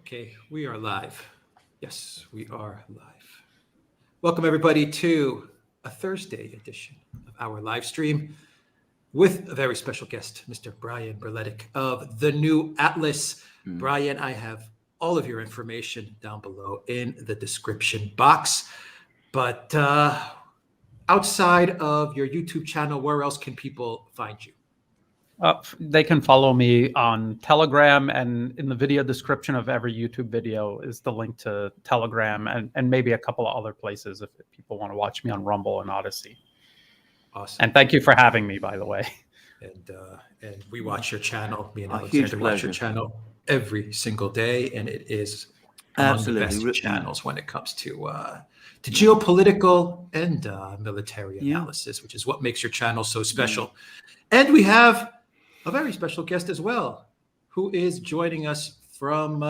Okay, we are live. Yes, we are live. Welcome, everybody, to a Thursday edition of our live stream with a very special guest, Mr. Brian Berletic of the New Atlas. Brian, I have all of your information down below in the description box. But outside of your YouTube channel, where else can people find you? They can follow me on Telegram, and in the video description of every YouTube video is the link to Telegram and maybe a couple of other places if people want to watch me on Rumble and Odyssey. Awesome. And thank you for having me, by the way. And we watch your channel. Me and Alexander watch your channel every single day, and it is among the best channels when it comes to geopolitical and military analysis, which is what makes your channel so special. And we have a very special guest as well, who is joining us from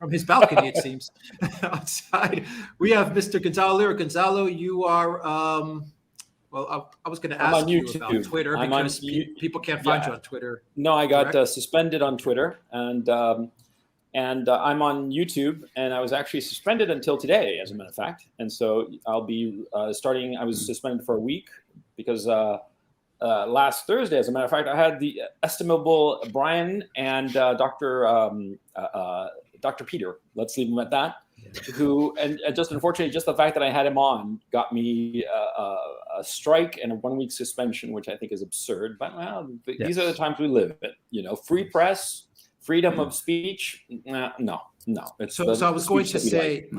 his balcony, it seems, outside. We have Mr. Gonzalo Lira. Gonzalo, you are, well, I was going to ask you about Twitter because people can't find you on Twitter. No, I got suspended on Twitter, and I'm on YouTube, and I was actually suspended until today, as a matter of fact. And so I'll be starting, I was suspended for a week because last Thursday, as a matter of fact, I had the estimable Brian and Dr. Peter, let's leave him at that, who, and just unfortunately, just the fact that I had him on got me a strike and a 1-week suspension, which I think is absurd. But well, these are the times we live in. You know, free press, freedom of speech. No. So I was going to say...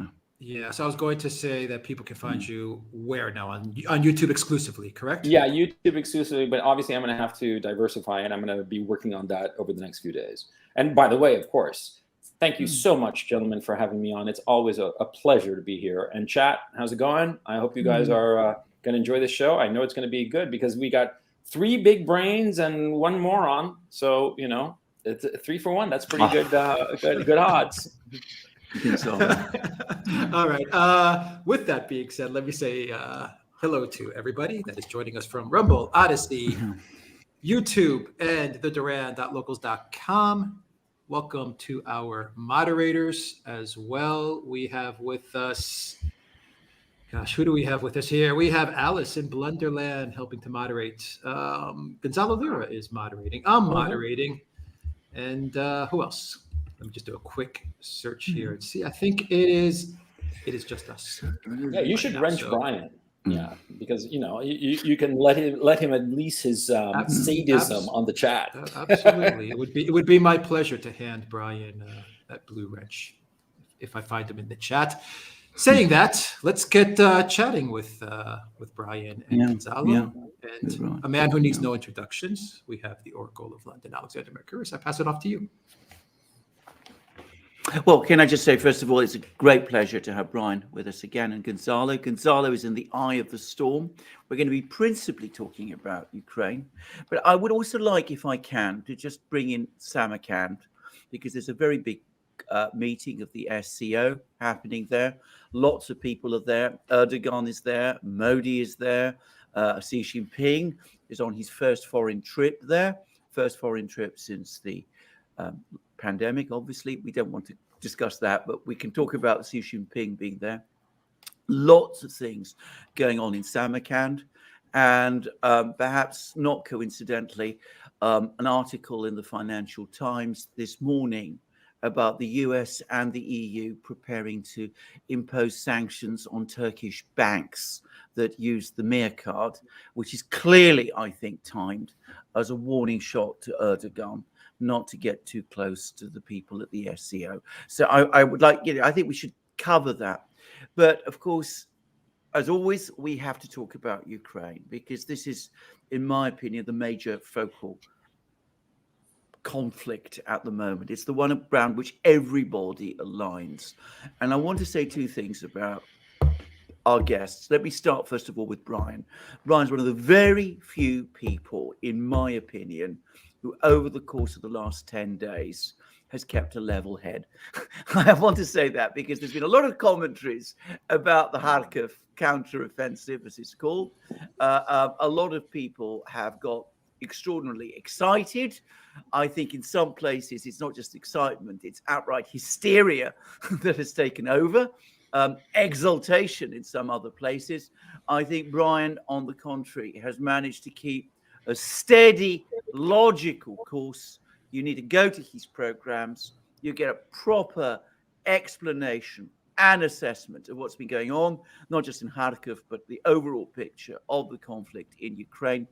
Yeah, so I was going to say that people can find you where now? On YouTube exclusively, correct? Yeah, YouTube exclusively, but obviously I'm going to have to diversify, and I'm going to be working on that over the next few days. And by the way, of course, thank you so much, gentlemen, for having me on. It's always a pleasure to be here. And chat, how's it going? I hope you guys are going to enjoy this show. I know it's going to be good because we got 3 big brains and 1 moron. So, you know, it's 3 for 1. That's pretty good odds. All right. With that being said, let me say hello to everybody that is joining us from Rumble, Odyssey, YouTube, and the Duran.locals.com. Welcome to our moderators as well. We have with us, who do we have with us here? We have Alice in Blunderland helping to moderate. Gonzalo Lira is moderating. I'm moderating. And who else? Let me just do a quick search here and see. I think it is just us. Yeah, you should wrench Brian. Yeah, because you know you can let him unleash his sadism on the chat. Absolutely, it would be my pleasure to hand Brian that blue wrench if I find him in the chat. Saying that, let's get chatting with Brian and Gonzalo, and a man who needs no introductions. We have the Oracle of London, Alexander Mercouris. I pass it off to you. Well, can I just say, first of all, it's a great pleasure to have Brian with us again, and Gonzalo. Gonzalo is in the eye of the storm. We're going to be principally talking about Ukraine, but I would also like, if I can, to just bring in Samarkand, because there's a very big meeting of the SCO happening there. Lots of people are there. Erdogan is there. Modi is there. Xi Jinping is on his first foreign trip there. First foreign trip since the pandemic. Obviously, we don't want to discuss that, but we can talk about Xi Jinping being there. Lots of things going on in Samarkand, and perhaps not coincidentally, an article in the Financial Times this morning about the US and the EU preparing to impose sanctions on Turkish banks that use the Mir card, which is clearly, I think, timed as a warning shot to Erdogan not to get too close to the people at the SCO. So I would like, I think we should cover that. But of course, as always, we have to talk about Ukraine, because this is, in my opinion, the major focal conflict at the moment. It's the one around which everybody aligns. And I want to say 2 things about our guests. Let me start, first of all, with Brian. Brian's one of the very few people, in my opinion, who over the course of the last 10 days has kept a level head. I want to say that because there's been a lot of commentaries about the Kharkiv counter-offensive, as it's called. A lot of people have got extraordinarily excited I think in some places it's not just excitement, it's outright hysteria that has taken over, exultation in some other places. I think Brian, on the contrary, has managed to keep a steady, logical course. You need to go to his programs, you get a proper explanation and assessment of what's been going on, not just in Kharkiv, but the overall picture of the conflict in Ukraine.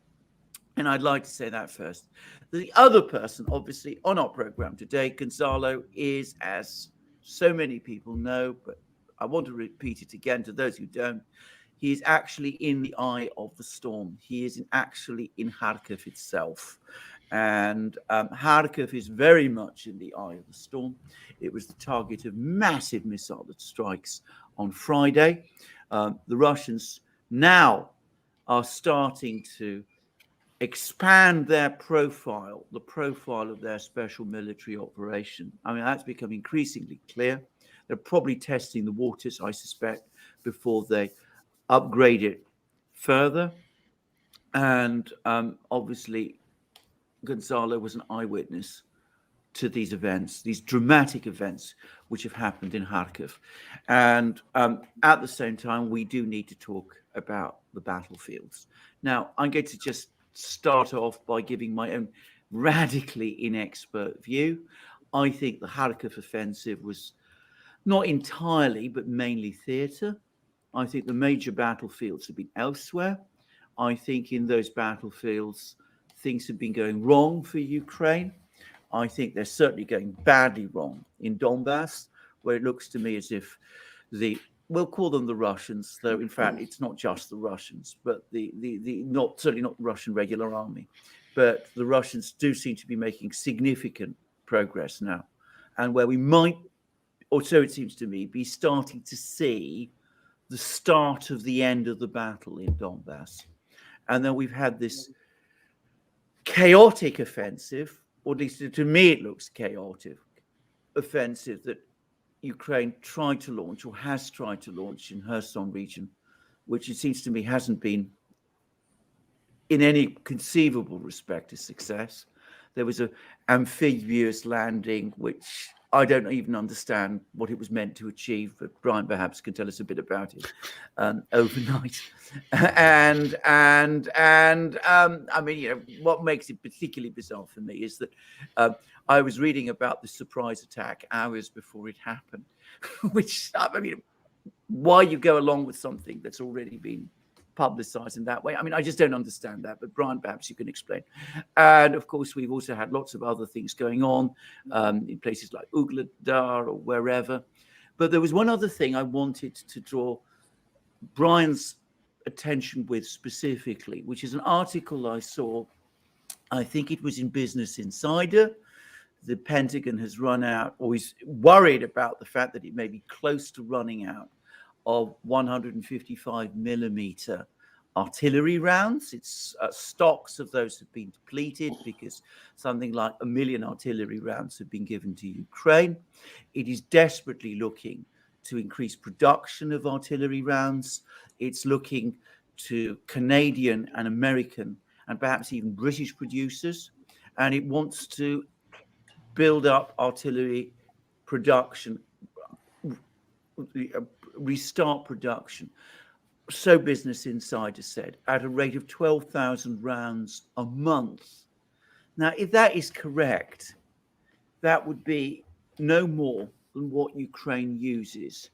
And I'd like to say that first. The other person, obviously, on our program today, Gonzalo, is, as so many people know, but I want to repeat it again to those who don't, he is actually in the eye of the storm. He is actually in Kharkiv itself. And Kharkiv is very much in the eye of the storm. It was the target of massive missile strikes on Friday. The Russians now are starting to expand their profile, the profile of their special military operation. I mean, that's become increasingly clear. They're probably testing the waters, I suspect, before they upgrade it further. And obviously, Gonzalo was an eyewitness to these events, these dramatic events which have happened in Kharkiv. And at the same time, we do need to talk about the battlefields. Now, I'm going to just start off by giving my own radically inexpert view. I think the Kharkiv offensive was not entirely, but mainly theatre. I think the major battlefields have been elsewhere. I think in those battlefields, things have been going wrong for Ukraine. I think they're certainly going badly wrong in Donbass, where it looks to me as if we'll call them the Russians, though in fact it's not just the Russians, but certainly not the Russian regular army, but the Russians do seem to be making significant progress now, and where we might, or so it seems to me, be starting to see the start of the end of the battle in Donbass. And then we've had this chaotic offensive, or at least to me it looks chaotic, offensive that Ukraine tried to launch, or has tried to launch, in Kherson region, which it seems to me hasn't been in any conceivable respect a success. There was an amphibious landing, which I don't even understand what it was meant to achieve, but Brian perhaps can tell us a bit about it overnight. And I mean, what makes it particularly bizarre for me is that I was reading about the surprise attack hours before it happened, which, I mean, why you go along with something that's already been publicized in that way. I mean, I just don't understand that, but Brian, perhaps you can explain. And of course, we've also had lots of other things going on in places like Ugledar or wherever. But there was one other thing I wanted to draw Brian's attention with specifically, which is an article I saw, I think it was in Business Insider. The Pentagon has run out, or is worried about the fact that it may be close to running out of 155 millimeter artillery rounds. Its stocks of those have been depleted because something like 1 million artillery rounds have been given to Ukraine. It is desperately looking to increase production of artillery rounds. It's looking to Canadian and American and perhaps even British producers, and it wants to build up artillery production, restart production, so Business Insider said, at a rate of 12,000 rounds a month. Now, if that is correct, that would be no more than what Ukraine uses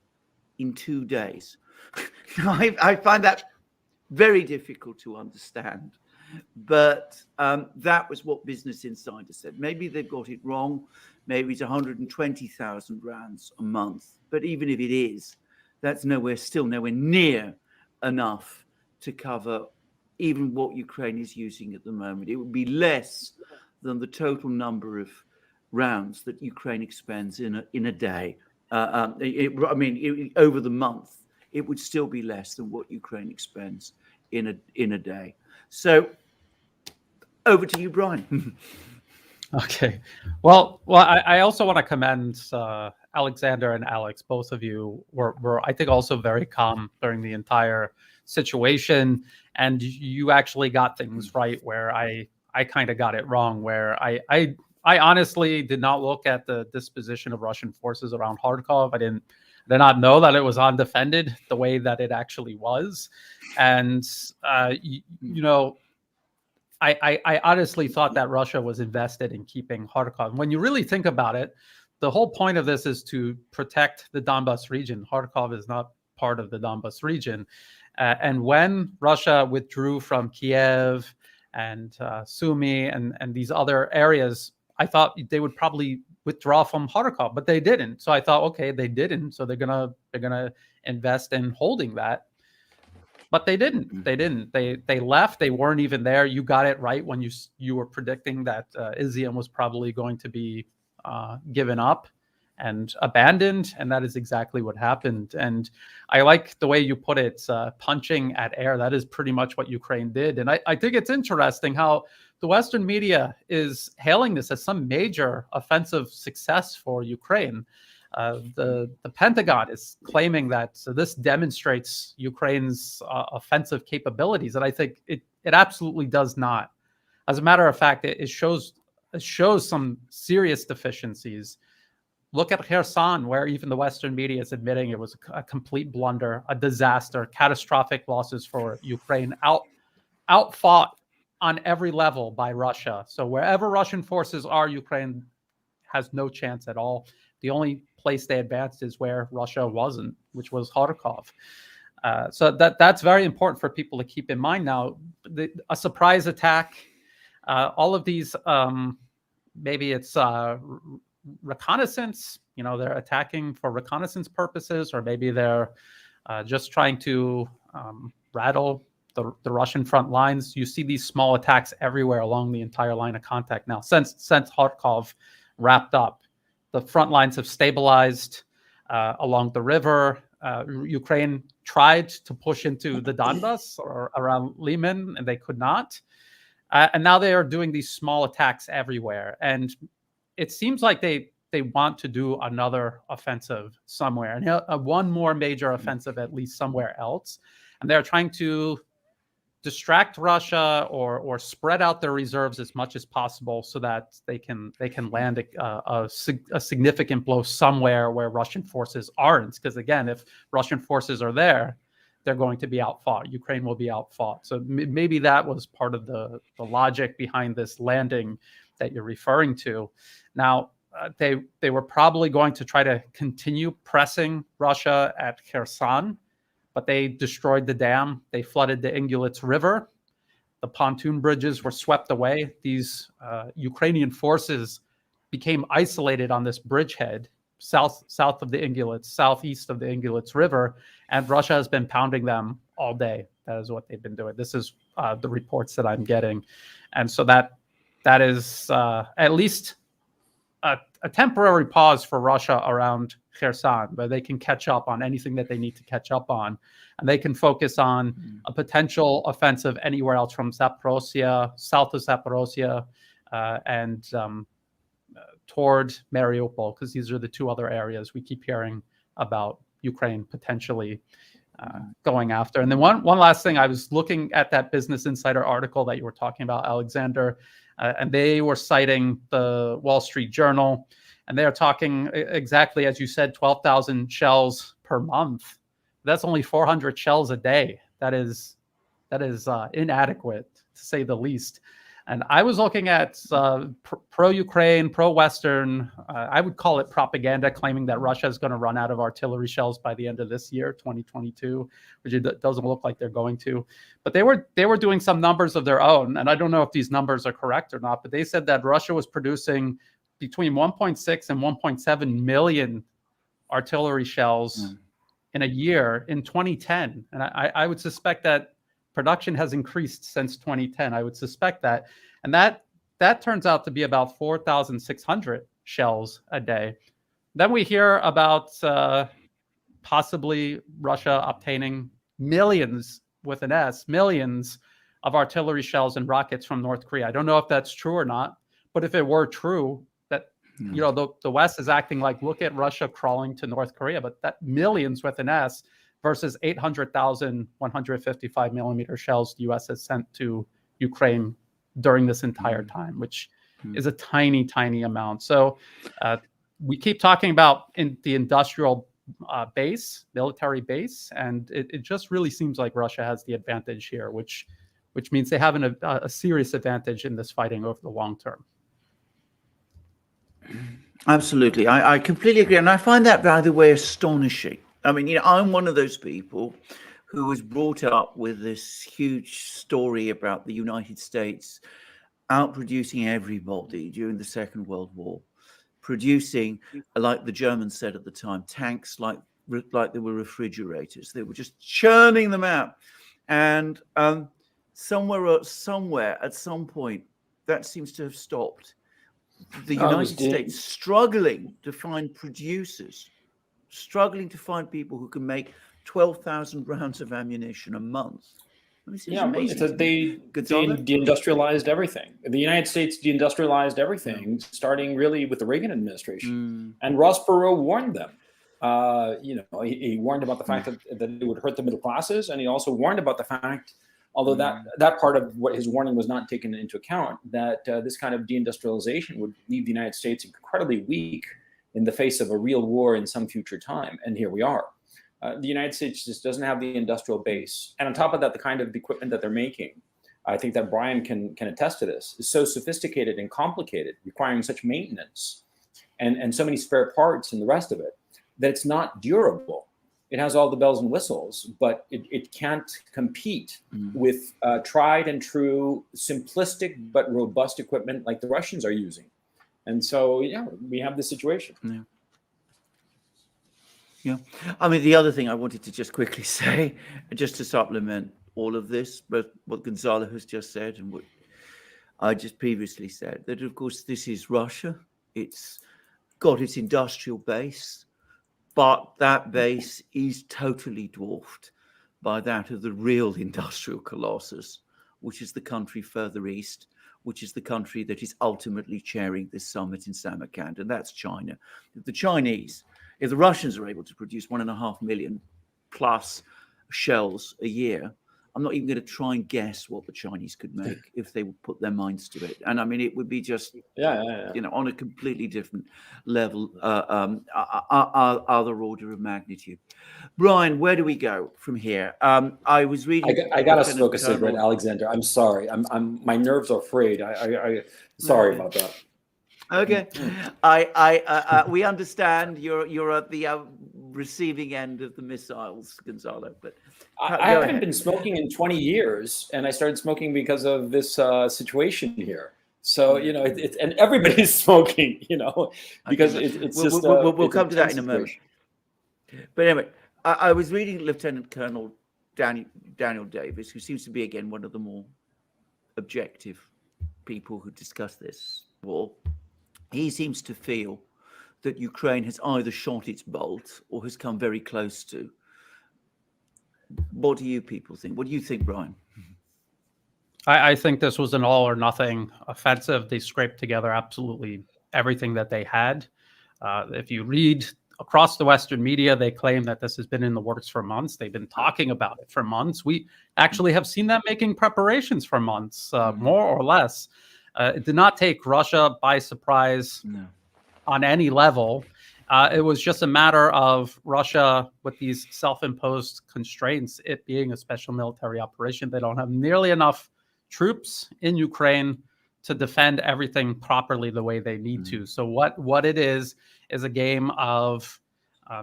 in 2 days. I find that very difficult to understand. But that was what Business Insider said. Maybe they've got it wrong. Maybe it's 120,000 rounds a month. But even if it is, that's still nowhere near enough to cover even what Ukraine is using at the moment. It would be less than the total number of rounds that Ukraine expends in a day. Over the month, it would still be less than what Ukraine expends in a day. So over to you, Brian. Okay. Well, I also want to commend Alexander and Alex. Both of you were, I think, also very calm during the entire situation, and you actually got things right. Where I I kind of got it wrong, where I honestly did not look at the disposition of Russian forces around Kharkov. I did not know that it was undefended the way that it actually was. And, you know, I honestly thought that Russia was invested in keeping Kharkov. When you really think about it, the whole point of this is to protect the Donbas region. Kharkov is not part of the Donbas region. And when Russia withdrew from Kiev and Sumy and these other areas, I thought they would probably withdraw from Kharkov, but they didn't. So I thought, okay, they didn't, so they're gonna invest in holding that. But they didn't. They didn't. They left. They weren't even there. You got it right when you were predicting that Izium was probably going to be given up and abandoned, and that is exactly what happened. And I like the way you put it, punching at air. That is pretty much what Ukraine did. And I think it's interesting how the Western media is hailing this as some major offensive success for Ukraine. The Pentagon is claiming that this demonstrates Ukraine's offensive capabilities, and I think it absolutely does not. As a matter of fact, it shows some serious deficiencies. Look at Kherson, where even the Western media is admitting it was a complete blunder, a disaster, catastrophic losses for Ukraine, outfought on every level by Russia. So wherever Russian forces are, Ukraine has no chance at all. The only place they advanced is where Russia wasn't, which was Kharkov. So that's very important for people to keep in mind now. A surprise attack, all of these, maybe it's reconnaissance, you know, they're attacking for reconnaissance purposes, or maybe they're just trying to rattle the Russian front lines. You see these small attacks everywhere along the entire line of contact now. Since Kharkov wrapped up, the front lines have stabilized along the river. Ukraine tried to push into the Donbas or around Lyman, and they could not. And now they are doing these small attacks everywhere. And it seems like they want to do another offensive somewhere, and one more major offensive at least somewhere else. And they're trying to distract Russia or spread out their reserves as much as possible so that they can land a significant blow somewhere where Russian forces aren't. Because again, if Russian forces are there, they're going to be outfought. Ukraine will be outfought. So maybe that was part of the logic behind this landing that you're referring to. Now, they were probably going to try to continue pressing Russia at Kherson, but they destroyed the dam. They flooded the Ingulets River. The pontoon bridges were swept away. These Ukrainian forces became isolated on this bridgehead south of the Ingulets, southeast of the Ingulets River, and Russia has been pounding them all day. That is what they've been doing. This is the reports that I'm getting. And so that is at least a temporary pause for Russia around Kherson, where they can catch up on anything that they need to catch up on. And they can focus on a potential offensive anywhere else from Zaporozhye, south of Zaporozhye, and toward Mariupol, because these are the two other areas we keep hearing about Ukraine potentially going after. And then one last thing, I was looking at that Business Insider article that you were talking about, Alexander, and they were citing the Wall Street Journal, and they're talking exactly as you said, 12,000 shells per month. That's only 400 shells a day. That is inadequate, to say the least. And I was looking at pro-Ukraine, pro-Western, I would call it propaganda, claiming that Russia is going to run out of artillery shells by the end of this year, 2022, which it doesn't look like they're going to. But they were doing some numbers of their own, and I don't know if these numbers are correct or not, but they said that Russia was producing between 1.6 and 1.7 million artillery shells in a year in 2010. And I would suspect that production has increased since 2010. I would suspect that. And that turns out to be about 4,600 shells a day. Then we hear about possibly Russia obtaining millions, with an S, millions of artillery shells and rockets from North Korea. I don't know if that's true or not, but if it were true, that you know the West is acting like, look at Russia crawling to North Korea, but that millions with an S versus 800,000 155 millimeter shells the U.S. has sent to Ukraine during this entire time, which is a tiny, tiny amount. So we keep talking about in the industrial military base, and it just really seems like Russia has the advantage here, which means they have a serious advantage in this fighting over the long term. Absolutely. I completely agree. And I find that, by the way, astonishing. I mean, I'm one of those people who was brought up with this huge story about the United States outproducing everybody during the Second World War, producing, like the Germans said at the time, tanks like they were refrigerators. They were just churning them out. And somewhere at some point, that seems to have stopped. The United States struggling to find producers, struggling to find people who can make 12,000 rounds of ammunition a month. I mean, they deindustrialized everything. The United States deindustrialized everything, starting really with the Reagan administration. And Ross Perot warned them. He warned about the fact that it would hurt the middle classes, and he also warned about the fact, although that part of what his warning was not taken into account, that this kind of deindustrialization would leave the United States incredibly weak in the face of a real war in some future time. And here we are. The United States just doesn't have the industrial base. And on top of that, the kind of equipment that they're making, I think that Brian can attest to this, is so sophisticated and complicated, requiring such maintenance and so many spare parts and the rest of it, that it's not durable. It has all the bells and whistles, but it can't compete with tried and true, simplistic but robust equipment like the Russians are using. And so, we have this situation. Yeah. I mean, the other thing I wanted to just quickly say, just to supplement all of this, but what Gonzalo has just said and what I just previously said, that of course this is Russia. It's got its industrial base, but that base is totally dwarfed by that of the real industrial colossus, which is the country further east, which is the country that is ultimately chairing this summit in Samarkand, and that's China. If the Russians are able to produce 1.5 million plus shells a year, I'm not even going to try and guess what the Chinese could make if they would put their minds to it. And I mean, it would be just, on a completely different level, other order of magnitude. Brian, where do we go from here? I was reading. I got to smoke a cigarette, Alexander. I'm sorry. My nerves are frayed. Sorry about that. Okay, we understand you're at the receiving end of the missiles, Gonzalo. But I haven't been smoking in 20 years, and I started smoking because of this situation here. So and everybody's smoking, because it's just. We'll come to that in a moment. But anyway, I was reading Lieutenant Colonel Daniel Davis, who seems to be again one of the more objective people who discuss this war. He seems to feel that Ukraine has either shot its bolt or has come very close to. What do you people think? What do you think, Brian? I think this was an all or nothing offensive. They scraped together absolutely everything that they had. If you read across the Western media, they claim that this has been in the works for months. They've been talking about it for months. We actually have seen them making preparations for months, more or less. It did not take Russia by surprise on any level. It was just a matter of Russia with these self-imposed constraints, it being a special military operation. They don't have nearly enough troops in Ukraine to defend everything properly the way they need to. So what it is a game of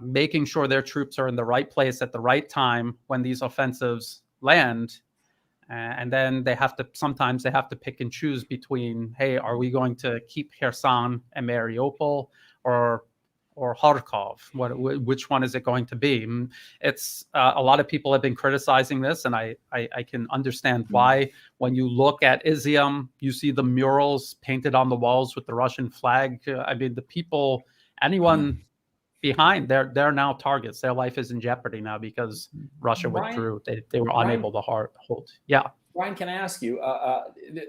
making sure their troops are in the right place at the right time when these offensives land. And then sometimes they have to pick and choose between, hey, are we going to keep Kherson and Mariupol or Kharkov? Which one is it going to be? It's a lot of people have been criticizing this, and I can understand why. When you look at Izium, you see the murals painted on the walls with the Russian flag. I mean, the people, anyone behind, they're now targets. Their life is in jeopardy now because Russia withdrew. They were unable to hold. Yeah. Brian, can I ask you,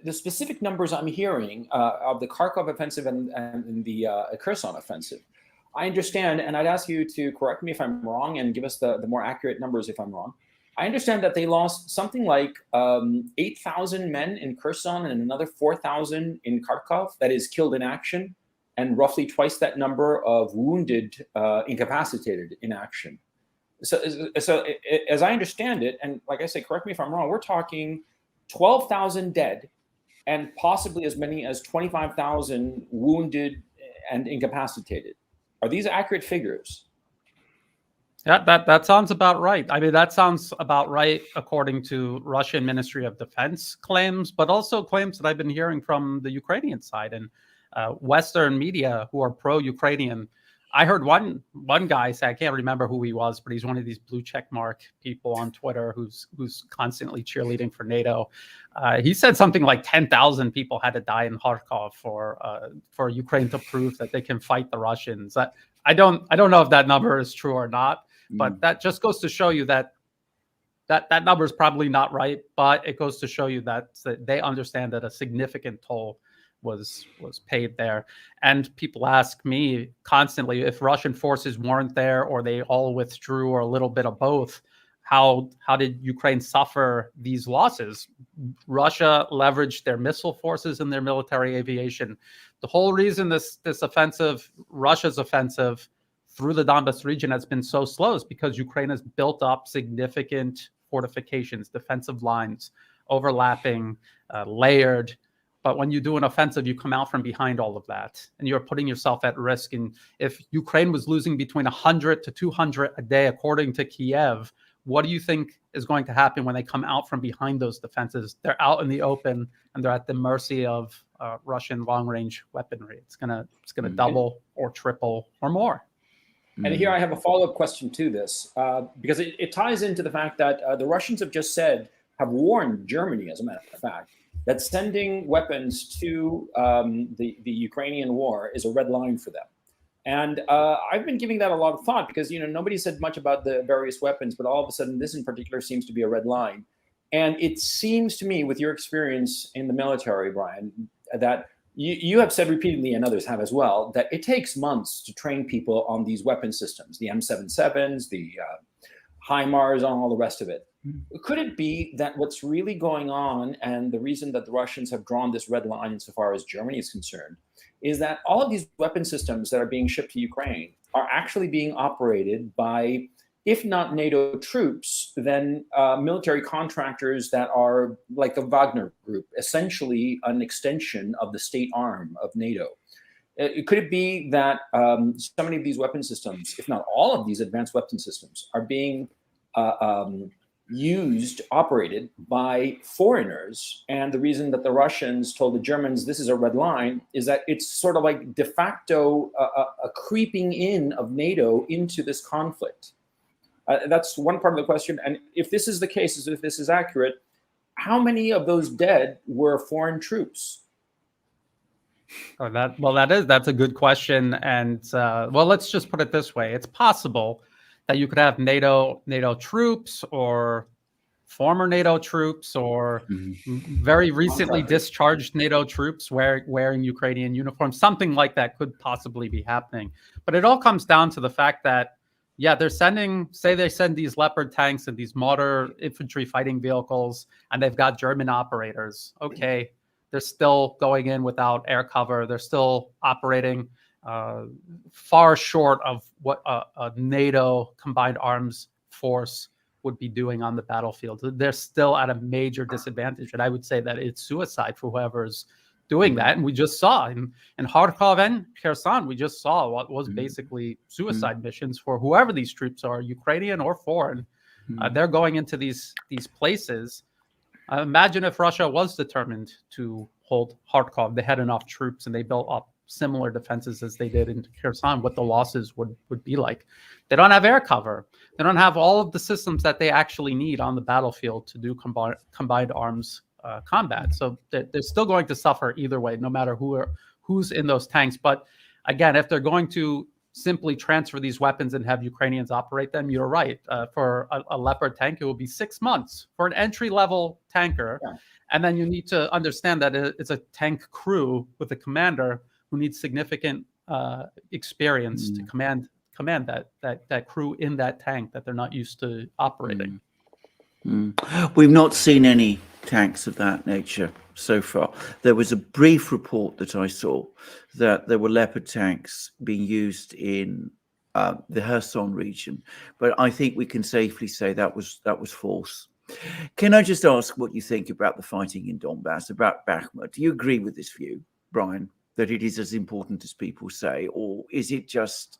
the specific numbers I'm hearing of the Kharkov offensive and the Kherson offensive, I understand, and I'd ask you to correct me if I'm wrong and give us the more accurate numbers if I'm wrong. I understand that they lost something like 8,000 men in Kherson and another 4,000 in Kharkov, that is killed in action, and roughly twice that number of wounded, incapacitated in action. So as I understand it, and like I say, correct me if I'm wrong, we're talking 12,000 dead and possibly as many as 25,000 wounded and incapacitated. Are these accurate figures? Yeah, that sounds about right. I mean, that sounds about right according to Russian Ministry of Defense claims, but also claims that I've been hearing from the Ukrainian side and Western media who are pro-Ukrainian. I heard one guy say, I can't remember who he was, but he's one of these blue check mark people on Twitter who's constantly cheerleading for NATO. He said something like 10,000 people had to die in Kharkov for Ukraine to prove that they can fight the Russians. I don't know if that number is true or not, but that just goes to show you that number is probably not right. But it goes to show you that they understand that a significant toll was paid there. And people ask me constantly, if Russian forces weren't there or they all withdrew or a little bit of both, how did Ukraine suffer these losses? Russia leveraged their missile forces and their military aviation. The whole reason this offensive, Russia's offensive through the Donbas region, has been so slow is because Ukraine has built up significant fortifications, defensive lines, overlapping, layered. But when you do an offensive, you come out from behind all of that, and you're putting yourself at risk. And if Ukraine was losing between 100 to 200 a day, according to Kiev, what do you think is going to happen when they come out from behind those defenses? They're out in the open, and they're at the mercy of Russian long-range weaponry. It's gonna double or triple or more. And here I have a follow-up question to this, because it ties into the fact that the Russians have warned Germany, as a matter of fact, that sending weapons to the Ukrainian war is a red line for them. And I've been giving that a lot of thought because, nobody said much about the various weapons, but all of a sudden this in particular seems to be a red line. And it seems to me, with your experience in the military, Brian, that you have said repeatedly, and others have as well, that it takes months to train people on these weapon systems, the M77s, the HIMARS, and all the rest of it. Could it be that what's really going on, and the reason that the Russians have drawn this red line insofar as Germany is concerned, is that all of these weapon systems that are being shipped to Ukraine are actually being operated by, if not NATO troops, then military contractors that are like the Wagner Group, essentially an extension of the state arm of NATO. Could it be that so many of these weapon systems, if not all of these advanced weapon systems, are being operated by foreigners, and the reason that the Russians told the Germans this is a red line is that it's sort of like de facto a creeping in of NATO into this conflict? That's one part of the question. And if this is the case, if this is accurate, how many of those dead were foreign troops? That's a good question. And let's just put it this way. It's possible that you could have NATO troops or former NATO troops or very recently discharged NATO troops wearing Ukrainian uniforms. Something like that could possibly be happening. But it all comes down to the fact that, they send these Leopard tanks and these mortar infantry fighting vehicles, and they've got German operators. Okay, they're still going in without air cover. They're still operating far short of what a NATO combined arms force would be doing on the battlefield. They're still at a major disadvantage, and I would say that it's suicide for whoever's doing that. And we just saw in Kharkov and Kherson, we just saw what was basically suicide missions for whoever these troops are, Ukrainian or foreign. They're going into these places. Imagine if Russia was determined to hold Kharkov. They had enough troops and they built up similar defenses as they did in Kherson, what the losses would be like. They don't have air cover. They don't have all of the systems that they actually need on the battlefield to do combined arms combat. So they're still going to suffer either way, no matter who's in those tanks. But again, if they're going to simply transfer these weapons and have Ukrainians operate them, you're right. For a Leopard tank, it will be 6 months for an entry-level tanker. Yeah. And then you need to understand that it's a tank crew with a commander who needs significant experience to command that crew in that tank that they're not used to operating. We've not seen any tanks of that nature so far. There was a brief report that I saw that there were Leopard tanks being used in the Kherson region, but I think we can safely say that was false. Can I just ask what you think about the fighting in Donbass, about Bakhmut? Do you agree with this view, Brian, that it is as important as people say, or is it just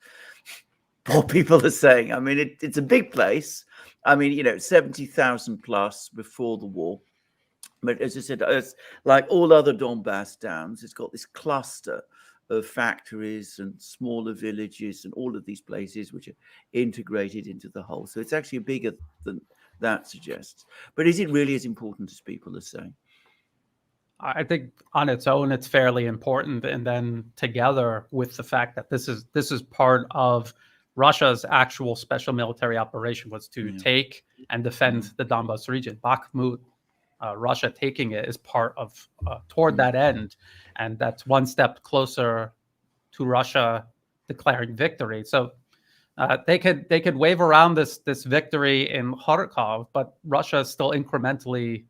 what people are saying? I mean, it's a big place. I mean, 70,000 plus before the war. But as I said, it's like all other Donbass towns, it's got this cluster of factories and smaller villages and all of these places which are integrated into the whole. So it's actually bigger than that suggests. But is it really as important as people are saying? I think on its own, it's fairly important. And then together with the fact that this is part of Russia's actual special military operation was to take and defend the Donbas region. Bakhmut, Russia taking it is part of toward that end, and that's one step closer to Russia declaring victory. So they could wave around this victory in Kharkov, but Russia is still incrementally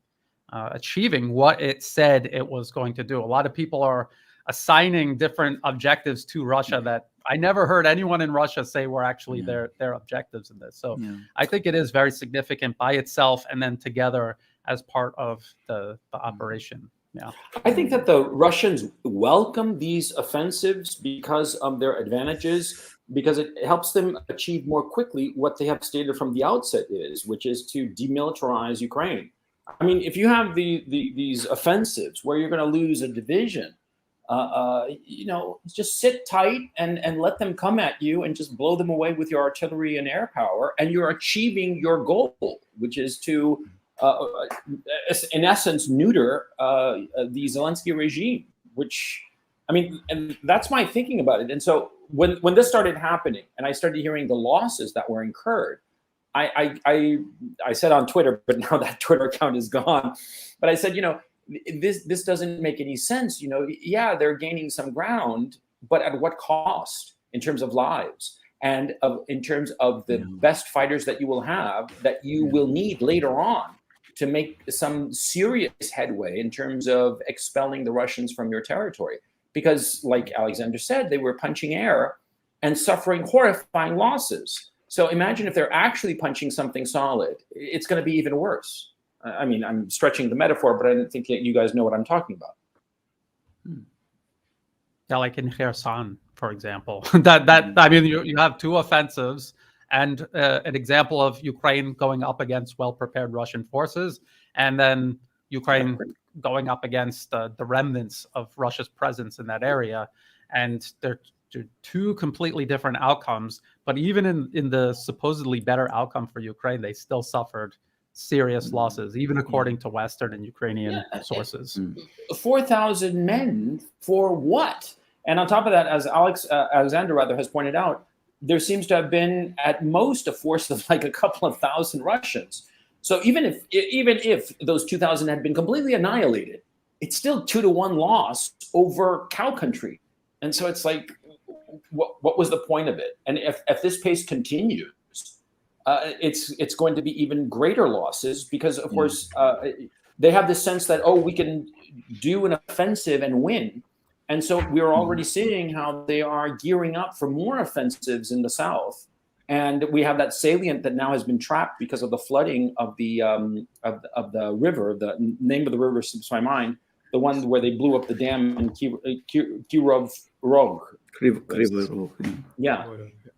achieving what it said it was going to do. A lot of people are assigning different objectives to Russia that I never heard anyone in Russia say were actually their objectives in this. So I think it is very significant by itself and then together as part of the operation. Yeah, I think that the Russians welcome these offensives because of their advantages, because it helps them achieve more quickly what they have stated from the outset which is to demilitarize Ukraine. I mean, if you have these offensives where you're going to lose a division, just sit tight and let them come at you and just blow them away with your artillery and air power, and you're achieving your goal, which is to, in essence, neuter the Zelensky regime. Which, I mean, and that's my thinking about it. And so when this started happening, and I started hearing the losses that were incurred, I said on Twitter, but now that Twitter account is gone. But I said, this doesn't make any sense. Yeah, they're gaining some ground, but at what cost in terms of lives and in terms of the best fighters that you will have, that you will need later on to make some serious headway in terms of expelling the Russians from your territory. Because like Alexander said, they were punching air and suffering horrifying losses. So imagine if they're actually punching something solid, it's going to be even worse. I mean, I'm stretching the metaphor, but I don't think you guys know what I'm talking about. Yeah, like in Kherson, for example. I mean, you have two offensives and an example of Ukraine going up against well-prepared Russian forces, and then Ukraine going up against the remnants of Russia's presence in that area. And they're two completely different outcomes. But even in the supposedly better outcome for Ukraine, they still suffered serious losses, even according to Western and Ukrainian sources. 4,000 men for what? And on top of that, as Alexander has pointed out, there seems to have been at most a force of like a couple of thousand Russians. So even if those 2,000 had been completely annihilated, it's still 2-1 loss over cow country. And so it's like, what was the point of it? And if this pace continues, it's going to be even greater losses because, of course, they have this sense that, we can do an offensive and win. And so we're already seeing how they are gearing up for more offensives in the south. And we have that salient that now has been trapped because of the flooding of the river. The name of the river slips my mind. The one where they blew up the dam in Kirov Rog. Yeah,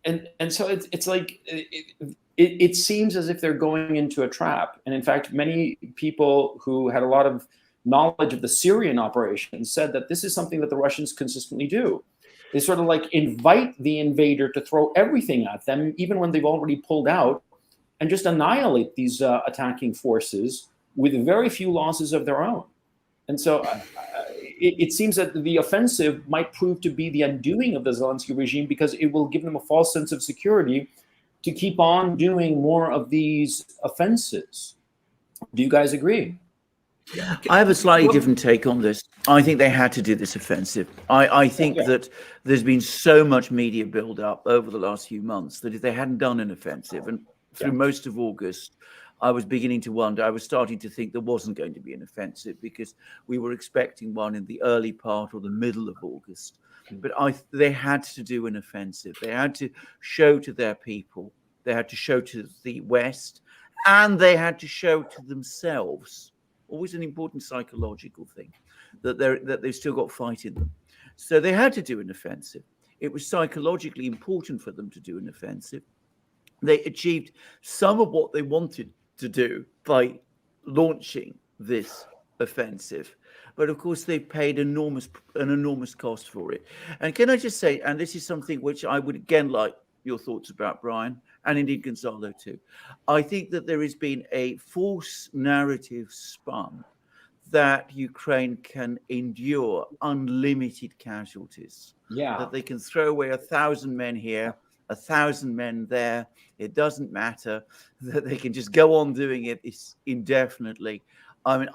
and so it's like it seems as if they're going into a trap. And in fact, many people who had a lot of knowledge of the Syrian operation said that this is something that the Russians consistently do. They sort of like invite the invader to throw everything at them, even when they've already pulled out, and just annihilate these attacking forces with very few losses of their own. And so it seems that the offensive might prove to be the undoing of the Zelensky regime because it will give them a false sense of security to keep on doing more of these offenses. Do you guys agree? I have a slightly different take on this. I think they had to do this offensive. I think that there's been so much media build up over the last few months that if they hadn't done an offensive, and through most of August, I was beginning to wonder. I was starting to think there wasn't going to be an offensive because we were expecting one in the early part or the middle of August. But they had to do an offensive. They had to show to their people, they had to show to the West, and they had to show to themselves, always an important psychological thing, that they've still got fight in them. So they had to do an offensive. It was psychologically important for them to do an offensive. They achieved some of what they wanted to do by launching this offensive. But of course, they paid an enormous cost for it. And can I just say, and this is something which I would again like your thoughts about, Brian, and indeed Gonzalo too. I think that there has been a false narrative spun that Ukraine can endure unlimited casualties. Yeah. That they can throw away 1,000 men here, 1,000 men there. It doesn't matter. That they can just go on doing it indefinitely. I mean,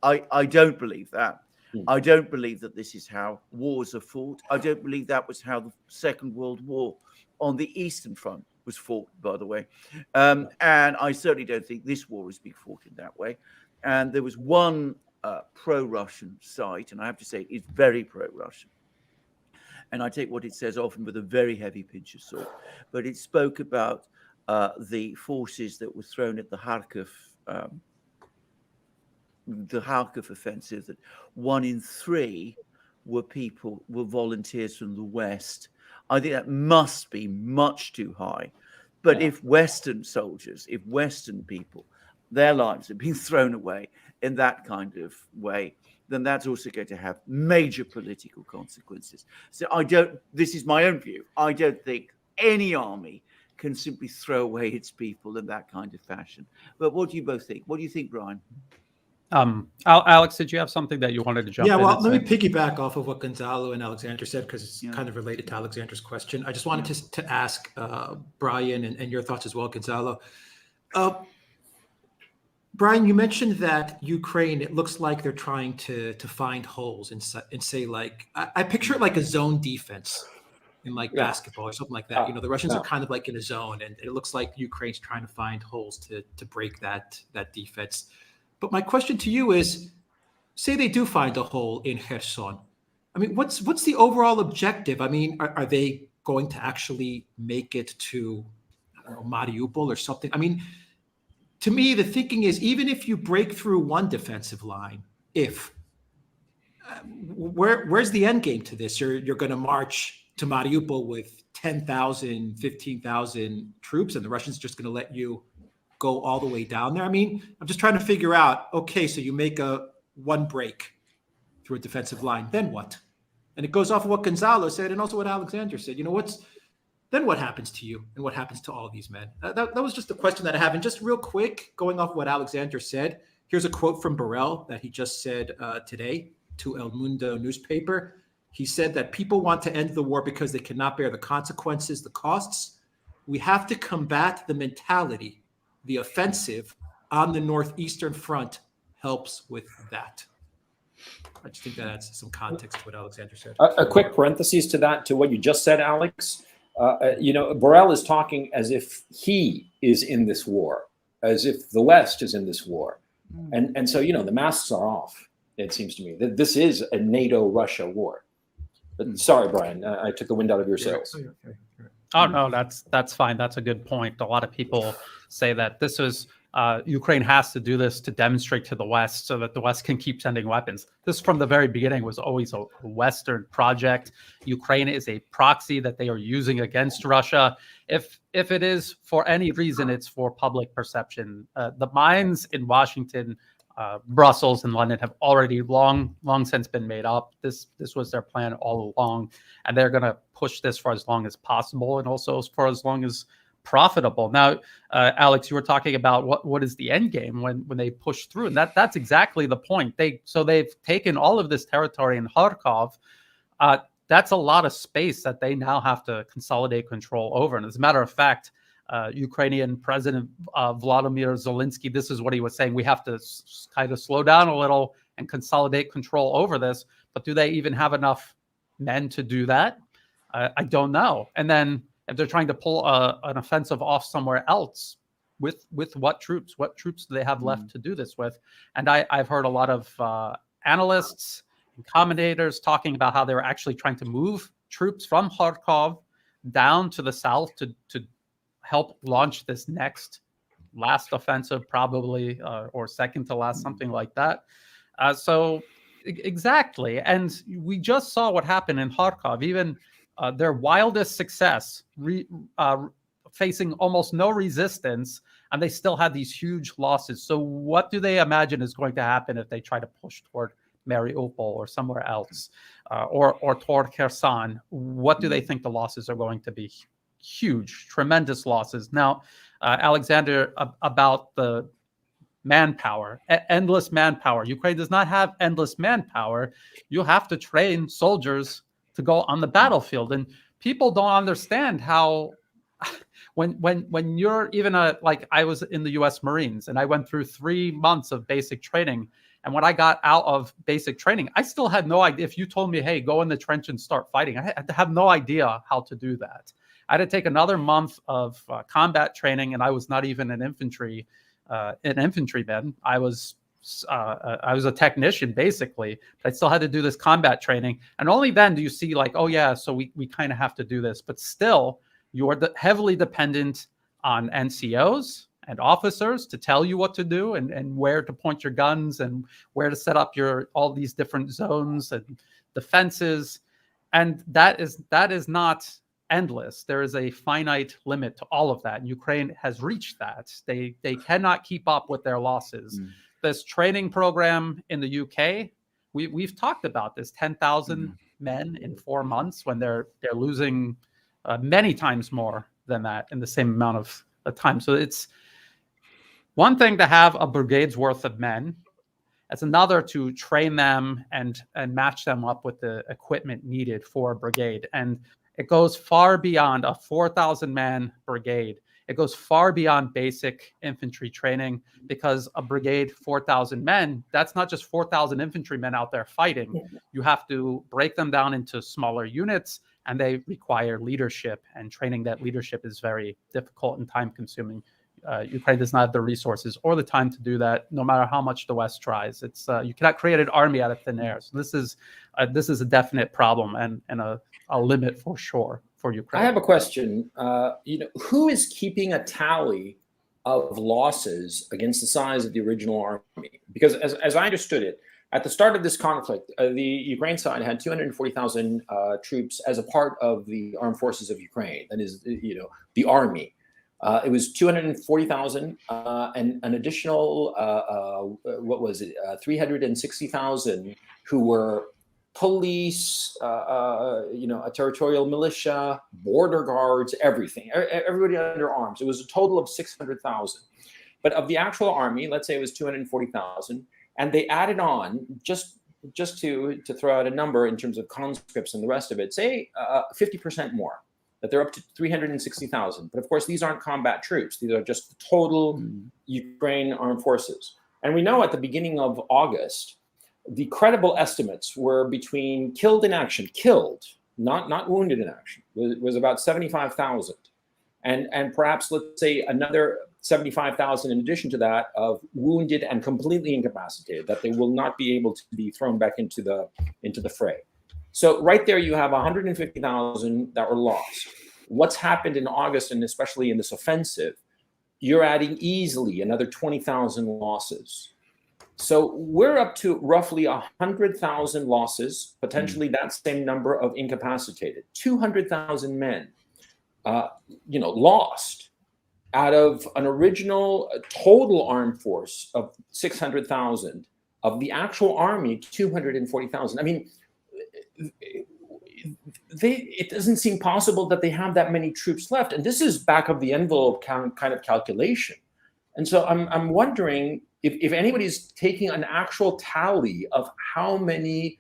I don't believe that. I don't believe that this is how wars are fought. I don't believe that was how the Second World War on the Eastern Front was fought, by the way. And I certainly don't think this war is being fought in that way. And there was one pro-Russian site, and I have to say it's very pro-Russian. And I take what it says often with a very heavy pinch of salt. But it spoke about the forces that were thrown at the Kharkiv offensive, that 1 in 3 were volunteers from the West. I think that must be much too high. But if Western soldiers, if Western people, their lives are being thrown away in that kind of way, then that's also going to have major political consequences. So this is my own view. I don't think any army can simply throw away its people in that kind of fashion. But what do you both think? What do you think, Brian? Alex, did you have something that you wanted to jump in? Yeah, well, let me piggyback off of what Gonzalo and Alexander said, because it's kind of related to Alexander's question. I just wanted to ask Brian and your thoughts as well, Gonzalo. Brian, you mentioned that Ukraine, it looks like they're trying to find holes and say, like, I picture it like a zone defense in basketball or something like that. The Russians are kind of like in a zone, and it looks like Ukraine's trying to find holes to break that defense. But my question to you is, say they do find a hole in Kherson. I mean, what's the overall objective? I mean, are they going to actually make it to, I don't know, Mariupol or something? I mean, to me, the thinking is, even if you break through one defensive line, where's the end game to this? You're going to march to Mariupol with 10,000, 15,000 troops, and the Russians are just going to let you go all the way down there. I mean, I'm just trying to figure out, okay, so you make one break through a defensive line, then what? And it goes off of what Gonzalo said and also what Alexander said. Then what happens to you and what happens to all these men? That was just the question that I have. And just real quick, going off what Alexander said, here's a quote from Borrell that he just said today to El Mundo newspaper. He said that people want to end the war because they cannot bear the consequences, the costs. We have to combat the mentality. The offensive on the northeastern front helps with that. I just think that adds some context to what Alexander said. A quick parenthesis to that, to what you just said, Alex. Borrell is talking as if he is in this war, as if the West is in this war. And so, the masks are off, it seems to me. That this is a NATO-Russia war. But sorry, Brian, I took the wind out of your sails. Oh, no, that's fine. That's a good point. A lot of people say that this is Ukraine has to do this to demonstrate to the West so that the West can keep sending weapons. This from the very beginning was always a Western project. Ukraine is a proxy that they are using against Russia. If it is for any reason, it's for public perception. The minds in Washington, Brussels, and London have already long since been made up. This was their plan all along, and they're going to push this for as long as possible, and also for as long as profitable. Now, Alex, you were talking about what is the end game when they push through, and that's exactly the point. They've taken all of this territory in Kharkov. That's a lot of space that they now have to consolidate control over. And as a matter of fact, Ukrainian President Vladimir Zelensky, this is what he was saying: we have to kind of slow down a little and consolidate control over this. But do they even have enough men to do that? I don't know. And then if they're trying to pull an offensive off somewhere else, with what troops? What troops do they have left to do this with? And I've heard a lot of analysts and commentators talking about how they were actually trying to move troops from Kharkov down to the south to help launch this last offensive, probably, or second to last, something like that. Exactly. And we just saw what happened in Kharkov. Even their wildest success, facing almost no resistance, and they still had these huge losses. So what do they imagine is going to happen if they try to push toward Mariupol or somewhere else, or toward Kherson? What do they think the losses are going to be? Huge, tremendous losses. Now, Alexander, about the manpower, endless manpower. Ukraine does not have endless manpower. You have to train soldiers to go on the battlefield, and people don't understand how. When you're even like I was in the U.S. Marines, and I went through 3 months of basic training. And when I got out of basic training, I still had no idea. If you told me, hey, go in the trench and start fighting, I had to have no idea how to do that. I had to take another month of combat training, and I was not even an infantryman. I was a technician, basically. But I still had to do this combat training. And only then do you see, like, oh, yeah, so we kind of have to do this. But still, you're heavily dependent on NCOs and officers to tell you what to do and where to point your guns and where to set up all these different zones and defenses. And that is not endless. There is a finite limit to all of that. And Ukraine has reached that. They cannot keep up with their losses. This training program in the UK, we've talked about this, 10,000 men in 4 months, when they're losing many times more than that in the same amount of time. So it's one thing to have a brigade's worth of men. It's another to train them and match them up with the equipment needed for a brigade. And it goes far beyond a 4,000-man brigade. It goes far beyond basic infantry training, because a brigade, 4,000 men, that's not just 4,000 infantrymen out there fighting. You have to break them down into smaller units, and they require leadership, and training that leadership is very difficult and time-consuming. Ukraine does not have the resources or the time to do that, no matter how much the West tries. It's you cannot create an army out of thin air. So this is a definite problem and a limit for sure for Ukraine. I have a question. Who is keeping a tally of losses against the size of the original army? Because as I understood it, at the start of this conflict, the Ukraine side had 240,000 troops as a part of the armed forces of Ukraine. That is, the army. It was 240,000 and an additional, 360,000 who were police, a territorial militia, border guards, everything, everybody under arms. It was a total of 600,000. But of the actual army, let's say it was 240,000, and they added on, just to throw out a number in terms of conscripts and the rest of it, say 50% more. That they're up to 360,000. But of course, these aren't combat troops. These are just the total Ukraine armed forces. And we know at the beginning of August, the credible estimates were between killed in action, not wounded in action, was about 75,000. And perhaps, let's say, another 75,000 in addition to that of wounded and completely incapacitated, that they will not be able to be thrown back into the fray. So right there, you have 150,000 that were lost. What's happened in August, and especially in this offensive, you're adding easily another 20,000 losses. So we're up to roughly 100,000 losses, potentially that same number of incapacitated. 200,000 men, lost out of an original total armed force of 600,000. Of the actual army, 240,000. I mean, it doesn't seem possible that they have that many troops left, and this is back of the envelope kind of calculation. And so I'm wondering if anybody's taking an actual tally of how many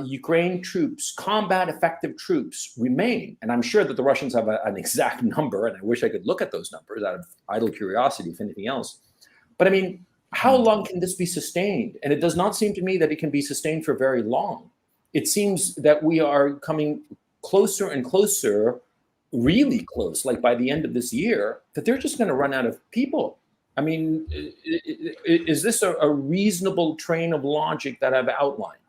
Ukraine troops, combat effective troops, remain. And I'm sure that the Russians have an exact number, and I wish I could look at those numbers out of idle curiosity, if anything else. But I mean, how long can this be sustained? And it does not seem to me that it can be sustained for very long. It seems that we are coming closer and closer really close, like by the end of this year, that they're just going to run out of people. I mean, is this a reasonable train of logic that I've outlined?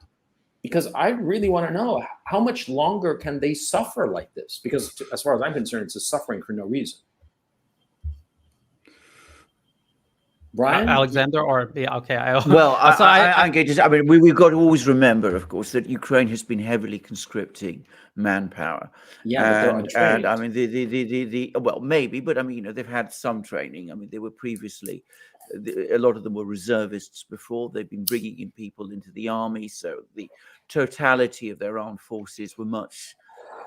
Because I really want to know, how much longer can they suffer like this? Because as far as I'm concerned, it's a suffering for no reason. Brian? Alexander, or yeah, okay. Well, I mean, we've got to always remember, of course, that Ukraine has been heavily conscripting manpower. Yeah, but they're and I mean, the well, maybe, but I mean, you know, they've had some training. I mean, they were previously, a lot of them were reservists before. They've been bringing in people into the army, so the totality of their armed forces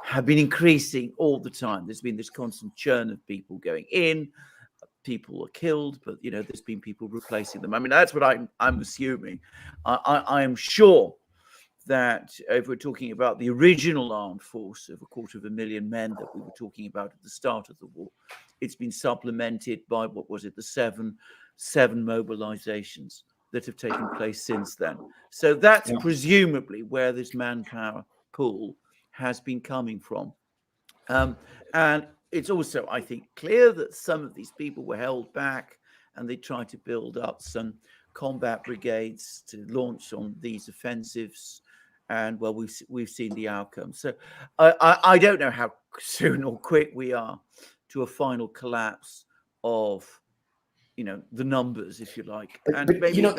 have been increasing all the time. There's been this constant churn of people going in. People are killed, but you know, there's been people replacing them. I mean, that's what I'm assuming. I am sure that if we're talking about the original armed force of 250,000 men that we were talking about at the start of the war, it's been supplemented by, what was it, the seven mobilizations that have taken place since then. So that's presumably where this manpower pool has been coming from. And it's also, I think, clear that some of these people were held back, and they tried to build up some combat brigades to launch on these offensives. And well, we've seen the outcome. So I don't know how soon or quick we are to a final collapse of, you know, the numbers, if you like. And but maybe you know,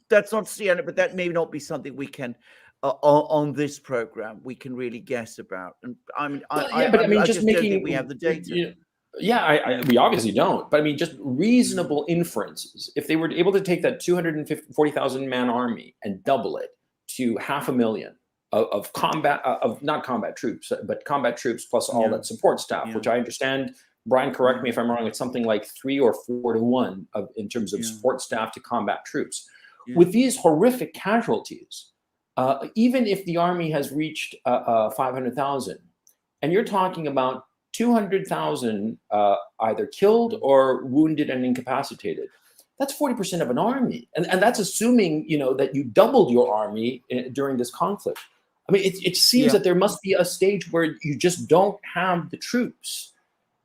that's not Sienna, but that may not be something we can. On this program, we can really guess about, and I mean, I just don't think we have the data. We obviously don't. But I mean, just reasonable inferences. If they were able to take that 240,000 man army and double it to 500,000 of combat, of not combat troops, but combat troops plus all that support staff, which I understand. Brian, correct me if I'm wrong. It's something like 3 or 4 to 1 in terms of support staff to combat troops. With these horrific casualties. Even if the army has reached 500,000, and you're talking about 200,000 either killed or wounded and incapacitated, that's 40% of an army, and that's assuming, you know, that you doubled your army during this conflict. I mean, it seems that there must be a stage where you just don't have the troops.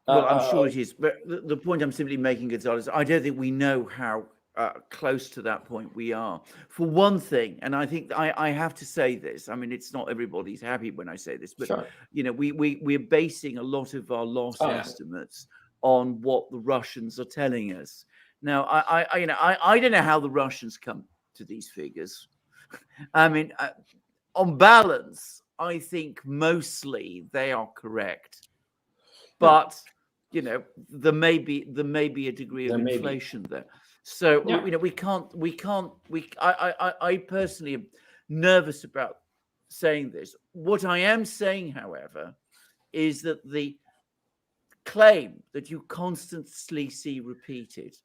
Well, I'm sure it is, but the point I'm simply making, Gonzalo, is I don't think we know how close to that point we are. For one thing, and I think I have to say this, I mean, it's not everybody's happy when I say this, but you know, we're basing a lot of our loss estimates on what the Russians are telling us. Now, I don't know how the Russians come to these figures. I mean, on balance, I think mostly they are correct, but you know, there may be a degree of inflation there. So you know, I personally am nervous about saying this. What I am saying, however, is that the claim that you constantly see repeated,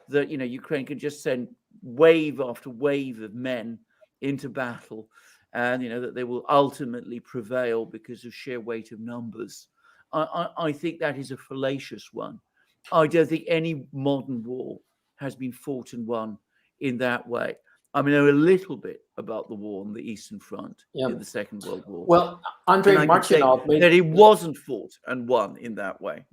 that, you know, Ukraine can just send wave after wave of men into battle, and you know that they will ultimately prevail because of sheer weight of numbers. I think that is a fallacious one. I don't think any modern war has been fought and won in that way. I mean, I know a little bit about the war on the Eastern Front in the Second World War. Well, Andrei Martynov that it wasn't fought and won in that way.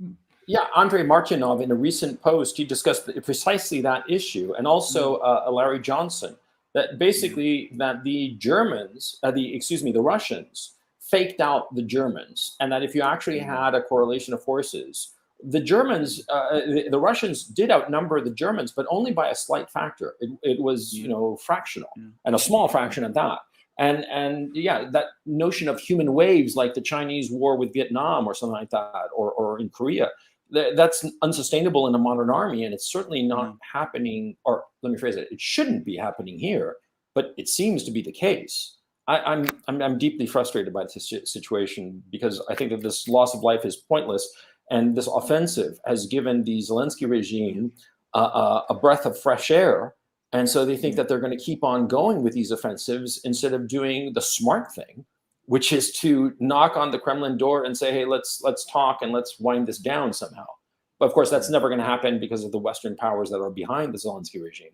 Yeah, Andrei Martynov, in a recent post, he discussed precisely that issue, and also Larry Johnson, that basically that the Germans, the Russians faked out the Germans, and that if you actually had a correlation of forces, the Germans, the Russians did outnumber the Germans, but only by a slight factor. It was, you know, fractional, and a small fraction at that. And yeah, that notion of human waves, like the Chinese war with Vietnam or something like that, or in Korea, that's unsustainable in a modern army, and it's certainly not happening. Or let me phrase it: it shouldn't be happening here, but it seems to be the case. I'm deeply frustrated by this situation, because I think that this loss of life is pointless. And this offensive has given the Zelensky regime a breath of fresh air. And so they think that they're going to keep on going with these offensives instead of doing the smart thing, which is to knock on the Kremlin door and say, hey, let's talk and let's wind this down somehow. But of course, that's never going to happen because of the Western powers that are behind the Zelensky regime.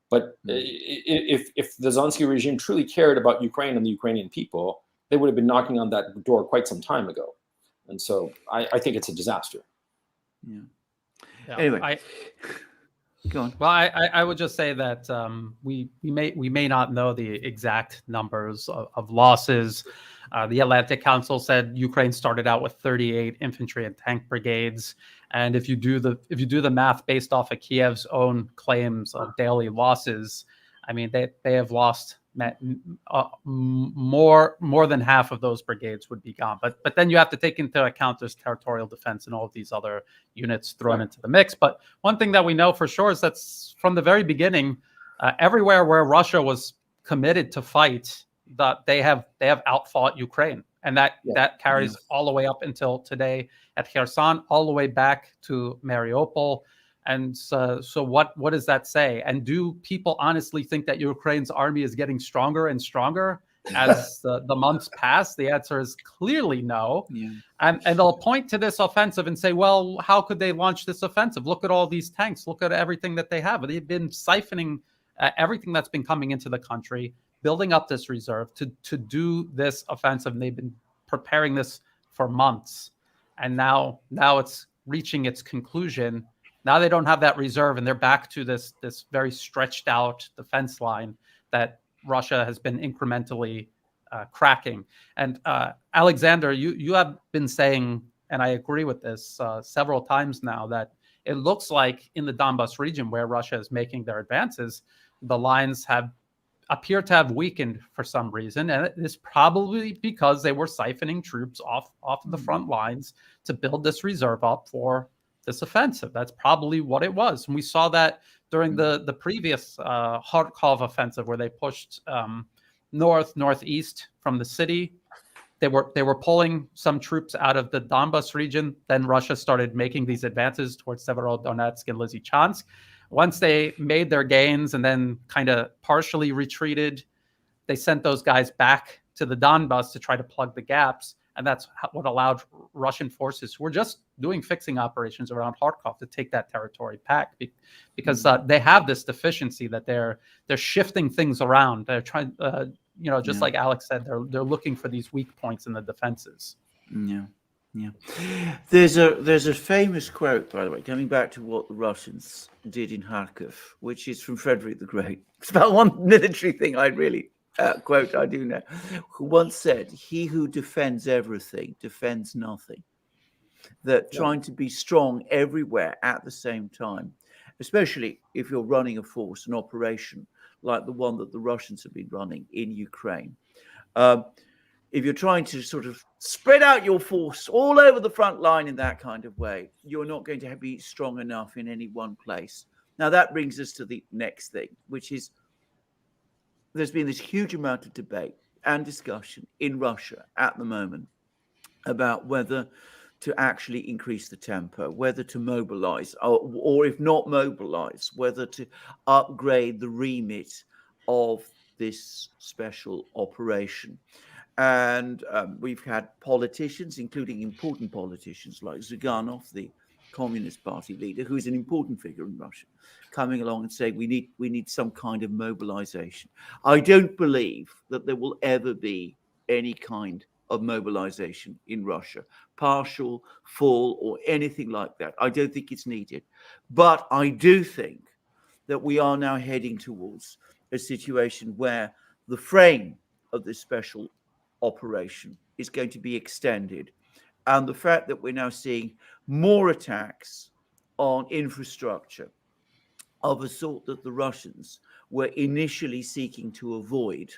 But if the Zelensky regime truly cared about Ukraine and the Ukrainian people, they would have been knocking on that door quite some time ago. And so I think it's a disaster. Yeah. Yeah. Anyway, go on. Well, I would just say that we may not know the exact numbers of losses. The Atlantic Council said Ukraine started out with 38 infantry and tank brigades, and if you do the math based off of Kiev's own claims of daily losses, I mean they have lost more than half of those brigades would be gone. But then you have to take into account this territorial defense and all of these other units thrown into the mix. But one thing that we know for sure is that from the very beginning, everywhere where Russia was committed to fight, that they have outfought Ukraine, and that carries all the way up until today at Kherson, all the way back to Mariupol. And so what does that say? And do people honestly think that Ukraine's army is getting stronger and stronger as the months pass? The answer is clearly no. Yeah. And they'll point to this offensive and say, well, how could they launch this offensive? Look at all these tanks. Look at everything that they have. They've been siphoning everything that's been coming into the country, building up this reserve to do this offensive. And they've been preparing this for months. And now it's reaching its conclusion. Now they don't have that reserve, and they're back to this very stretched out defense line that Russia has been incrementally cracking. And Alexander, you have been saying, and I agree with this several times now, that it looks like in the Donbas region where Russia is making their advances, the lines appear to have weakened for some reason, and it is probably because they were siphoning troops off of the front lines to build this reserve up for this offensive. That's probably what it was. And we saw that during the previous Kharkov offensive, where they pushed northeast from the city. They were pulling some troops out of the Donbas region. Then Russia started making these advances towards Severodonetsk and Lysychansk. Once they made their gains and then kind of partially retreated, they sent those guys back to the Donbas to try to plug the gaps. And that's what allowed Russian forces, who were just doing fixing operations around Kharkov, to take that territory back, because they have this deficiency that they're shifting things around. They're trying, just like Alex said, they're looking for these weak points in the defenses. Yeah. There's a famous quote, by the way, coming back to what the Russians did in Kharkov, which is from Frederick the Great. It's about one military thing I really quote I do know, who once said, "He who defends everything defends nothing." That trying to be strong everywhere at the same time, especially if you're running a force, an operation like the one that the Russians have been running in Ukraine, if you're trying to sort of spread out your force all over the front line in that kind of way, you're not going to be strong enough in any one place. Now that brings us to the next thing, which is, there's been this huge amount of debate and discussion in Russia at the moment about whether to actually increase the tempo, whether to mobilize, or if not mobilize, whether to upgrade the remit of this special operation. And we've had politicians, including important politicians like Zyuganov, the Communist Party leader, who is an important figure in Russia, coming along and saying we need some kind of mobilization. I don't believe that there will ever be any kind of mobilization in Russia, partial, full, or anything like that. I don't think it's needed. But I do think that we are now heading towards a situation where the frame of this special operation is going to be extended. And the fact that we're now seeing more attacks on infrastructure of a sort that the Russians were initially seeking to avoid,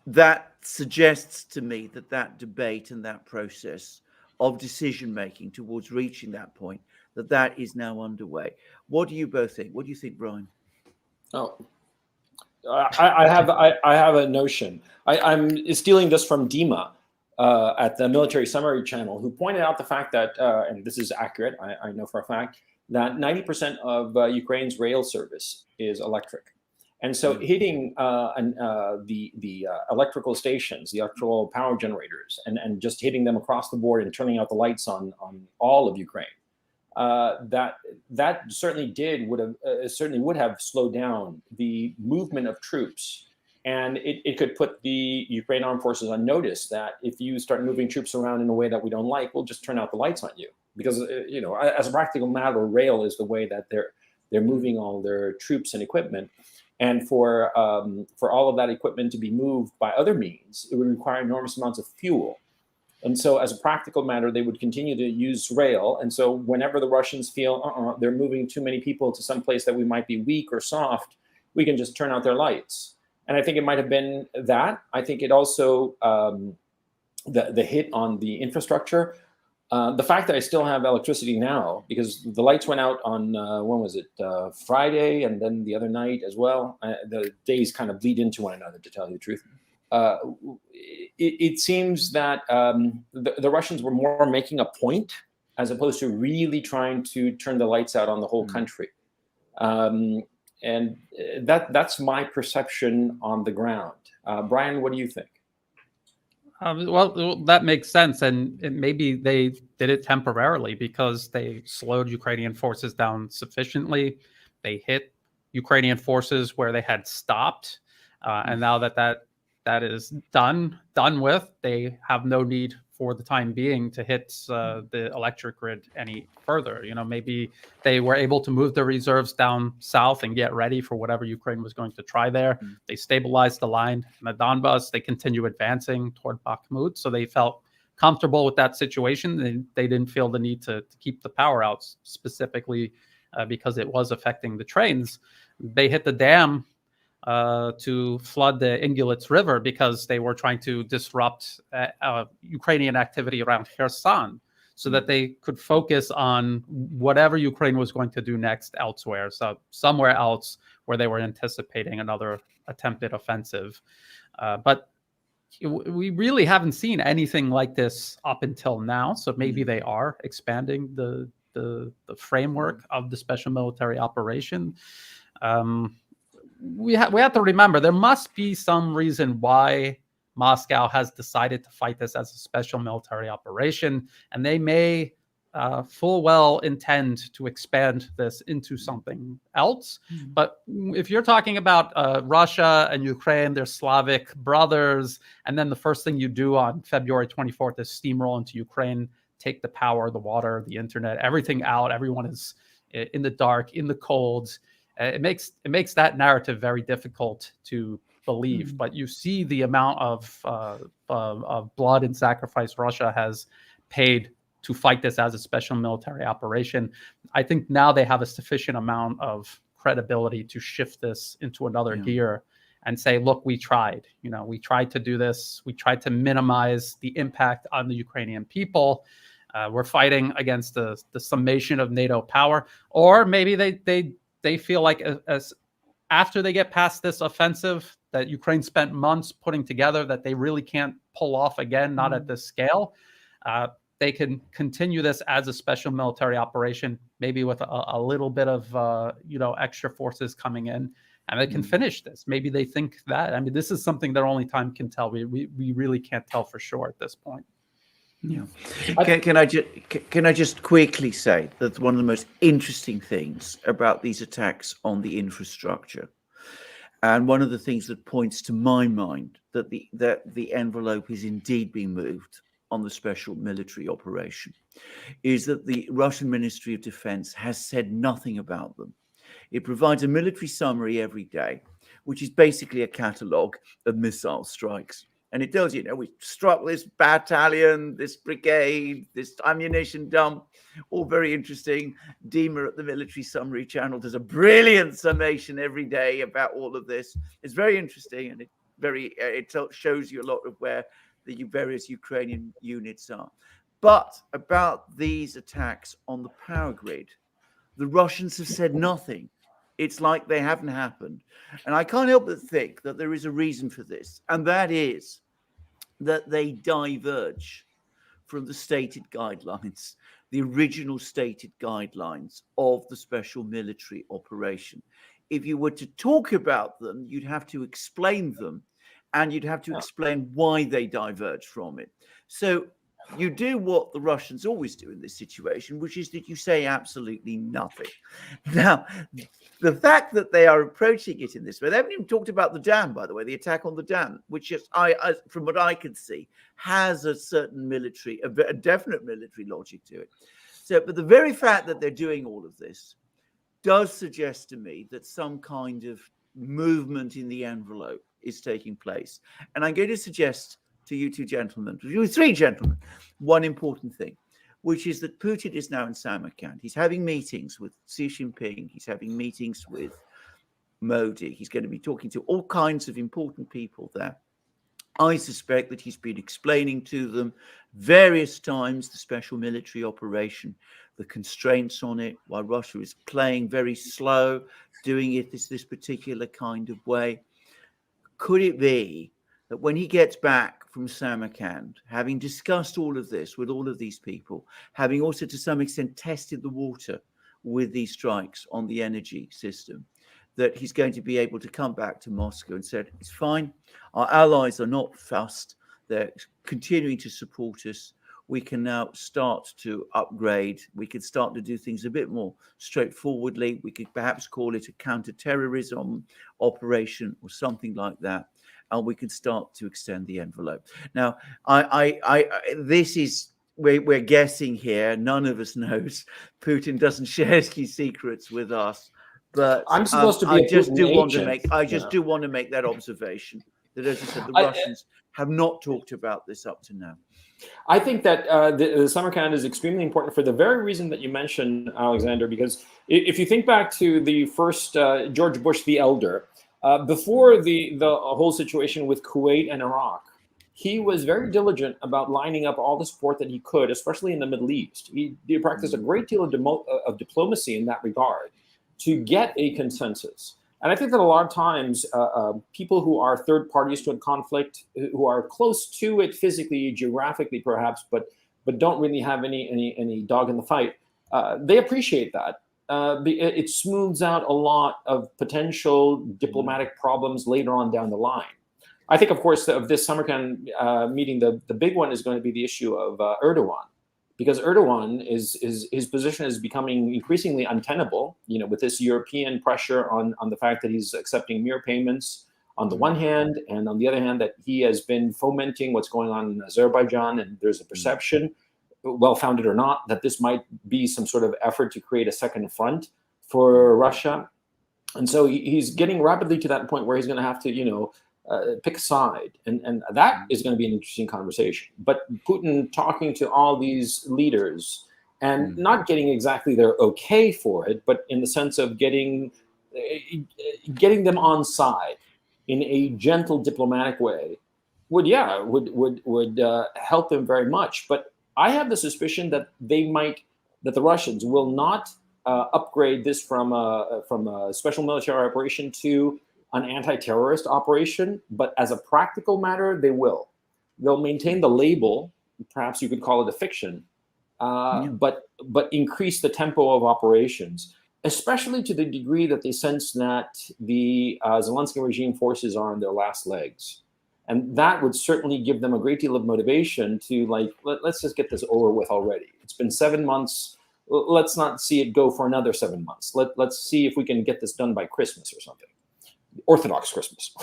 that suggests to me that debate and that process of decision-making towards reaching that point, that is now underway. What do you both think? What do you think, Brian? Oh, I have a notion. I'm stealing this from Dima at the Military Summary channel, who pointed out the fact that, and this is accurate, I know for a fact, that 90% of Ukraine's rail service is electric. And so hitting the electrical stations, the electrical power generators, and just hitting them across the board and turning out the lights on all of Ukraine, that certainly would have slowed down the movement of troops And it could put the Ukraine armed forces on notice that if you start moving troops around in a way that we don't like, we'll just turn out the lights on you. Because, as a practical matter, rail is the way that they're moving all their troops and equipment. And for all of that equipment to be moved by other means, it would require enormous amounts of fuel. And so as a practical matter, they would continue to use rail. And so whenever the Russians feel they're moving too many people to some place that we might be weak or soft, we can just turn out their lights. And I think it might have been that. I think it also, the hit on the infrastructure, the fact that I still have electricity now, because the lights went out on, when was it, Friday, and then the other night as well. The days kind of bleed into one another, to tell you the truth. It seems that the Russians were more making a point as opposed to really trying to turn the lights out on the whole country. And that's my perception on the ground. Brian, what do you think? Well, that makes sense. And maybe they did it temporarily because they slowed Ukrainian forces down sufficiently. They hit Ukrainian forces where they had stopped. And now that is done with, they have no need for the time being to hit the electric grid any further. Maybe they were able to move the reserves down south and get ready for whatever Ukraine was going to try there. They stabilized the line in the Donbas. They continue advancing toward Bakhmut. So they felt comfortable with that situation. They didn't feel the need to keep the power out specifically because it was affecting the trains. They hit the dam to flood the Ingulets River because they were trying to disrupt Ukrainian activity around Kherson so that they could focus on whatever Ukraine was going to do next elsewhere. So somewhere else where they were anticipating another attempted offensive. But we really haven't seen anything like this up until now. So maybe they are expanding the framework of the special military operation. We have to remember there must be some reason why Moscow has decided to fight this as a special military operation, and they may full well intend to expand this into something else. But if you're talking about Russia and Ukraine, they're Slavic brothers, and then the first thing you do on February 24th is steamroll into Ukraine, take the power, the water, the internet, everything out. Everyone is in the dark, in the cold. It makes that narrative very difficult to believe. But you see the amount of blood and sacrifice Russia has paid to fight this as a special military operation. I think now they have a sufficient amount of credibility to shift this into another gear and say, look, we tried. We tried to do this. We tried to minimize the impact on the Ukrainian people. We're fighting against the summation of NATO power. Or maybe they feel like as after they get past this offensive that Ukraine spent months putting together that they really can't pull off again, not at this scale, they can continue this as a special military operation, maybe with a little bit of extra forces coming in, and they can finish this. Maybe they think that. I mean, this is something that only time can tell. We really can't tell for sure at this point. Yeah. Can I just quickly say that one of the most interesting things about these attacks on the infrastructure, and one of the things that points to my mind that the envelope is indeed being moved on the special military operation, is that the Russian Ministry of Defense has said nothing about them. It provides a military summary every day, which is basically a catalogue of missile strikes. And it tells you, we struck this battalion, this brigade, this ammunition dump, all very interesting. Dima at the Military Summary Channel does a brilliant summation every day about all of this. It's very interesting, and it shows you a lot of where the various Ukrainian units are. But about these attacks on the power grid, the Russians have said nothing. It's like they haven't happened. And I can't help but think that there is a reason for this, and that is that they diverge from the stated guidelines, the original stated guidelines of the special military operation. If you were to talk about them, you'd have to explain them, and you'd have to explain why they diverge from it. So you do what the Russians always do in this situation, which is that you say absolutely nothing. Now, the fact that they are approaching it in this way, they haven't even talked about the dam, by the way, the attack on the dam, which is, from what I can see, has a certain military, a definite military logic to it. So, but the very fact that they're doing all of this does suggest to me that some kind of movement in the envelope is taking place. And I'm going to suggest to you two gentlemen, to you three gentlemen, one important thing, which is that Putin is now in Samarkand. He's having meetings with Xi Jinping. He's having meetings with Modi. He's going to be talking to all kinds of important people there. I suspect that he's been explaining to them various times the special military operation, the constraints on it, while Russia is playing very slow, doing it this particular kind of way. Could it be that when he gets back from Samarkand, having discussed all of this with all of these people, having also to some extent tested the water with these strikes on the energy system, that he's going to be able to come back to Moscow and said, it's fine, our allies are not fussed, they're continuing to support us, we can now start to upgrade, we can start to do things a bit more straightforwardly, we could perhaps call it a counter-terrorism operation or something like that, and we can start to extend the envelope. Now, this is, we're guessing here, none of us knows, Putin doesn't share his secrets with us, but I'm supposed to be I just do want to make that observation that, as I said, the Russians have not talked about this up to now. I think that the Samarkand is extremely important for the very reason that you mentioned, Alexander, because if you think back to the first George Bush the Elder, before the whole situation with Kuwait and Iraq, he was very diligent about lining up all the support that he could, especially in the Middle East. He practiced a great deal of diplomacy in that regard to get a consensus. And I think that a lot of times people who are third parties to a conflict, who are close to it physically, geographically perhaps, but don't really have any dog in the fight, they appreciate that. It smooths out a lot of potential diplomatic problems later on down the line. I think, of course, of this Samarkand meeting, the big one is going to be the issue of Erdogan. Because Erdogan his position is becoming increasingly untenable, with this European pressure on the fact that he's accepting mere payments on the one hand, and on the other hand that he has been fomenting what's going on in Azerbaijan, and there's a perception, well-founded or not, that this might be some sort of effort to create a second front for Russia. And so he's getting rapidly to that point where he's going to have to, pick a side, and that is going to be an interesting conversation. But Putin talking to all these leaders and not getting exactly their okay for it, but in the sense of getting them on side in a gentle diplomatic way would help them very much. But I have the suspicion that the Russians will not upgrade this from a special military operation to an anti-terrorist operation, but as a practical matter, they will. They'll maintain the label, perhaps you could call it a fiction, but increase the tempo of operations, especially to the degree that they sense that the Zelensky regime forces are on their last legs. And that would certainly give them a great deal of motivation to let's just get this over with already. It's been 7 months. Let's not see it go for another 7 months. Let's see if we can get this done by Christmas or something. Orthodox Christmas.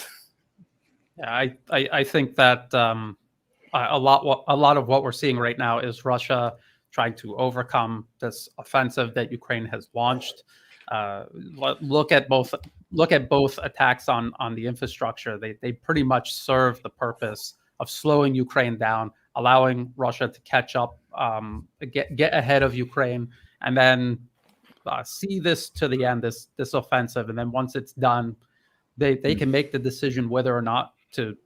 Yeah, I think that a lot of what we're seeing right now is Russia trying to overcome this offensive that Ukraine has launched. Look at both attacks on the infrastructure. They pretty much serve the purpose of slowing Ukraine down, allowing Russia to catch up, get ahead of Ukraine, and then see this to the end, this offensive. And then once it's done, they can make the decision whether or not to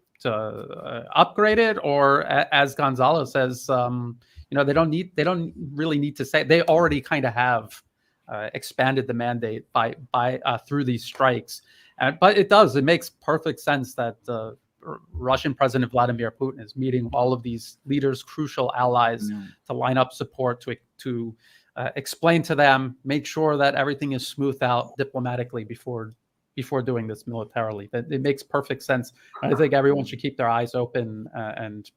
upgrade it, or as Gonzalo says, they don't really need to say. They already kind of have expanded the mandate by through these strikes, but it makes perfect sense that Russian President Vladimir Putin is meeting all of these leaders, crucial allies, to line up support to explain to them, make sure that everything is smoothed out diplomatically before doing this militarily. It makes perfect sense. I think everyone should keep their eyes open and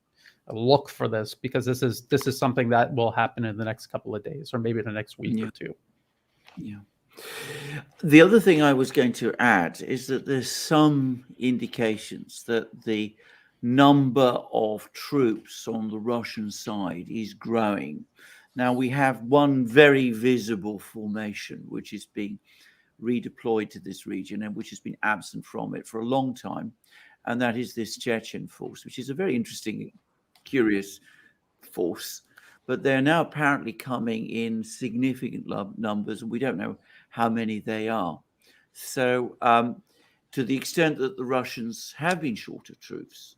look for this, because this is something that will happen in the next couple of days, or maybe the next week or two. Yeah. The other thing I was going to add is that there's some indications that the number of troops on the Russian side is growing. Now, we have one very visible formation which is being redeployed to this region and which has been absent from it for a long time, and that is this Chechen force, which is a very interesting, curious force. But they're now apparently coming in significant numbers, and we don't know how many they are. So to the extent that the Russians have been short of troops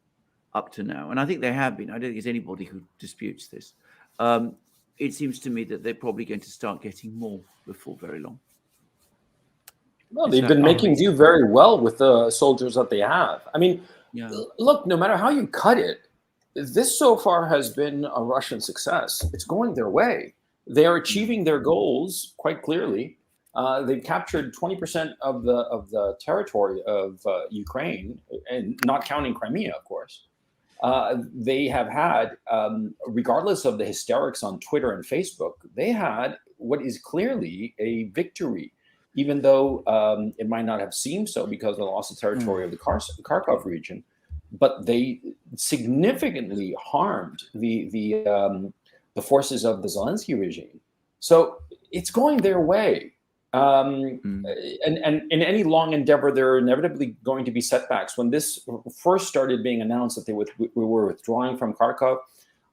up to now, and I think they have been, I don't think there's anybody who disputes this, it seems to me that they're probably going to start getting more before very long. Well, they've been making do very well with the soldiers that they have. I mean, look, no matter how you cut it, this so far has been a Russian success. It's going their way. They are achieving their goals quite clearly. They've captured 20% of the territory of Ukraine, and not counting Crimea, of course. They have had, regardless of the hysterics on Twitter and Facebook, they had what is clearly a victory, even though it might not have seemed so because of the loss of territory of the Kharkov region. But they significantly harmed the forces of the Zelensky regime. So it's going their way. And in any long endeavor, there are inevitably going to be setbacks. When this first started being announced that we were withdrawing from Kharkov,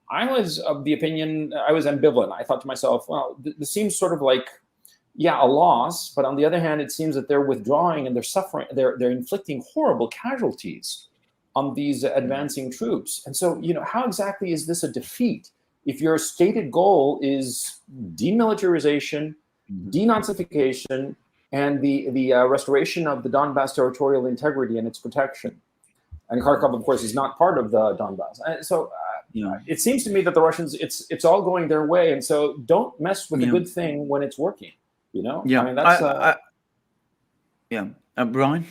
I was of the opinion, I was ambivalent. I thought to myself, well, this seems sort of like, yeah, a loss. But on the other hand, it seems that they're withdrawing and they're suffering, they're inflicting horrible casualties on these advancing troops. And so, how exactly is this a defeat if your stated goal is demilitarization, denazification, and the restoration of the Donbass territorial integrity and its protection? And Kharkov, of course, is not part of the Donbass. So it seems to me that the Russians, it's all going their way. And so don't mess with a good thing when it's working, Yeah. I mean, that's... Brian?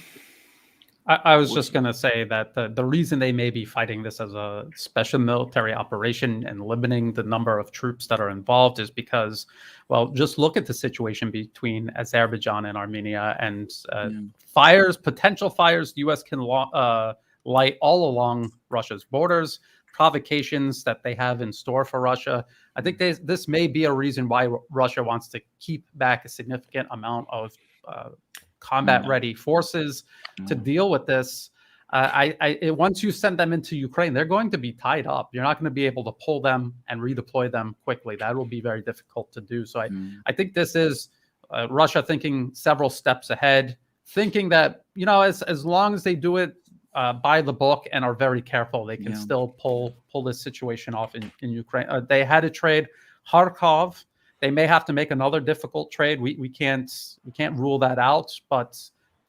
I was just going to say that the reason they may be fighting this as a special military operation and limiting the number of troops that are involved is because, well, just look at the situation between Azerbaijan and Armenia, and potential fires the U.S. can light all along Russia's borders, provocations that they have in store for Russia. I think this may be a reason why Russia wants to keep back a significant amount of combat-ready forces to deal with this. Once you send them into Ukraine, they're going to be tied up. You're not going to be able to pull them and redeploy them quickly. That will be very difficult to do. So I think this is Russia thinking several steps ahead, thinking that, as long as they do it by the book and are very careful, they can still pull this situation off in Ukraine. They had a trade Kharkov. They may have to make another difficult trade. We can't rule that out, but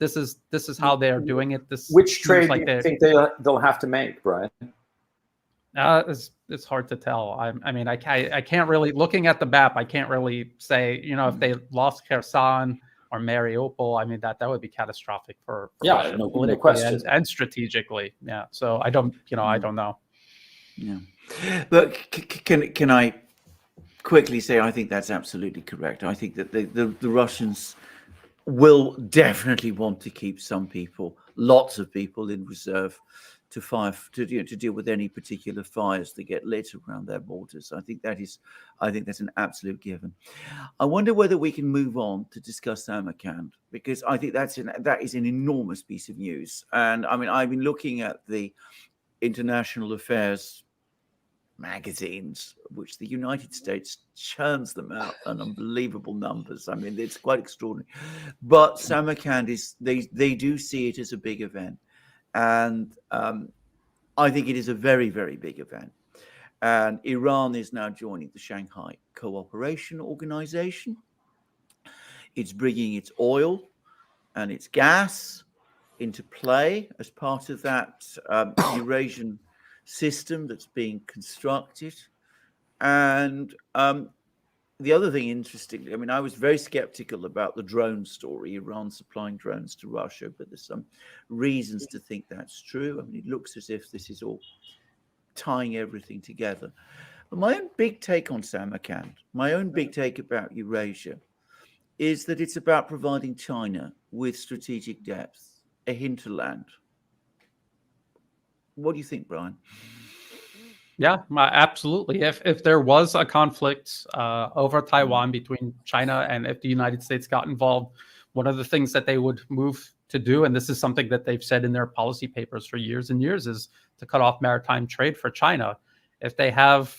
this is how they are doing it. Which trade do you think they'll have to make, Brian? It's hard to tell. I mean, I can't really, looking at the map, I can't really say, if they lost Kherson or Mariupol, I mean, that would be catastrophic for Russia, politically question. And strategically. Yeah. So I don't know. Yeah. But can I quickly say, I think that's absolutely correct. I think that the Russians will definitely want to keep some people, lots of people in reserve to deal with any particular fires that get lit around their borders. I think that's an absolute given. I wonder whether we can move on to discuss Samarkand, because I think that is an enormous piece of news. And I mean, I've been looking at the international affairs magazines, which the United States churns them out in unbelievable numbers. I mean, it's quite extraordinary. But Samarkand they do see it as a big event. And I think it is a very, very big event. And Iran is now joining the Shanghai Cooperation Organization. It's bringing its oil and its gas into play as part of that Eurasian system that's being constructed. And the other thing, interestingly, I mean, I was very skeptical about the drone story, Iran supplying drones to Russia, but there's some reasons to think that's true. I mean, it looks as if this is all tying everything together. But my own big take on Samarkand, my own big take about Eurasia, is that it's about providing China with strategic depth, a hinterland. What do you think, Brian? Yeah, absolutely. If there was a conflict over Taiwan between China and if the United States got involved, one of the things that they would move to do, and this is something that they've said in their policy papers for years and years, is to cut off maritime trade for China. If they have,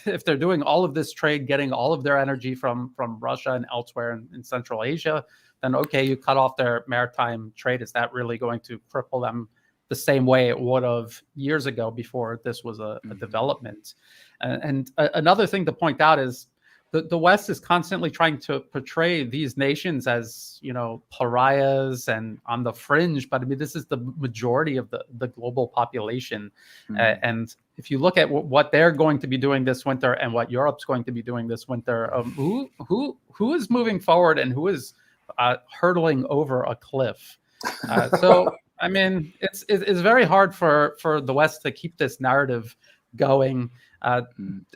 if they're doing all of this trade, getting all of their energy from Russia and elsewhere in Central Asia, then okay, you cut off their maritime trade. Is that really going to cripple them the same way it would have years ago before this was a development? And another thing to point out is the West is constantly trying to portray these nations as, you know, pariahs and on the fringe. But I mean, this is the majority of the global population. And if you look at what they're going to be doing this winter and what Europe's going to be doing this winter, who is moving forward and who is hurtling over a cliff? So, I mean, it's very hard for the West to keep this narrative going.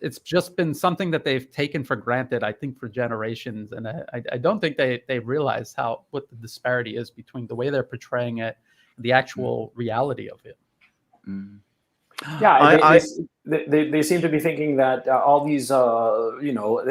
It's just been something that they've taken for granted, I think, for generations. And I don't think they realize what the disparity is between the way they're portraying it and the actual reality of it. Yeah, they seem to be thinking that all these, you know,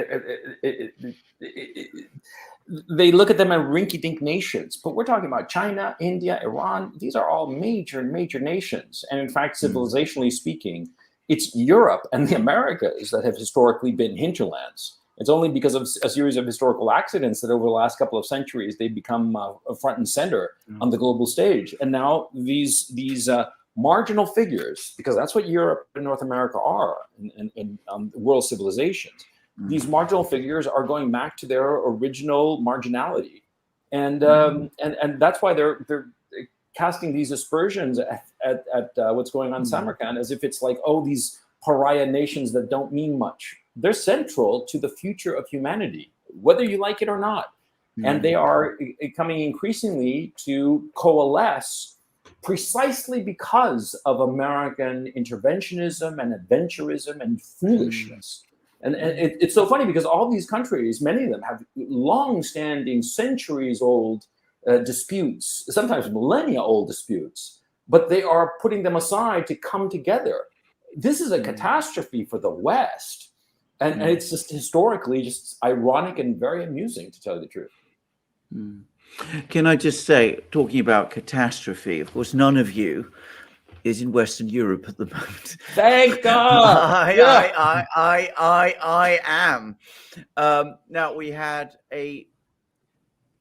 they look at them as rinky-dink nations, but we're talking about China, India, Iran. These are all major nations. And in fact, civilizationally speaking, it's Europe and the Americas that have historically been hinterlands. It's only because of a series of historical accidents that over the last couple of centuries, they've become front and center on the global stage. And now these marginal figures, because that's what Europe and North America are in world civilizations. These marginal figures are going back to their original marginality, and that's why they're casting these aspersions at what's going on in Samarkand as if it's like, oh, these pariah nations that don't mean much. They're central to the future of humanity, whether you like it or not, and they are coming increasingly to coalesce precisely because of American interventionism and adventurism and foolishness. And it's so funny because all these countries, many of them have long-standing, centuries-old disputes, sometimes millennia-old disputes, but they are putting them aside to come together. This is a catastrophe for the West. And it's just historically just ironic and very amusing, to tell you the truth. Can I just say, talking about catastrophe, of course, none of you is in Western Europe at the moment. Thank God. I am. Now, we had a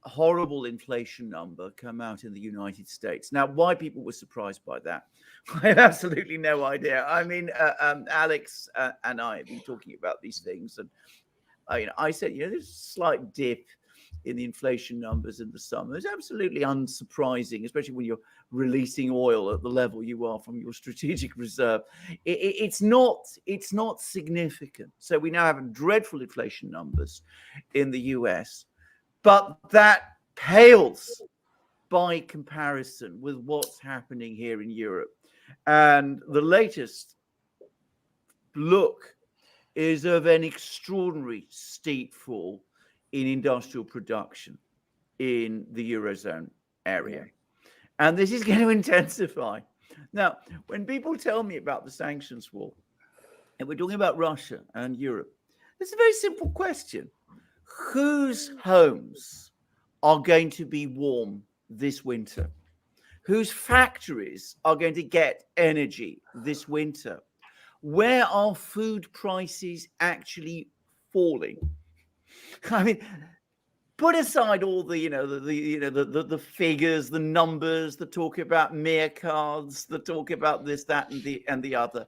horrible inflation number come out in the United States. Now, why people were surprised by that, I have absolutely no idea. I mean, Alex and I have been talking about these things, and I said, there's a slight dip in the inflation numbers in the summer. It's absolutely unsurprising, especially when you're releasing oil at the level you are from your strategic reserve. It's not significant. So we now have dreadful inflation numbers in the US, but that pales by comparison with what's happening here in Europe. And the latest look is of an extraordinary steep fall in industrial production in the Eurozone area. And this is going to intensify. Now, when people tell me about the sanctions war, and we're talking about Russia and Europe, it's a very simple question. Whose homes are going to be warm this winter? Whose factories are going to get energy this winter? Where are food prices actually falling? I mean, put aside all the the figures, the numbers, the talk about meerkats, the talk about this, that, and the other.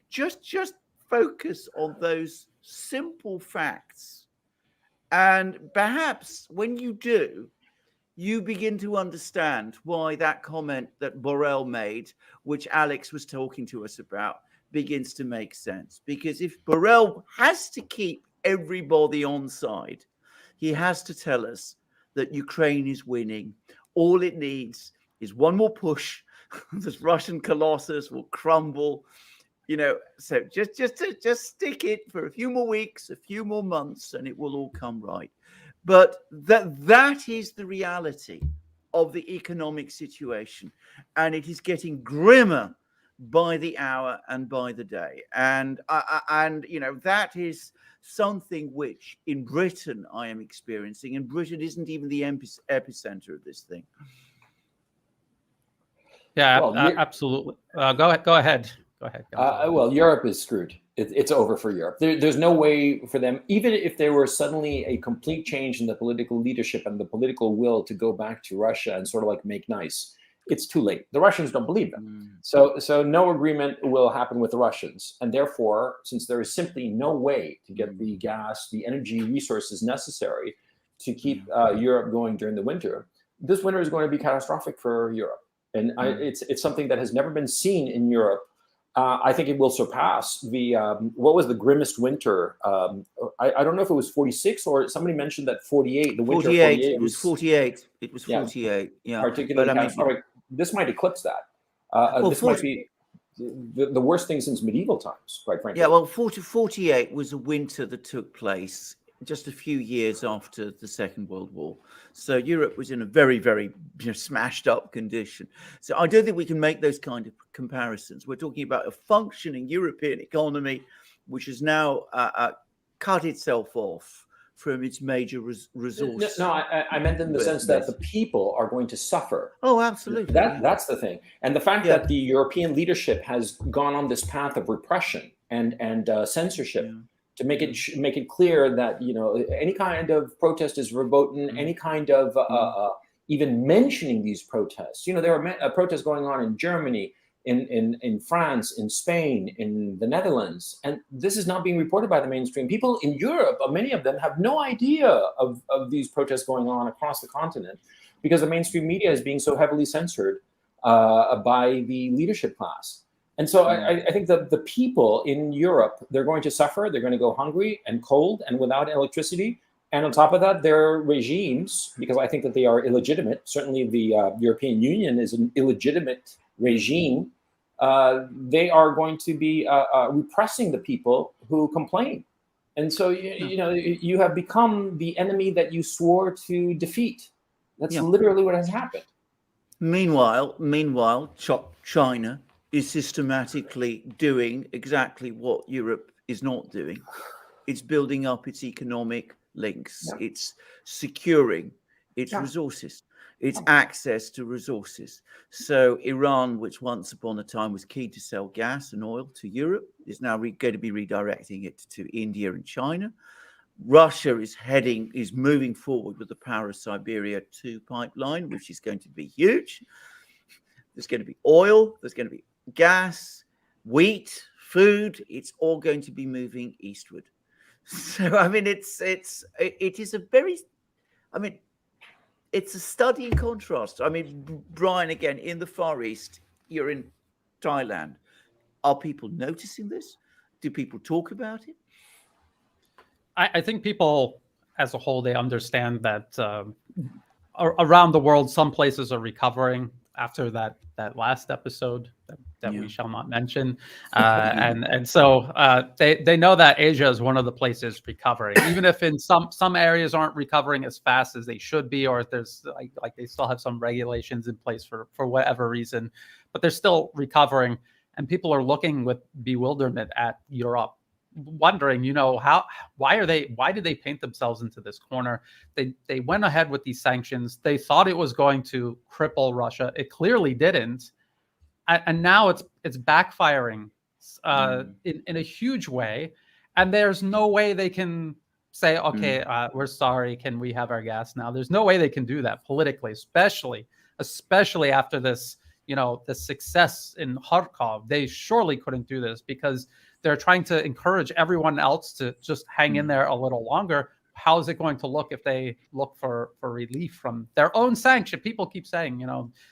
Just focus on those simple facts, and perhaps when you do, you begin to understand why that comment that Borrell made, which Alex was talking to us about, begins to make sense. Because if Borrell has to keep everybody on side, he has to tell us that Ukraine is winning. All it needs is one more push. This Russian colossus will crumble, So just stick it for a few more weeks, a few more months, and it will all come right. But that is the reality of the economic situation, and it is getting grimmer by the hour and by the day. And that is something which in Britain I am experiencing, and Britain isn't even the epicenter of this thing. Yeah, well, absolutely. Go ahead. Well, Europe is screwed. It's over for Europe. There's no way for them, even if there were suddenly a complete change in the political leadership and the political will to go back to Russia and sort of like make nice. It's too late. The Russians don't believe them. So no agreement will happen with the Russians. And therefore, since there is simply no way to get the gas, the energy resources necessary to keep Europe going during the winter, this winter is going to be catastrophic for Europe. And it's something that has never been seen in Europe. I think it will surpass the what was the grimmest winter? I don't know if it was 46 or somebody mentioned that 48. The winter 48. 48 it was 48. It was 48. Yeah, particularly catastrophic. This might eclipse that. This might be the worst thing since medieval times, quite frankly. Yeah, well, 48 was a winter that took place just a few years after the Second World War. So Europe was in a very, very smashed up condition. So I don't think we can make those kind of comparisons. We're talking about a functioning European economy, which has now cut itself off from its major resource. No, I meant in the sense that the people are going to suffer. Oh, absolutely. That's the thing. And the fact that the European leadership has gone on this path of repression and censorship to make it clear that any kind of protest is verboten, any kind of even mentioning these protests. There are protests going on in Germany, in France, in Spain, in the Netherlands, and this is not being reported by the mainstream. People in Europe, many of them, have no idea of these protests going on across the continent because the mainstream media is being so heavily censored by the leadership class. And so I think that the people in Europe, they're going to suffer. They're going to go hungry and cold and without electricity. And on top of that, their regimes, because I think that they are illegitimate. Certainly the European Union is an illegitimate regime. They are going to be repressing the people who complain. And so, you have become the enemy that you swore to defeat. That's literally what has happened. Meanwhile, China is systematically doing exactly what Europe is not doing. It's building up its economic links. It's securing its resources, its access to resources. So Iran, which once upon a time was keen to sell gas and oil to Europe, is now going to be redirecting it to India and China. Russia is moving forward with the Paris-Siberia 2 pipeline, which is going to be huge. There's going to be oil, there's going to be gas, wheat, food. It's all going to be moving eastward. So I mean, it is a very, it's a study in contrast. I mean, Brian, again, in the Far East, you're in Thailand. Are people noticing this? Do people talk about it? I think people as a whole, they understand that around the world, some places are recovering after that last episode that we shall not mention. And so they know that Asia is one of the places recovering, even if in some areas aren't recovering as fast as they should be, or if there's like they still have some regulations in place for whatever reason, but they're still recovering. And people are looking with bewilderment at Europe, wondering, why did they paint themselves into this corner? They went ahead with these sanctions. They thought it was going to cripple Russia. It clearly didn't. And now it's backfiring in a huge way. And there's no way they can say, okay, we're sorry. Can we have our gas now? There's no way they can do that politically, especially after this, the success in Kharkov. They surely couldn't do this because they're trying to encourage everyone else to just hang in there a little longer. How is it going to look if they look for relief from their own sanction? People keep saying,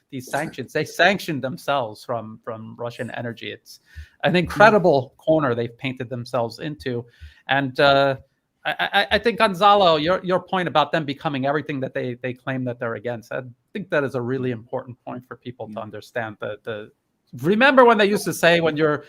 these sanctions, they sanctioned themselves from Russian energy. It's an incredible corner they've painted themselves into. And I think, Gonzalo, your point about them becoming everything that they claim that they're against, I think that is a really important point for people to understand. The Remember when they used to say when you're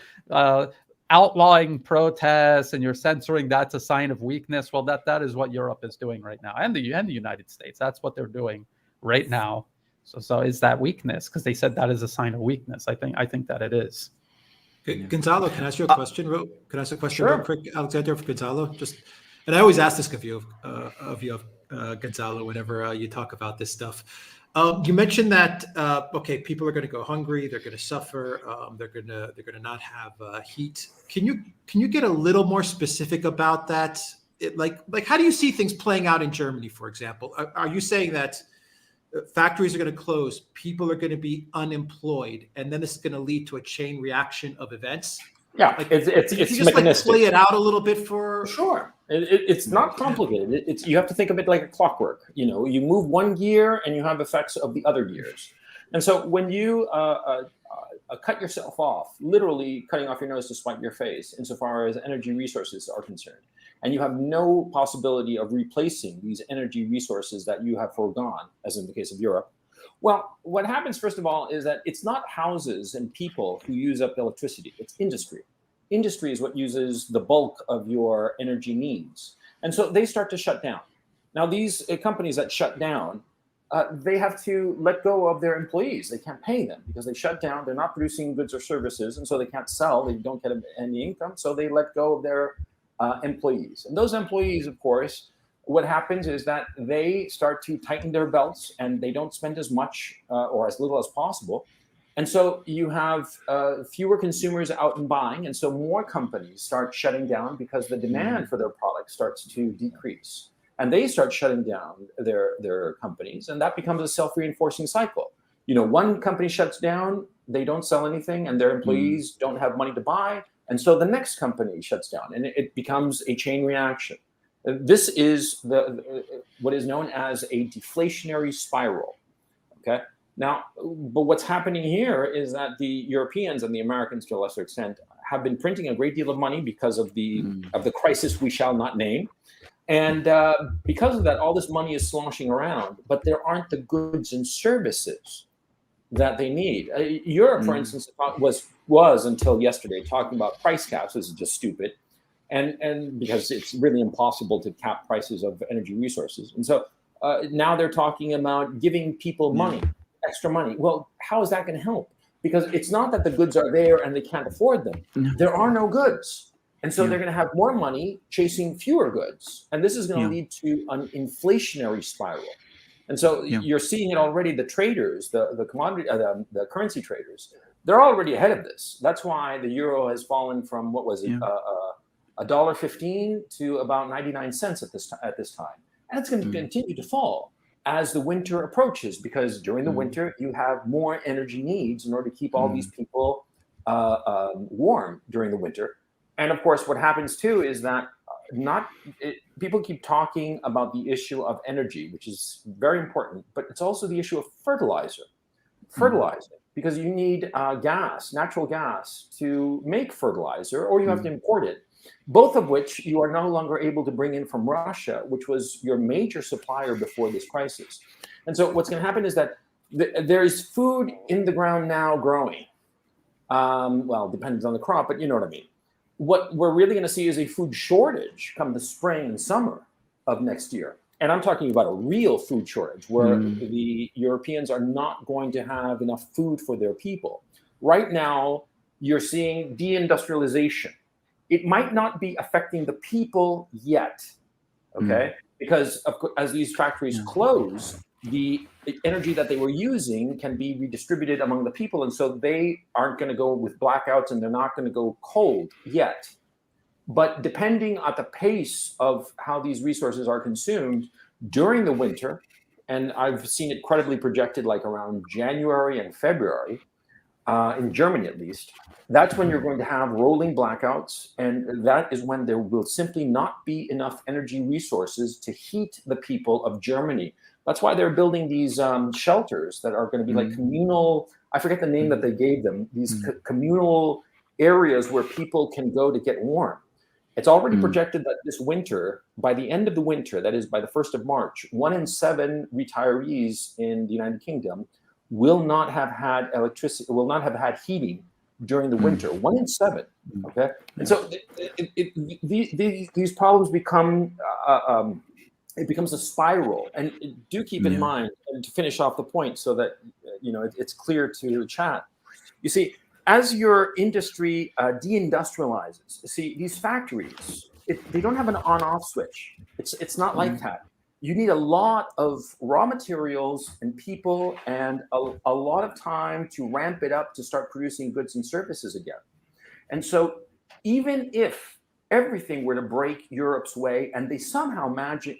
outlawing protests and you're censoring, that's a sign of weakness? Well, that is what Europe is doing right now, and the United States. That's what they're doing right now. So is that weakness? Because they said that is a sign of weakness. I think that it is. Gonzalo, can I ask you a question? Can I ask a question Sure. real quick, Alexander, for Gonzalo? And I always ask this of you, Gonzalo, whenever you talk about this stuff. You mentioned that people are going to go hungry, they're going to suffer, they're going to not have heat. Can you get a little more specific about that? Like how do you see things playing out in Germany, for example? Are you saying that factories are going to close, people are going to be unemployed, and then this is going to lead to a chain reaction of events? Yeah, it's just mechanistic. Play it out a little bit for sure. It's not complicated. You have to think of it like a clockwork. You move one gear and you have effects of the other gears. And so when you cut yourself off, literally cutting off your nose to spite your face, insofar as energy resources are concerned, and you have no possibility of replacing these energy resources that you have foregone, as in the case of Europe. Well, what happens, first of all, is that it's not houses and people who use up electricity, it's industry. Industry is what uses the bulk of your energy needs. And so they start to shut down. Now, these companies that shut down, they have to let go of their employees. They can't pay them because they shut down. They're not producing goods or services, and so they can't sell. They don't get any income, so they let go of their employees. And those employees, of course, what happens is that they start to tighten their belts and they don't spend as much or as little as possible. And so you have fewer consumers out and buying. And so more companies start shutting down because the demand for their product starts to decrease. And they start shutting down their companies. And that becomes a self-reinforcing cycle. One company shuts down, they don't sell anything, and their employees don't have money to buy. And so the next company shuts down, and it becomes a chain reaction. This is what is known as a deflationary spiral. Okay. Now, but what's happening here is that the Europeans and the Americans, to a lesser extent, have been printing a great deal of money because of the crisis we shall not name, and because of that, all this money is sloshing around. But there aren't the goods and services that they need. Europe, for instance, was until yesterday talking about price caps. This is just stupid. And because it's really impossible to cap prices of energy resources. And so now they're talking about giving people money, extra money. Well, how is that going to help? Because it's not that the goods are there and they can't afford them. There are no goods. And so they're going to have more money chasing fewer goods. And this is going to lead to an inflationary spiral. And so you're seeing it already. The traders, the commodity, the currency traders, they're already ahead of this. That's why the euro has fallen from, what was it, $1.15 to about 99 cents at this time. And it's going to continue to fall as the winter approaches, because during the winter, you have more energy needs in order to keep all these people warm during the winter. And of course, what happens too is that people keep talking about the issue of energy, which is very important, but it's also the issue of fertilizer. Because you need natural gas to make fertilizer, or you have to import it. Both of which you are no longer able to bring in from Russia, which was your major supplier before this crisis. And so what's going to happen is that there is food in the ground now growing. Well, depends on the crop, but you know what I mean. What we're really going to see is a food shortage come the spring and summer of next year. And I'm talking about a real food shortage where the Europeans are not going to have enough food for their people. Right now, you're seeing deindustrialization. It might not be affecting the people yet, okay? Because as these factories close, the energy that they were using can be redistributed among the people. And so they aren't going to go with blackouts and they're not going to go cold yet. But depending on the pace of how these resources are consumed during the winter, and I've seen it credibly projected like around January and February, in Germany at least, that's when you're going to have rolling blackouts. And that is when there will simply not be enough energy resources to heat the people of Germany. That's why they're building these shelters that are going to be like communal, I forget the name that they gave them, these communal areas where people can go to get warm. It's already projected that this winter, by the end of the winter, that is by the 1st of March, 1 in 7 retirees in the United Kingdom will not have had electricity, will not have had heating during the winter. 1 in 7. Okay, and so these problems become it becomes a spiral. And do keep in mind, and to finish off the point, so that it's clear to the chat. You see, as your industry deindustrializes, see, these factories, they don't have an on-off switch. It's not like that. You need a lot of raw materials and people and a lot of time to ramp it up to start producing goods and services again. And so even if everything were to break Europe's way and they somehow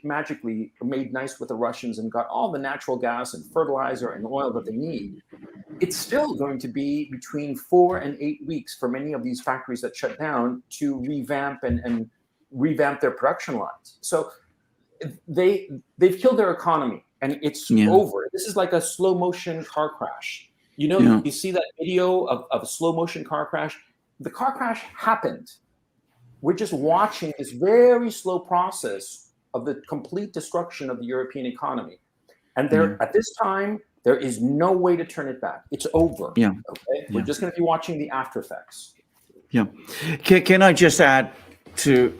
magically made nice with the Russians and got all the natural gas and fertilizer and oil that they need, it's still going to be between 4 and 8 weeks for many of these factories that shut down to revamp and revamp their production lines. So they've killed their economy and it's over. This is like a slow motion car crash. You see that video of a slow motion car crash. The car crash happened. We're just watching this very slow process of the complete destruction of the European economy. And at this time, there is no way to turn it back. It's over. Okay? We're just going to be watching the after effects. Yeah. Can I just add to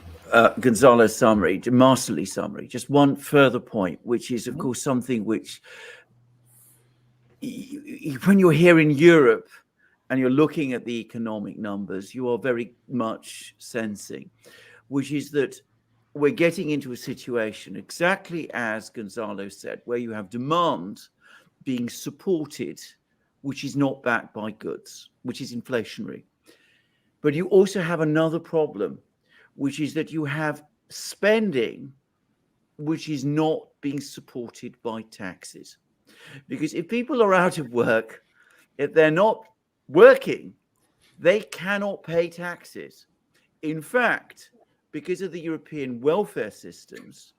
Gonzalo's summary, masterly summary, just one further point, which is, of course, something which, when you're here in Europe and you're looking at the economic numbers, you are very much sensing, which is that we're getting into a situation, exactly as Gonzalo said, where you have demand being supported, which is not backed by goods, which is inflationary. But you also have another problem, which is that you have spending, which is not being supported by taxes. Because if people are out of work, if they're not working, they cannot pay taxes. In fact, because of the European welfare systems,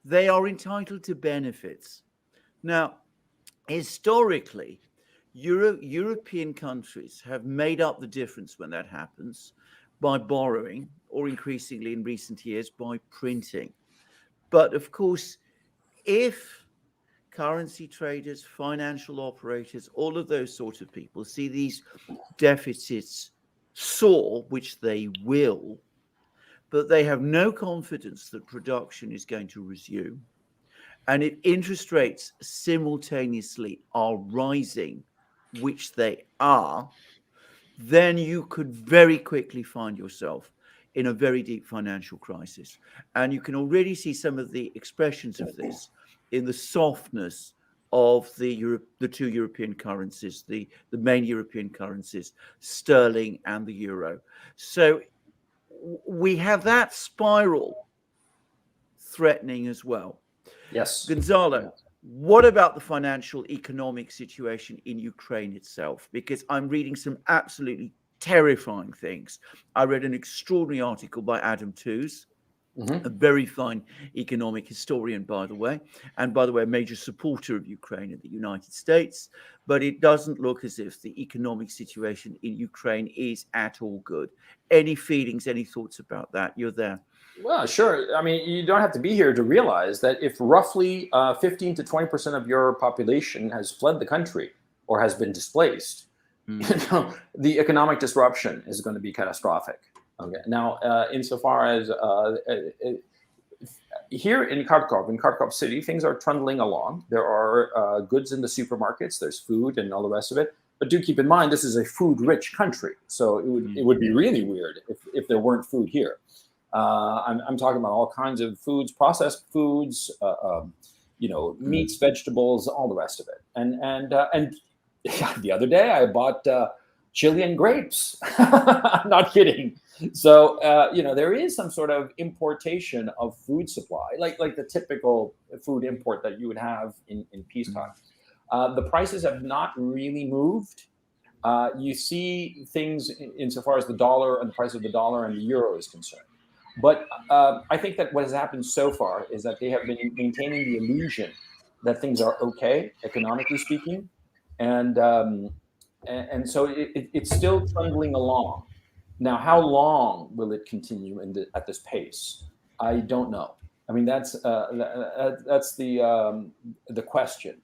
they are entitled to benefits. Now, historically, European countries have made up the difference when that happens by borrowing, or increasingly in recent years by printing. But of course, if currency traders, financial operators, all of those sorts of people see these deficits soar, which they will, but they have no confidence that production is going to resume. And if interest rates simultaneously are rising, which they are, then you could very quickly find yourself in a very deep financial crisis. And you can already see some of the expressions of this in the softness of the two European currencies, the main European currencies, sterling and the euro. So we have that spiral threatening as well. Yes. Gonzalo, what about the financial economic situation in Ukraine itself? Because I'm reading some absolutely terrifying things. I read an extraordinary article by Adam Tooze, a very fine economic historian, by the way, and by the way, a major supporter of Ukraine in the United States. But it doesn't look as if the economic situation in Ukraine is at all good. Any feelings, any thoughts about that? You're there. Well, sure. I mean, you don't have to be here to realize that if roughly 15 to 20% of your population has fled the country or has been displaced, the economic disruption is going to be catastrophic. Okay. Now, insofar as here in Kharkov City, things are trundling along. There are goods in the supermarkets. There's food and all the rest of it. But do keep in mind, this is a food-rich country, so it would be really weird if there weren't food here. I'm talking about all kinds of foods, processed foods, meats, vegetables, all the rest of it. And the other day I bought Chilean grapes. I'm not kidding. So there is some sort of importation of food supply, like the typical food import that you would have in peacetime. The prices have not really moved. You see things insofar as the dollar and the price of the dollar and the euro is concerned. But I think that what has happened so far is that they have been maintaining the illusion that things are okay, economically speaking, and so it's still trundling along. Now, how long will it continue at this pace? I don't know. I mean, that's the question.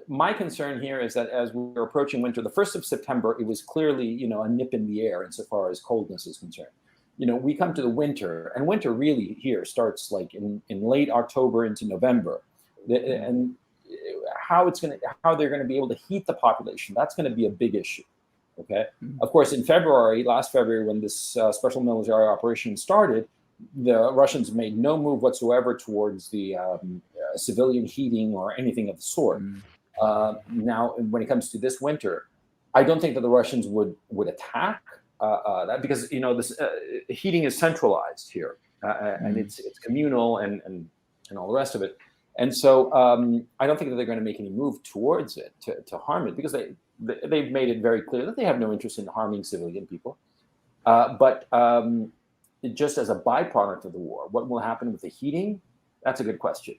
My concern here is that as we're approaching winter, the 1st of September, it was clearly, a nip in the air insofar as coldness is concerned. We come to the winter, and winter really here starts like in late October into November. And how they're going to be able to heat the population, that's going to be a big issue. Okay. Of course, in last February, when this special military operation started, the Russians made no move whatsoever towards the civilian heating or anything of the sort. Now, when it comes to this winter, I don't think that the Russians would attack that, because this heating is centralized here, and it's communal and all the rest of it. And so I don't think that they're going to make any move towards it to harm it, because they've made it very clear that they have no interest in harming civilian people. But just as a byproduct of the war, what will happen with the heating? That's a good question.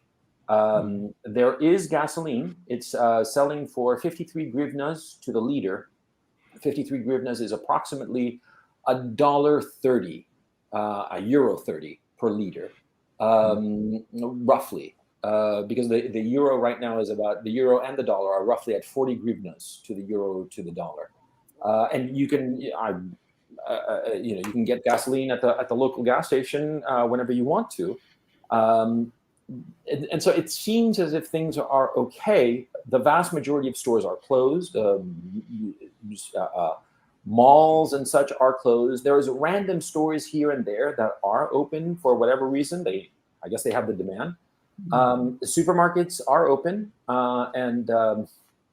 There is gasoline. It's selling for 53 hryvnias to the liter. 53 hryvnias is approximately $1.30, €1.30 per liter, roughly. Because the euro right now is about, the euro and the dollar are roughly at 40 hryvnias to the euro to the dollar. And you can, you can get gasoline at the local gas station whenever you want to. And so it seems as if things are okay. The vast majority of stores are closed. Malls and such are closed. There's random stores here and there that are open for whatever reason. I guess they have the demand. The supermarkets are open. And an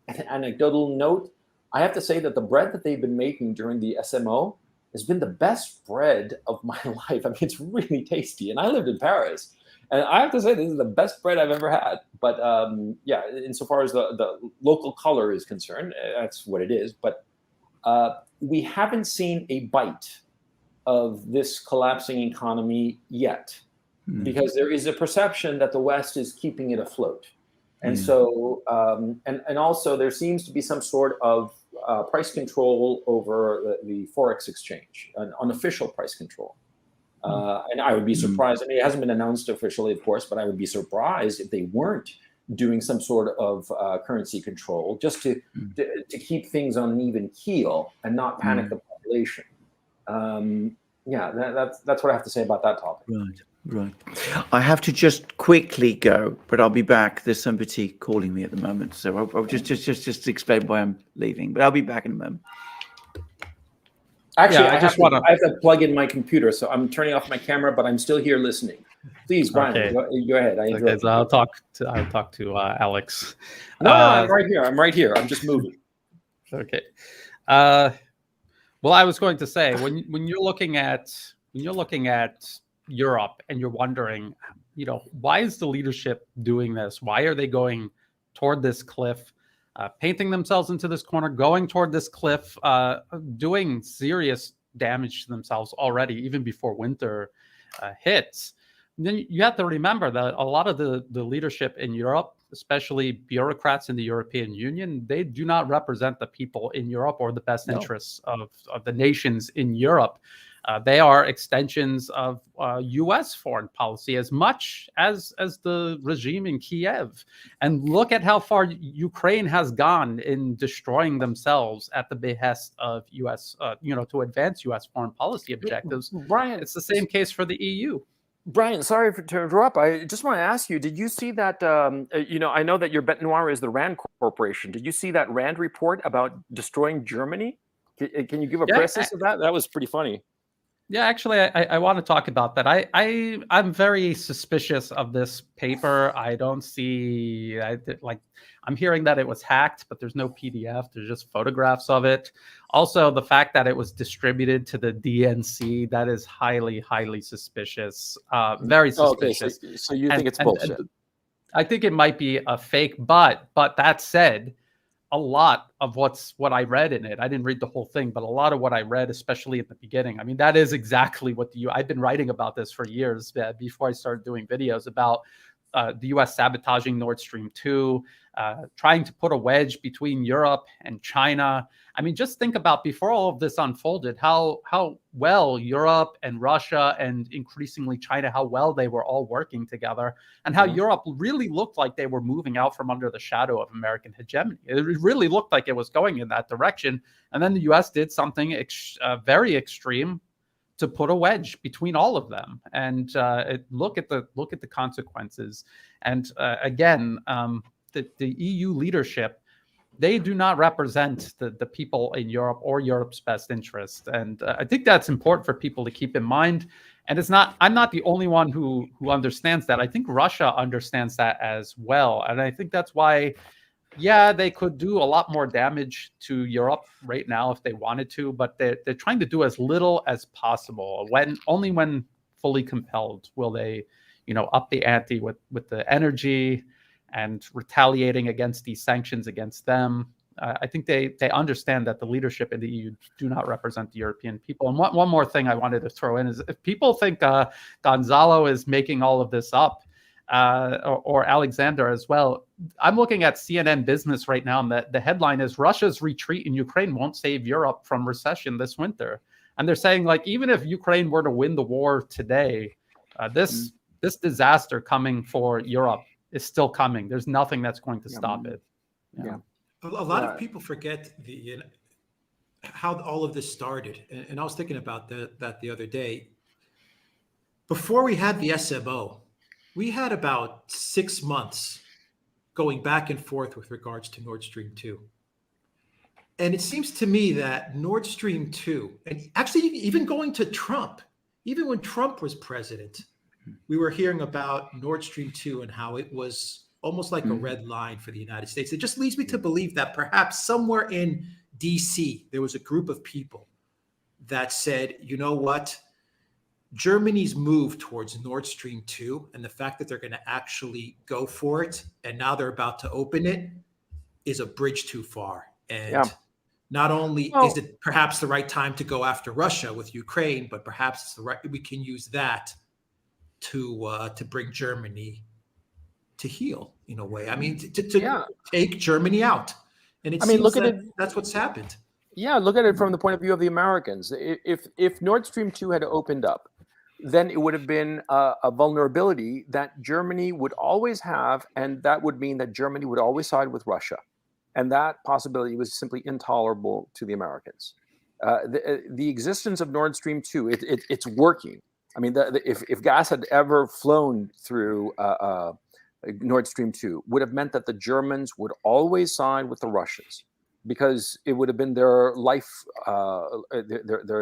anecdotal note, I have to say that the bread that they've been making during the SMO has been the best bread of my life. I mean, it's really tasty. And I lived in Paris. And I have to say, this is the best bread I've ever had. But yeah, insofar as the local color is concerned, that's what it is. But we haven't seen a bite of this collapsing economy yet, because there is a perception that the West is keeping it afloat. And so, and also there seems to be some sort of price control over the Forex exchange, an unofficial price control. And I would be surprised. I mean, it hasn't been announced officially, of course, but I would be surprised if they weren't doing some sort of currency control just to keep things on an even keel and not panic the population. Yeah, that's what I have to say about that topic. Right. I have to just quickly go, but I'll be back. There's somebody calling me at the moment, so I'll just explain why I'm leaving. But I'll be back in a moment. Actually, I have to plug in my computer, so I'm turning off my camera, but I'm still here listening. Please, Brian, go ahead. So I'll talk to Alex. No, I'm right here. I'm just moving. Okay. Well, I was going to say, when you're looking at Europe and you're wondering, why is the leadership doing this? Why are they going toward this cliff? Painting themselves into this corner, going toward this cliff, doing serious damage to themselves already, even before winter hits. And then you have to remember that a lot of the leadership in Europe, especially bureaucrats in the European Union, they do not represent the people in Europe or the best interests of the nations in Europe. They are extensions of U.S. foreign policy as much as the regime in Kiev. And look at how far Ukraine has gone in destroying themselves at the behest of U.S. To advance U.S. foreign policy objectives. Brian, it's the same case for the EU. Brian, sorry to interrupt. I just want to ask you, did you see that, I know that your bête noire is the RAND Corporation. Did you see that RAND report about destroying Germany? Can you give a preface of that? That was pretty funny. Yeah, actually, I want to talk about that. I'm very suspicious of this paper. I don't see, I'm hearing that it was hacked, but there's no PDF. There's just photographs of it. Also, the fact that it was distributed to the DNC, that is highly, highly suspicious. Very suspicious. Okay, so you think it's bullshit? I think it might be a fake, but that said, a lot of what I read in it, I didn't read the whole thing, but a lot of what I read, especially at the beginning, I mean, that is exactly what I've been writing about this for years before I started doing videos about the U.S. sabotaging Nord Stream 2, trying to put a wedge between Europe and China. I mean, just think about before all of this unfolded, how well Europe and Russia and increasingly China, how well they were all working together, and how Europe really looked like they were moving out from under the shadow of American hegemony. It really looked like it was going in that direction. And then the U.S. did something very extreme to put a wedge between all of them. And look at the consequences. And again, the EU leadership, they do not represent the people in Europe or Europe's best interest. And I think that's important for people to keep in mind. And I'm not the only one who understands that. I think Russia understands that as well. And I think that's why, yeah, they could do a lot more damage to Europe right now if they wanted to, but they're trying to do as little as possible. Only when fully compelled will they, up the ante with the energy and retaliating against these sanctions against them. I think they understand that the leadership in the EU do not represent the European people. And one more thing I wanted to throw in is, if people think Gonzalo is making all of this up, or Alexander as well, I'm looking at CNN Business right now, and the headline is Russia's retreat in Ukraine won't save Europe from recession this winter. And they're saying, like, even if Ukraine were to win the war today, this disaster coming for Europe is still coming. There's nothing that's going to stop it. Yeah. A lot of people forget how all of this started. And I was thinking about that the other day. Before we had the SMO, we had about 6 months going back and forth with regards to Nord Stream 2. And it seems to me that Nord Stream 2, and actually even going to Trump, even when Trump was president, we were hearing about Nord Stream 2 and how it was almost like a red line for the United States. It just leads me to believe that perhaps somewhere in DC, there was a group of people that said, you know what? Germany's move towards Nord Stream 2 and the fact that they're going to actually go for it, and now they're about to open it, is a bridge too far. And not only is it perhaps the right time to go after Russia with Ukraine, but perhaps it's we can use that to bring Germany to heel in a way. I mean, to take Germany out. And that's what's happened. Yeah, look at it from the point of view of the Americans. If Nord Stream 2 had opened up, then it would have been a vulnerability that Germany would always have, and that would mean that Germany would always side with Russia. And that possibility was simply intolerable to the Americans. The existence of Nord Stream 2, it's working. I mean, if gas had ever flown through Nord Stream 2, would have meant that the Germans would always side with the Russians, because it would have been their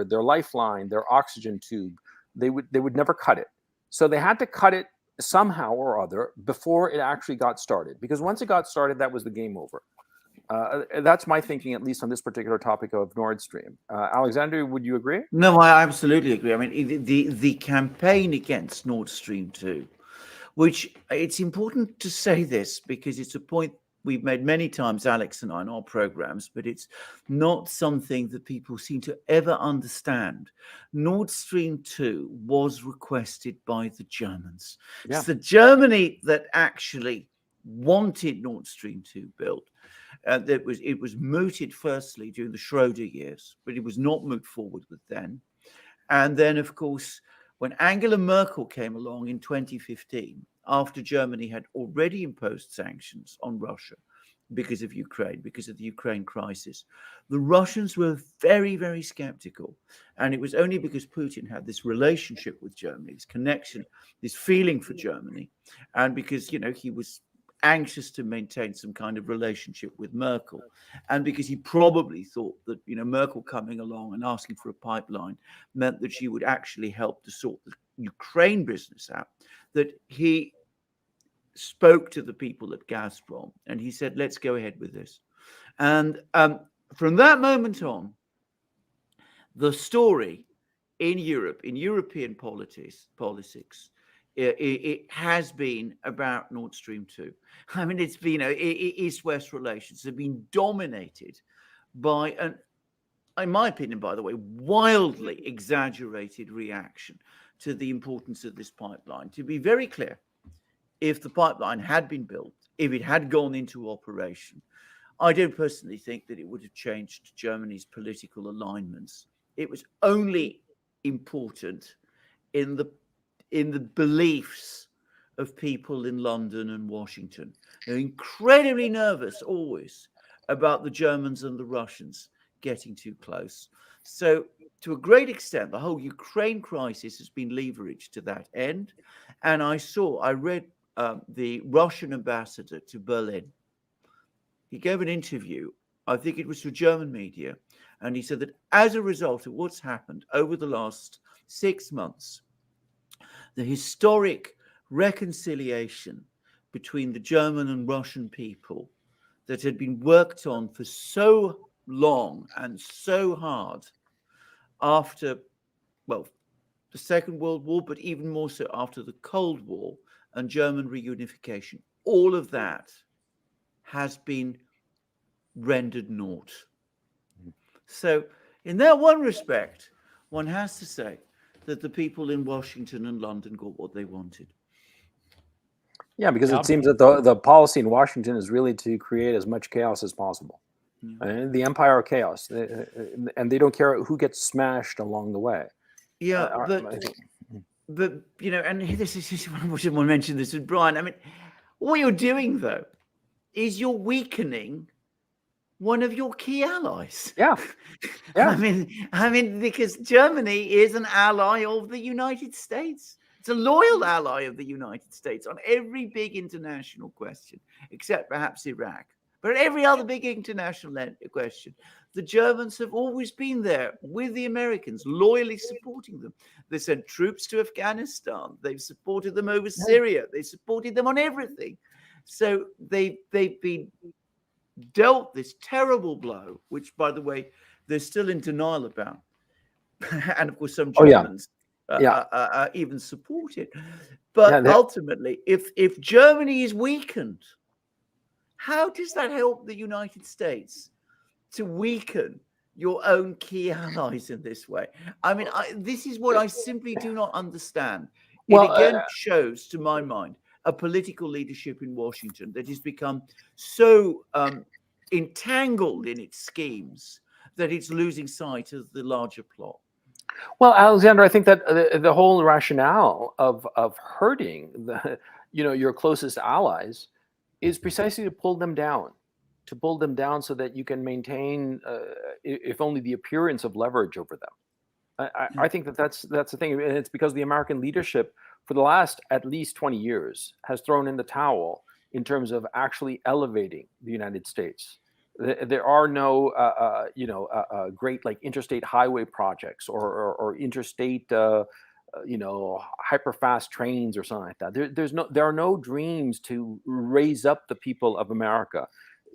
their lifeline, their oxygen tube. They would never cut it. So they had to cut it somehow or other before it actually got started, because once it got started, that was the game over. That's my thinking, at least on this particular topic of Nord Stream. Alexander, would you agree? No, I absolutely agree. I mean, the campaign against Nord Stream 2, which it's important to say this because it's a point we've made many times, Alex and I, in our programs, but it's not something that people seem to ever understand. Nord Stream 2 was requested by the Germans. Yeah. It's the Germany that actually wanted Nord Stream 2 built. It was mooted firstly during the Schroeder years, but it was not moved forward with then. And then, of course, when Angela Merkel came along in 2015, after Germany had already imposed sanctions on Russia because of Ukraine, because of the Ukraine crisis, the Russians were very, very skeptical. And it was only because Putin had this relationship with Germany, this connection, this feeling for Germany, and because, he was anxious to maintain some kind of relationship with Merkel, and because he probably thought that Merkel coming along and asking for a pipeline meant that she would actually help to sort the Ukraine business out, that he spoke to the people at Gazprom and he said, let's go ahead with this. And from that moment on, the story in Europe, in European politics, it has been about Nord Stream 2. I mean, it's been East-West relations have been dominated by in my opinion, by the way, wildly exaggerated reaction to the importance of this pipeline. To be very clear, if the pipeline had been built, if it had gone into operation, I don't personally think that it would have changed Germany's political alignments. It was only important in the beliefs of people in London and Washington. They're incredibly nervous always about the Germans and the Russians getting too close. So to a great extent, the whole Ukraine crisis has been leveraged to that end. And I read the Russian ambassador to Berlin. He gave an interview, I think it was to German media, and he said that as a result of what's happened over the last 6 months, the historic reconciliation between the German and Russian people that had been worked on for so long and so hard after, well, the Second World War, but even more so after the Cold War and German reunification, all of that has been rendered naught. So in that one respect, one has to say that the people in Washington and London got what they wanted. Yeah, because it seems that the policy in Washington is really to create as much chaos as possible. And the empire of chaos, and they don't care who gets smashed along the way. Yeah, but you know, and this is what I mentioned this with Brian. I mean, what you're doing though is you're weakening one of your key allies. Yeah. I mean, because Germany is an ally of the United States. It's a loyal ally of the United States on every big international question, except perhaps Iraq. But every other big international question, the Germans have always been there with the Americans, loyally supporting them. They sent troops to Afghanistan. They've supported them over Syria. They supported them on everything. So they've been dealt this terrible blow, which, by the way, they're still in denial about. And of course, some Germans even support it. But ultimately, if Germany is weakened, how does that help the United States to weaken your own key allies in this way? I mean, this is what I simply do not understand. It again shows, to my mind, a political leadership in Washington that has become so entangled in its schemes that it's losing sight of the larger plot. Well, Alexander, I think that the whole rationale of hurting your closest allies is precisely to pull them down, so that you can maintain, if only the appearance of leverage over them. I think that's the thing, and it's because the American leadership for the last at least 20 years has thrown in the towel in terms of actually elevating the United States. There are no, great like interstate highway projects or interstate, hyper fast trains or something like that. There are no dreams to raise up the people of America.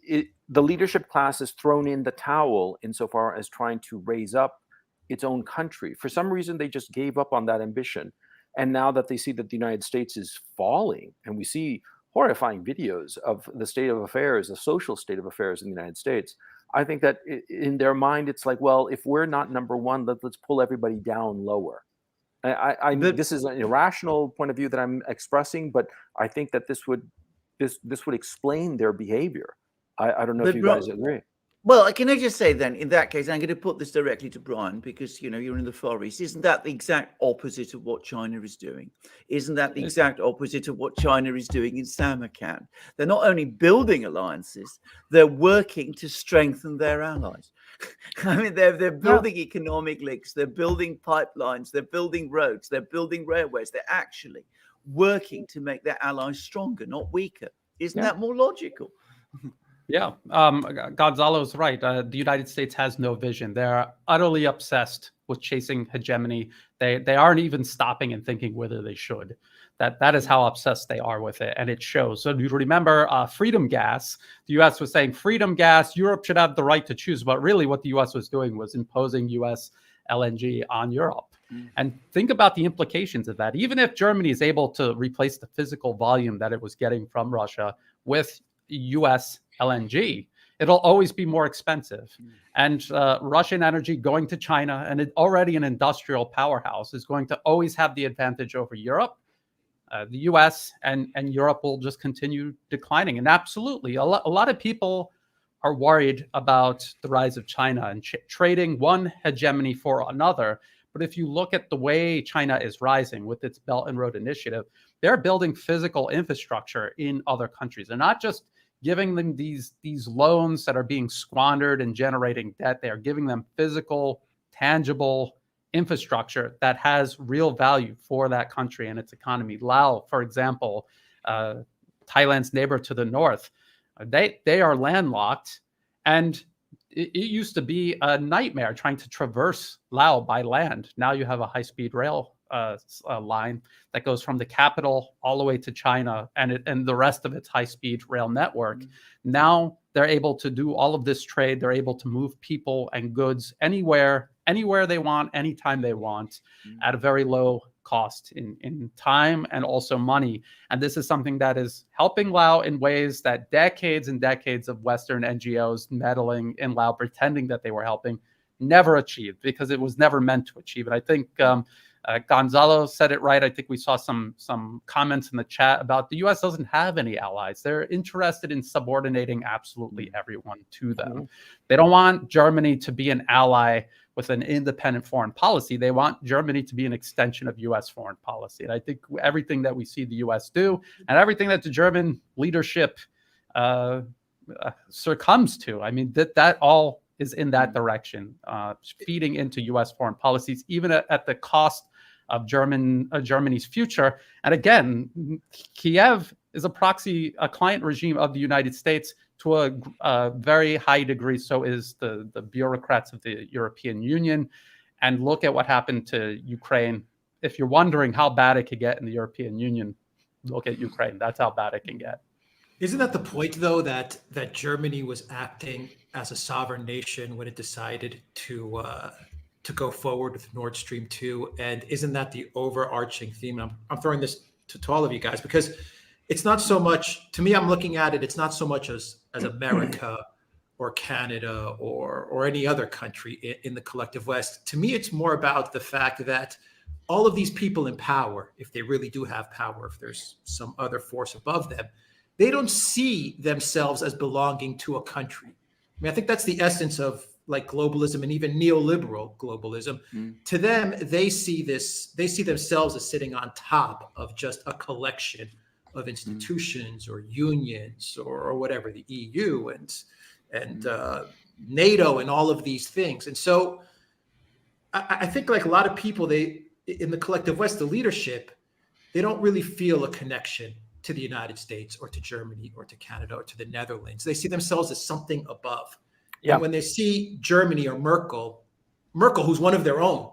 The leadership class has thrown in the towel insofar as trying to raise up its own country. For some reason, they just gave up on that ambition. And now that they see that the United States is falling, and we see horrifying videos of the state of affairs, the social state of affairs in the United States, I think that in their mind, it's like, well, if we're not number one, let's pull everybody down lower. This is an irrational point of view that I'm expressing, but I think that this would explain their behavior. I don't know if you guys agree. Well, can I just say then, in that case, I'm going to put this directly to Brian, because, you're in the Far East. Isn't that the exact opposite of what China is doing? Isn't that the exact opposite of what China is doing in Samarkand? They're not only building alliances, they're working to strengthen their allies. I mean, they're building economic links, they're building pipelines, they're building roads, they're building railways. They're actually working to make their allies stronger, not weaker. Isn't that more logical? Yeah, Gonzalo's right. The United States has no vision. They're utterly obsessed with chasing hegemony. They aren't even stopping and thinking whether they should. That is how obsessed they are with it, and it shows. So you remember freedom gas. The U.S. was saying freedom gas. Europe should have the right to choose, but really, what the U.S. was doing was imposing U.S. LNG on Europe. And think about the implications of that. Even if Germany is able to replace the physical volume that it was getting from Russia with U.S. LNG, it'll always be more expensive. And Russian energy going to China, and already an industrial powerhouse, is going to always have the advantage over Europe. the U.S. and Europe will just continue declining. And absolutely, a lot of people are worried about the rise of China and trading one hegemony for another. But if you look at the way China is rising with its Belt and Road Initiative, they're building physical infrastructure in other countries. They're not just giving them these loans that are being squandered and generating debt. They are giving them physical, tangible infrastructure that has real value for that country and its economy. Laos, for example, Thailand's neighbor to the north, they are landlocked, and it used to be a nightmare trying to traverse Laos by land. Now you have a high-speed rail line that goes from the capital all the way to China and the rest of its high-speed rail network. Mm-hmm. Now they're able to do all of this trade. They're able to move people and goods anywhere they want, anytime they want, at a very low cost in time and also money. And this is something that is helping Laos in ways that decades and decades of Western NGOs meddling in Laos, pretending that they were helping, never achieved, because it was never meant to achieve. And I think Gonzalo said it right. I think we saw some comments in the chat about the U.S. doesn't have any allies. They're interested in subordinating absolutely everyone to them. Mm-hmm. They don't want Germany to be an ally with an independent foreign policy. They want Germany to be an extension of U.S. foreign policy. And I think everything that we see the U.S. do and everything that the German leadership succumbs to, I mean, that all is in that direction, feeding into U.S. foreign policies, even at the cost of Germany's future. And again, Kiev is a client regime of the United States to a very high degree. So is the bureaucrats of the European Union. And look at what happened to Ukraine. If you're wondering how bad it could get in the European Union, look at Ukraine. That's how bad it can get. Isn't that the point, though, that Germany was acting as a sovereign nation when it decided to go forward with Nord Stream 2? And isn't that the overarching theme? And I'm throwing this to all of you guys, because it's not so much, to me, I'm looking at it, it's not so much as America or Canada or any other country in the collective West. To me, it's more about the fact that all of these people in power, if they really do have power, if there's some other force above them, they don't see themselves as belonging to a country. I mean, I think that's the essence of like globalism and even neoliberal globalism. To them, they see themselves as sitting on top of just a collection of institutions or unions or whatever, the EU and NATO and all of these things. And so I think like a lot of people, in the collective West, the leadership, they don't really feel a connection to the United States or to Germany or to Canada or to the Netherlands. They see themselves as something above. Yeah. And when they see Germany or Merkel, who's one of their own,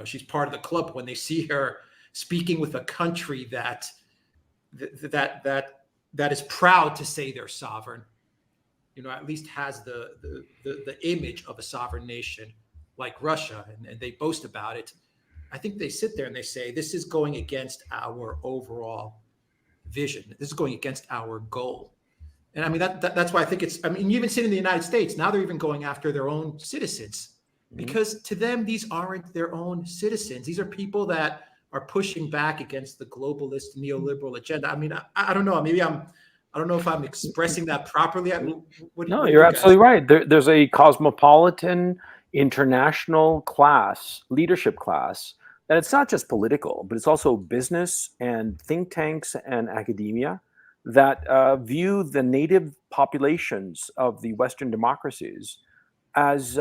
she's part of the club. When they see her speaking with a country that is proud to say they're sovereign, at least has the image of a sovereign nation like Russia, and they boast about it. I think they sit there and they say, this is going against our overall vision. This is going against our goal. And I mean, that's why I think you even see it in the United States, now they're even going after their own citizens, because to them, these aren't their own citizens. These are people that are pushing back against the globalist neoliberal agenda. I mean, I don't know. Maybe I don't know if I'm expressing that properly. No, you're absolutely right. There's a cosmopolitan international leadership class, and it's not just political, but it's also business and think tanks and academia that view the native populations of the Western democracies as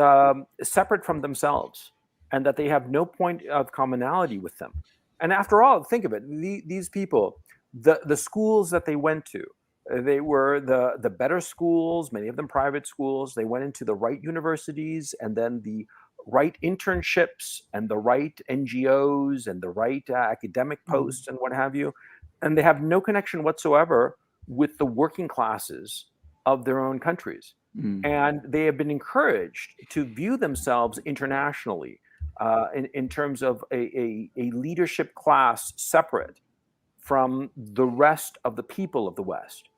separate from themselves, and that they have no point of commonality with them. And after all, think of it, these people, the schools that they went to, they were the better schools, many of them private schools. They went into the right universities and then the right internships and the right NGOs and the right academic posts and what have you. And they have no connection whatsoever with the working classes of their own countries. And they have been encouraged to view themselves internationally in terms of a leadership class separate from the rest of the people of the West.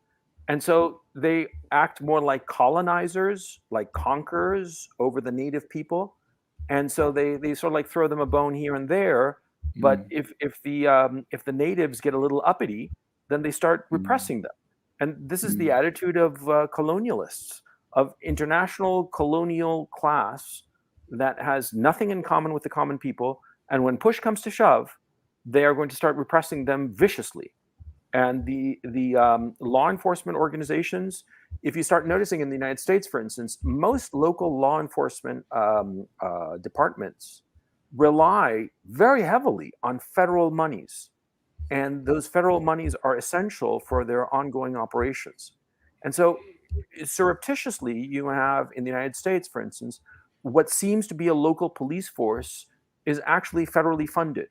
And so they act more like colonizers, like conquerors over the native people. And so they sort of like throw them a bone here and there, But if the natives get a little uppity, then they start repressing them. And this is the attitude of colonialists, of international colonial class that has nothing in common with the common people. And when push comes to shove, they are going to start repressing them viciously. And the law enforcement organizations, if you start noticing in the United States, for instance, most local law enforcement departments rely very heavily on federal monies. And those federal monies are essential for their ongoing operations. And so surreptitiously, you have in the United States, for instance, what seems to be a local police force is actually federally funded.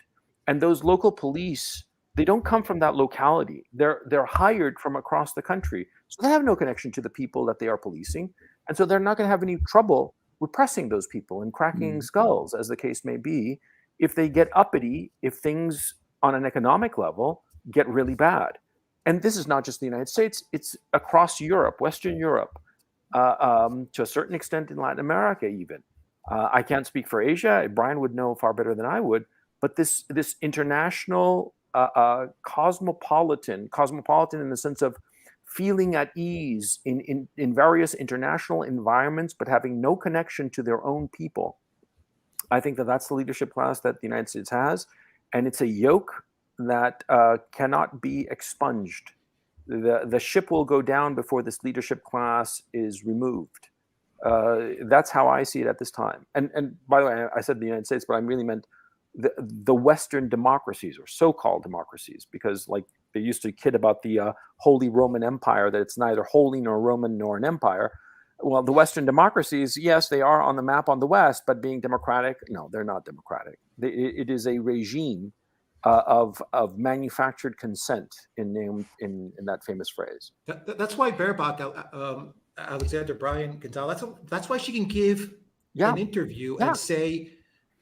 And those local police, they don't come from that locality. They're hired from across the country. So they have no connection to the people that they are policing. And so they're not going to have any trouble repressing those people and cracking skulls, as the case may be, if they get uppity, if things on an economic level get really bad. And this is not just the United States, it's across Europe, Western Europe, to a certain extent in Latin America even. I can't speak for Asia. Brian would know far better than I would. But this international cosmopolitan in the sense of feeling at ease in various international environments, but having no connection to their own people. I think that's the leadership class that the United States has. And it's a yoke that cannot be expunged. The ship will go down before this leadership class is removed. That's how I see it at this time. And by the way, I said the United States, but I really meant the Western democracies, or so-called democracies, because like they used to kid about the Holy Roman Empire, that it's neither holy nor Roman nor an empire. Well, the Western democracies, yes, they are on the map on the West, but being democratic, no, they're not democratic. It is a regime of manufactured consent in that famous phrase. That's why Baerbock, Alexander, Brian, Gonzalo, that's why she can give an interview and say,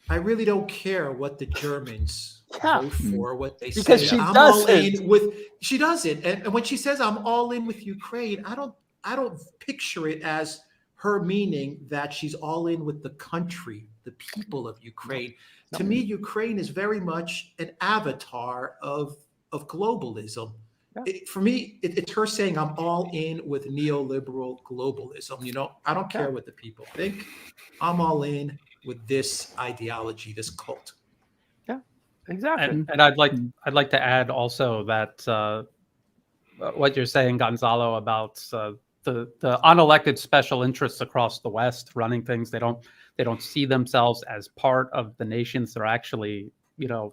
I really don't care what the Germans vote for, what they because say. She I'm doesn't. all in with. She doesn't, and when she says I'm all in with Ukraine, I don't picture it as her meaning that she's all in with the country, the people of Ukraine. To me, Ukraine is very much an avatar of globalism. For me, it's her saying I'm all in with neoliberal globalism. You know, I don't care what the people think. I'm all in with this ideology, this cult. Yeah, exactly. And I'd like to add also that what you're saying, Gonzalo, about the unelected special interests across the West running things. They don't see themselves as part of the nations they're actually,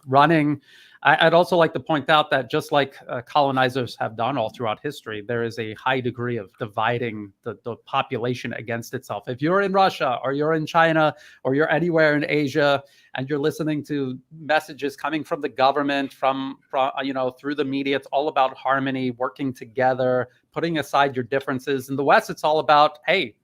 running. I'd also like to point out that just like colonizers have done all throughout history, there is a high degree of dividing the population against itself. If you're in Russia or you're in China or you're anywhere in Asia and you're listening to messages coming from the government, from through the media, it's all about harmony, working together, putting aside your differences. In the West, it's all about, hey,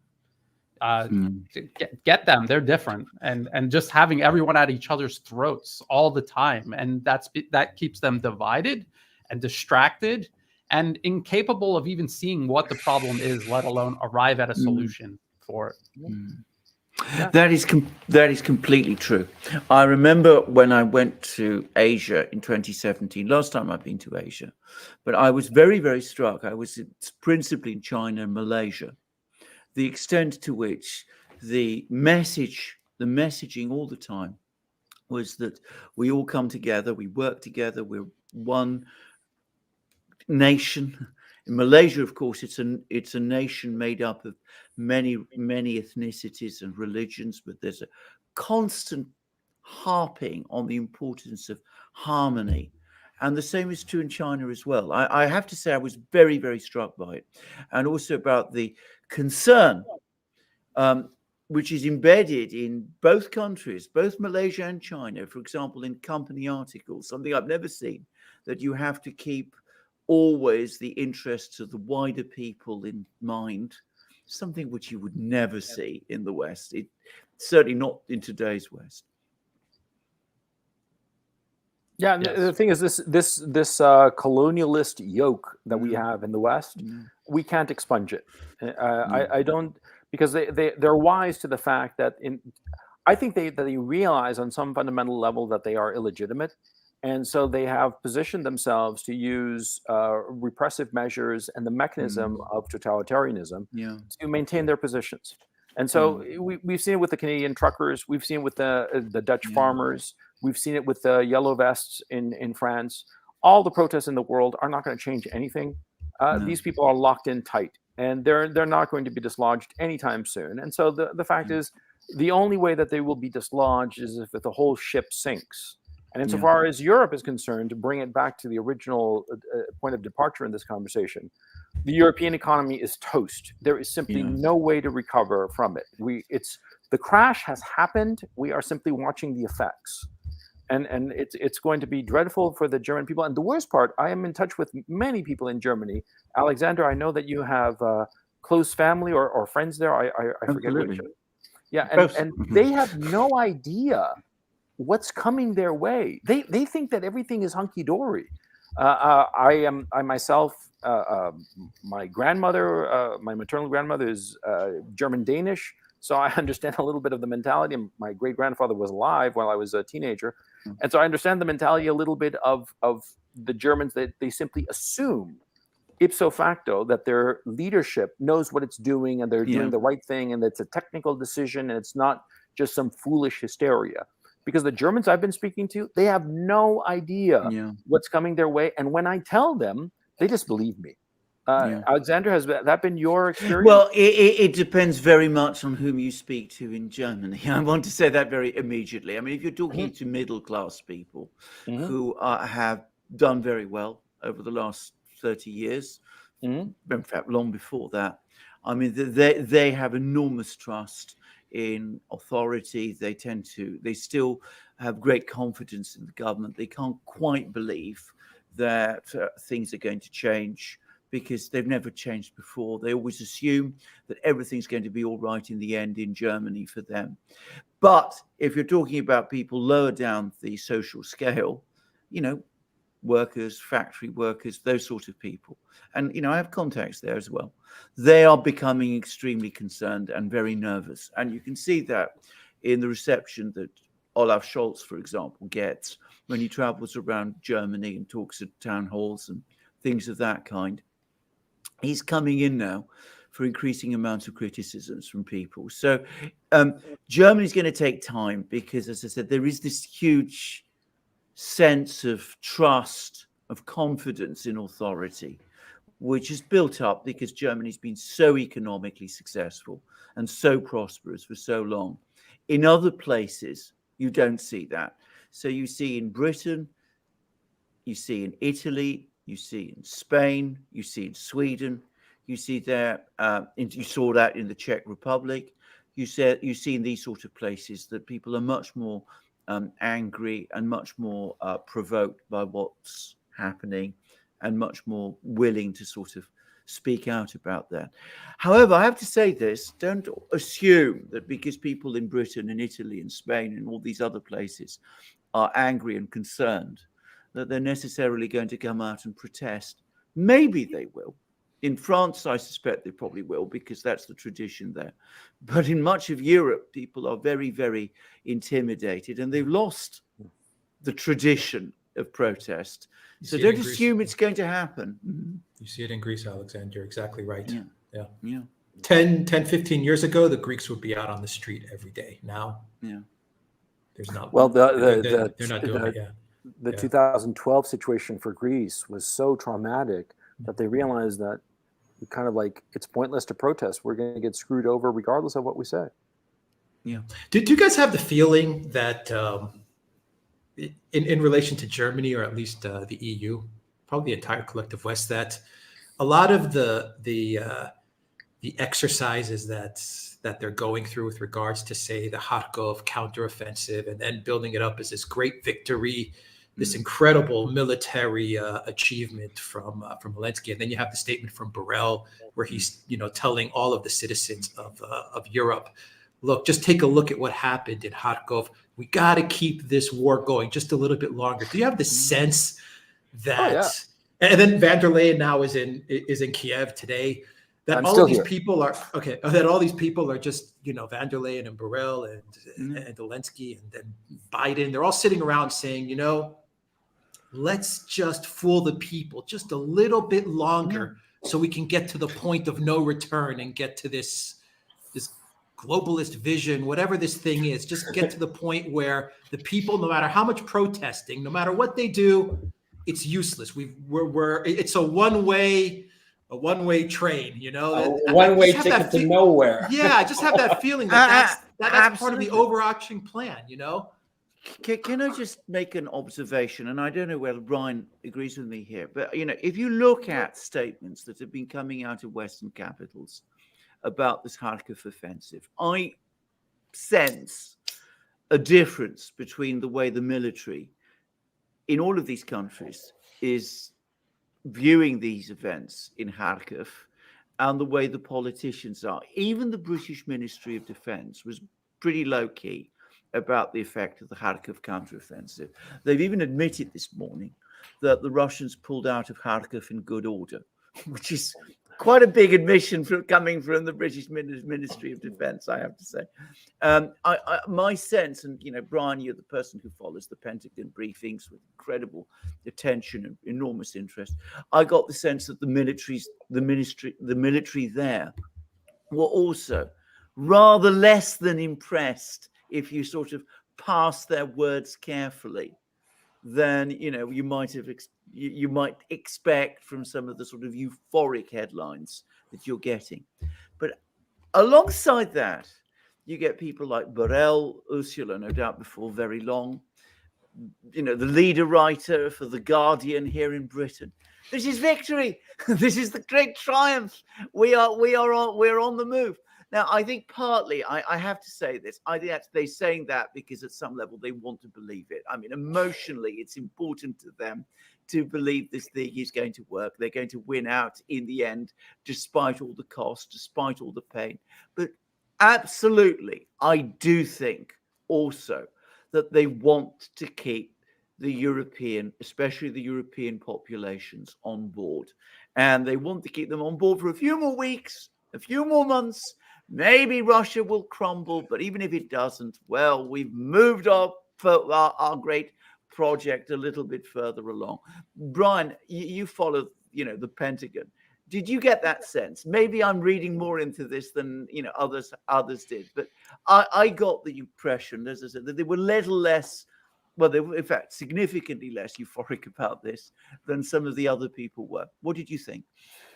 get them, they're different, and just having everyone at each other's throats all the time, and that keeps them divided and distracted and incapable of even seeing what the problem is, let alone arrive at a solution for it. That is completely true. I remember when I went to Asia in 2017, last time I've been to Asia, but I was very, very struck. I was principally in China and Malaysia. The extent to which the messaging all the time was that we all come together, we work together, we're one nation. In Malaysia, of course, it's a nation made up of many ethnicities and religions, but there's a constant harping on the importance of harmony. And the same is true in China as well. I have to say I was very, very struck by it. And also about the concern, which is embedded in both countries, both Malaysia and China, for example, in company articles, something I've never seen, that you have to keep always the interests of the wider people in mind, something which you would never see in the West, certainly not in today's West. Yeah, yes. The thing is, this colonialist yoke that we have in the West, we can't expunge it. I don't, because they're wise to the fact that I think that they realize on some fundamental level that they are illegitimate. And so they have positioned themselves to use repressive measures and the mechanism of totalitarianism to maintain their positions. And so we've seen it with the Canadian truckers. We've seen it with the Dutch farmers. We've seen it with the yellow vests in France. All the protests in the world are not going to change anything. These people are locked in tight, and they're not going to be dislodged anytime soon. And so the fact is, the only way that they will be dislodged is if the whole ship sinks. And insofar as Europe is concerned, to bring it back to the original point of departure in this conversation, the European economy is toast. There is simply no way to recover from it. The crash has happened. We are simply watching the effects. And it's going to be dreadful for the German people. And the worst part, I am in touch with many people in Germany. Alexander, I know that you have close family or friends there. I forget which. Yeah, and they have no idea what's coming their way. They think that everything is hunky-dory. I myself, my grandmother, my maternal grandmother is German-Danish, so I understand a little bit of the mentality. My great-grandfather was alive while I was a teenager, and so I understand the mentality a little bit of the Germans, that they simply assume ipso facto that their leadership knows what it's doing and they're doing the right thing, and it's a technical decision and it's not just some foolish hysteria. Because the Germans I've been speaking to, they have no idea what's coming their way. And when I tell them, they just believe me. Alexander, has that been your experience? Well, it depends very much on whom you speak to in Germany. I want to say that very immediately. I mean, if you're talking to middle-class people who have done very well over the last 30 years, in fact, long before that, I mean, they have enormous trust in authority. They still have great confidence in the government. They can't quite believe that things are going to change, because they've never changed before. They always assume that everything's going to be all right in the end in Germany for them. But if you're talking about people lower down the social scale, workers, factory workers, those sort of people, and I have contacts there as well, they are becoming extremely concerned and very nervous. And you can see that in the reception that Olaf Scholz, for example, gets when he travels around Germany and talks at town halls and things of that kind. He's coming in now for increasing amounts of criticisms from people. So Germany's going to take time, because, as I said, there is this huge sense of trust, of confidence in authority, which is built up because Germany's been so economically successful and so prosperous for so long. In other places, you don't see that. So you see in Britain, you see in Italy, you see in Spain, you see in Sweden, you see there, you saw that in the Czech Republic. You see in these sort of places that people are much more angry and much more provoked by what's happening, and much more willing to sort of speak out about that. However, I have to say this: don't assume that because people in Britain and Italy and Spain and all these other places are angry and concerned, that they're necessarily going to come out and protest. Maybe they will. In France, I suspect they probably will, because that's the tradition there. But in much of Europe, people are very, very intimidated, and they've lost the tradition of protest. So don't assume it's going to happen. You see it in Greece, Alexander. Exactly right. Yeah. 10, 15 years ago, the Greeks would be out on the street every day. Now, there's not. Well, they're not doing it yet. The 2012 situation for Greece was so traumatic that they realized that kind of like, it's pointless to protest. We're going to get screwed over regardless of what we say. Yeah. Do you guys have the feeling that in relation to Germany, or at least the EU, probably the entire collective West, that a lot of the exercises that they're going through with regards to, say, the Kharkov counteroffensive, and then building it up as this great victory, this incredible military achievement from Zelensky, and then you have the statement from Borrell where he's telling all of the citizens of Europe, look, just take a look at what happened in Kharkov. We got to keep this war going just a little bit longer. Do you have the sense that? And then van der Leyen now is in Kiev today. that I'm all still these here. people are okay. That all these people are just, you know, van der Leyen and Borrell and Zelensky and then Biden. They're all sitting around saying, you know, let's just fool the people just a little bit longer so we can get to the point of no return and get to this globalist vision, whatever this thing is. Just get to the point where the people, no matter how much protesting, no matter what they do, it's useless. It's a one-way train, you know. A one-way ticket to nowhere. Yeah, I just have that feeling that's part of the overarching plan, you know. Can I just make an observation? And I don't know whether Brian agrees with me here, but you know, if you look at statements that have been coming out of Western capitals about this Kharkiv offensive, I sense a difference between the way the military in all of these countries is viewing these events in Kharkiv and the way the politicians are. Even the British Ministry of Defense was pretty low-key about the effect of the Kharkiv counteroffensive. They've even admitted this morning that the Russians pulled out of Kharkiv in good order, which is quite a big admission coming from the British Ministry of Defense, I have to say. My sense, and you know, Brian, you're the person who follows the Pentagon briefings with incredible attention and enormous interest. I got the sense that the military there were also rather less than impressed, if you sort of pass their words carefully, than you know you might expect from some of the sort of euphoric headlines that you're getting. But alongside that, you get people like Borrell, Ursula, no doubt before very long, you know, the leader writer for The Guardian here in Britain. This is victory. This is the great triumph. We're on the move. Now, I think partly, I have to say this, I think they're saying that because at some level they want to believe it. I mean, emotionally, it's important to them to believe this thing is going to work. They're going to win out in the end, despite all the cost, despite all the pain. But absolutely, I do think also that they want to keep the European, especially the European populations on board. And they want to keep them on board for a few more weeks, a few more months. Maybe Russia will crumble, but even if it doesn't, well, we've moved our great project a little bit further along. Brian, you follow, you know, the Pentagon. Did you get that sense? Maybe I'm reading more into this than you know others did, but I got the impression, as I said, that they were a little less. Well, they were, in fact, significantly less euphoric about this than some of the other people were. What did you think?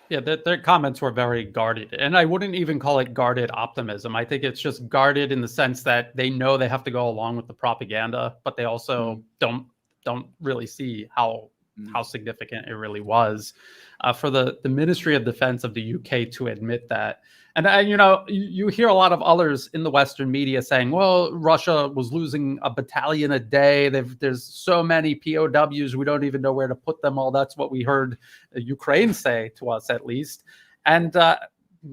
Yeah, their comments were very guarded, and I wouldn't even call it guarded optimism. I think it's just guarded in the sense that they know they have to go along with the propaganda, but they also don't really see how significant it really was. For the Ministry of Defense of the UK to admit that. And you know, you hear a lot of others in the Western media saying, well, Russia was losing a battalion a day. There's so many POWs, we don't even know where to put them all. That's what we heard Ukraine say to us, at least. And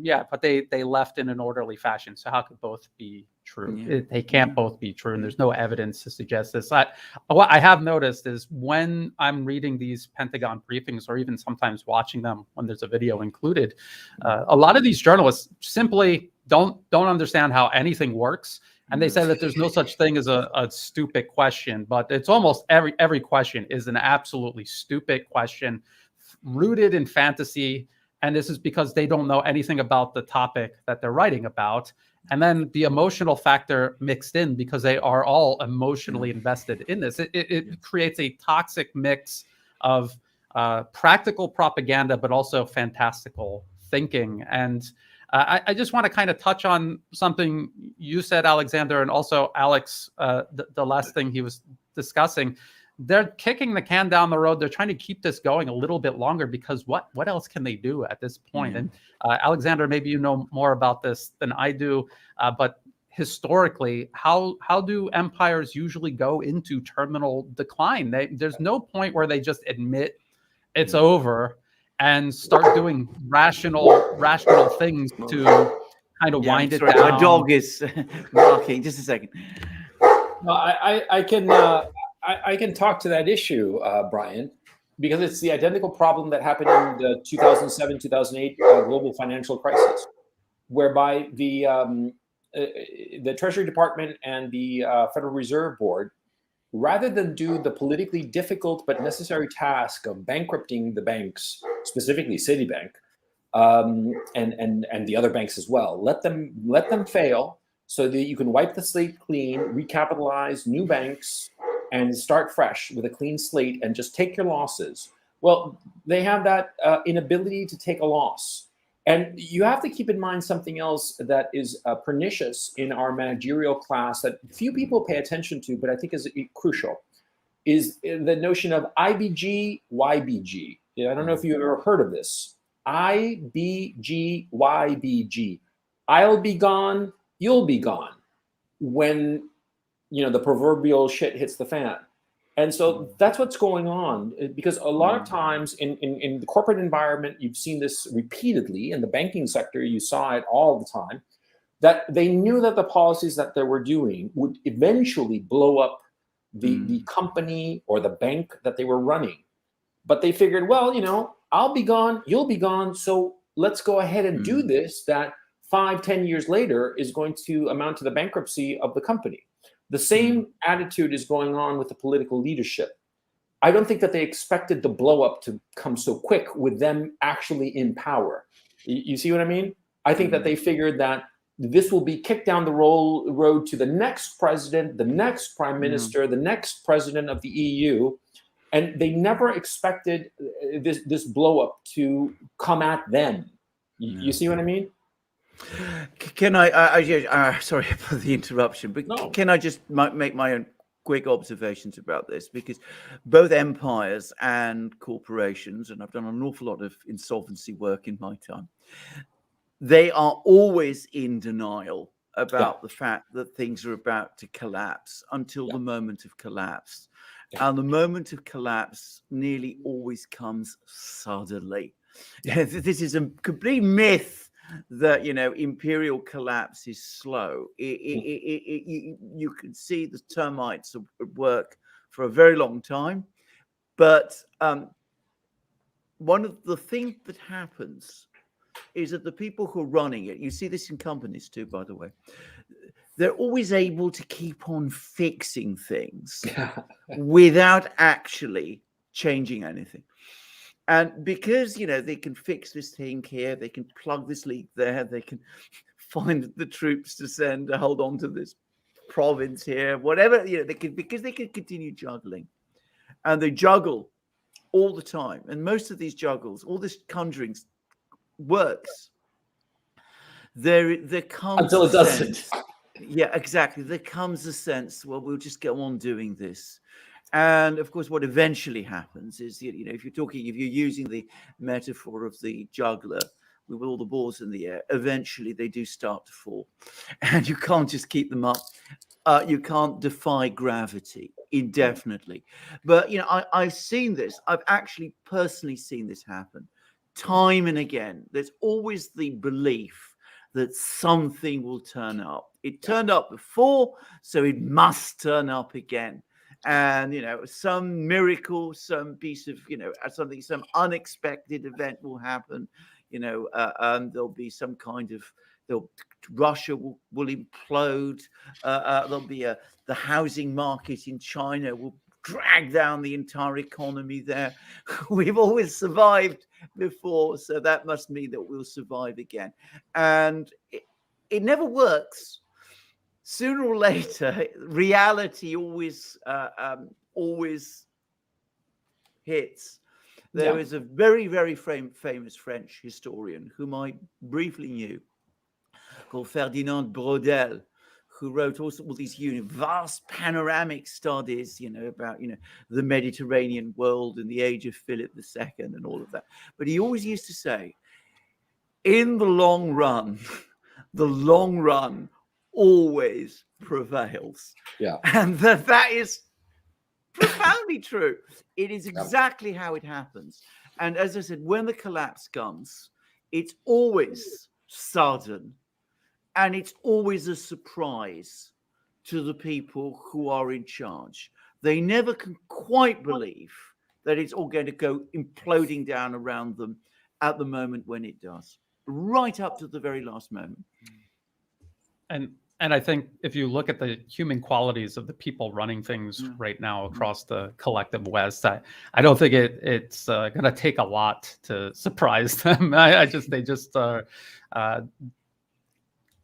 yeah, but they left in an orderly fashion. So how could both be true? Yeah. They can't both be true. And there's no evidence to suggest this. What I have noticed is when I'm reading these Pentagon briefings, or even sometimes watching them when there's a video included, a lot of these journalists simply don't understand how anything works. And they say that there's no such thing as a stupid question, but it's almost every question is an absolutely stupid question rooted in fantasy. And this is because they don't know anything about the topic that they're writing about. And then the emotional factor mixed in because they are all emotionally invested in this. It creates a toxic mix of practical propaganda, but also fantastical thinking. And I just want to kind of touch on something you said, Alexander, and also Alex, the last thing he was discussing. They're kicking the can down the road. They're trying to keep this going a little bit longer because what else can they do at this point? And Alexander, maybe you know more about this than I do, but historically, how do empires usually go into terminal decline? There's no point where they just admit it's over and start doing rational things to kind of wind it down. My dog is barking. Just a second. No, I can talk to that issue, Brian. because it's the identical problem that happened in the 2007-2008 global financial crisis, whereby the Treasury Department and the Federal Reserve Board, rather than do the politically difficult but necessary task of bankrupting the banks, specifically Citibank, and the other banks as well, let them fail so that you can wipe the slate clean, recapitalize new banks, and start fresh with a clean slate and just take your losses. Well, they have that inability to take a loss. And you have to keep in mind something else that is pernicious in our managerial class that few people pay attention to, but I think is crucial, is the notion of IBG, YBG. I don't know if you've ever heard of this. IBG, YBG. I'll be gone, you'll be gone when the proverbial shit hits the fan. And so that's what's going on, because a lot of times in the corporate environment, you've seen this repeatedly. In the banking sector, you saw it all the time, that they knew that the policies that they were doing would eventually blow up the company or the bank that they were running. But they figured, well, I'll be gone, you'll be gone, so let's go ahead and do this that 5-10 years later is going to amount to the bankruptcy of the company. The same attitude is going on with the political leadership. I don't think that they expected the blow up to come so quick with them actually in power. You see what I mean? I think that they figured that this will be kicked down the road to the next president, the next prime minister, the next president of the EU. And they never expected this blow up to come at them. You see what I mean? Can I sorry for the interruption, but can I just make my own quick observations about this? Because both empires and corporations, and I've done an awful lot of insolvency work in my time, they are always in denial about the fact that things are about to collapse until the moment of collapse. And the moment of collapse nearly always comes suddenly. This is a complete myth that imperial collapse is slow. You can see the termites at work for a very long time, but one of the things that happens is that the people who are running it, you see this in companies too, by the way, they're always able to keep on fixing things without actually changing anything. And because, they can fix this thing here, they can plug this leak there, they can find the troops to send to hold on to this province here, whatever, because they can continue juggling. And they juggle all the time. And most of these juggles, all this conjuring works. There comes until it doesn't. Yeah, exactly. There comes a sense, well, we'll just go on doing this. And of course, what eventually happens is, if you're using the metaphor of the juggler with all the balls in the air, eventually they do start to fall. And you can't just keep them up. You can't defy gravity indefinitely. But, I've seen this. I've actually personally seen this happen time and again. There's always the belief that something will turn up. It turned up before, so it must turn up again. And, some miracle, some piece of, some unexpected event will happen. There'll be some kind of, Russia will implode. There'll be the housing market in China will drag down the entire economy there. We've always survived before, so that must mean that we'll survive again. And it never works. Sooner or later, reality always hits. There is a very, very famous French historian whom I briefly knew, called Ferdinand Braudel, who wrote all these vast panoramic studies, about the Mediterranean world and the age of Philip II and all of that. But he always used to say, in the long run always prevails. Yeah. And that is profoundly true. It is exactly how it happens. And as I said, when the collapse comes, it's always sudden and it's always a surprise to the people who are in charge. They never can quite believe that it's all going to go imploding down around them at the moment when it does, right up to the very last moment. And I think if you look at the human qualities of the people running things right now across the collective West, I don't think it's going to take a lot to surprise them.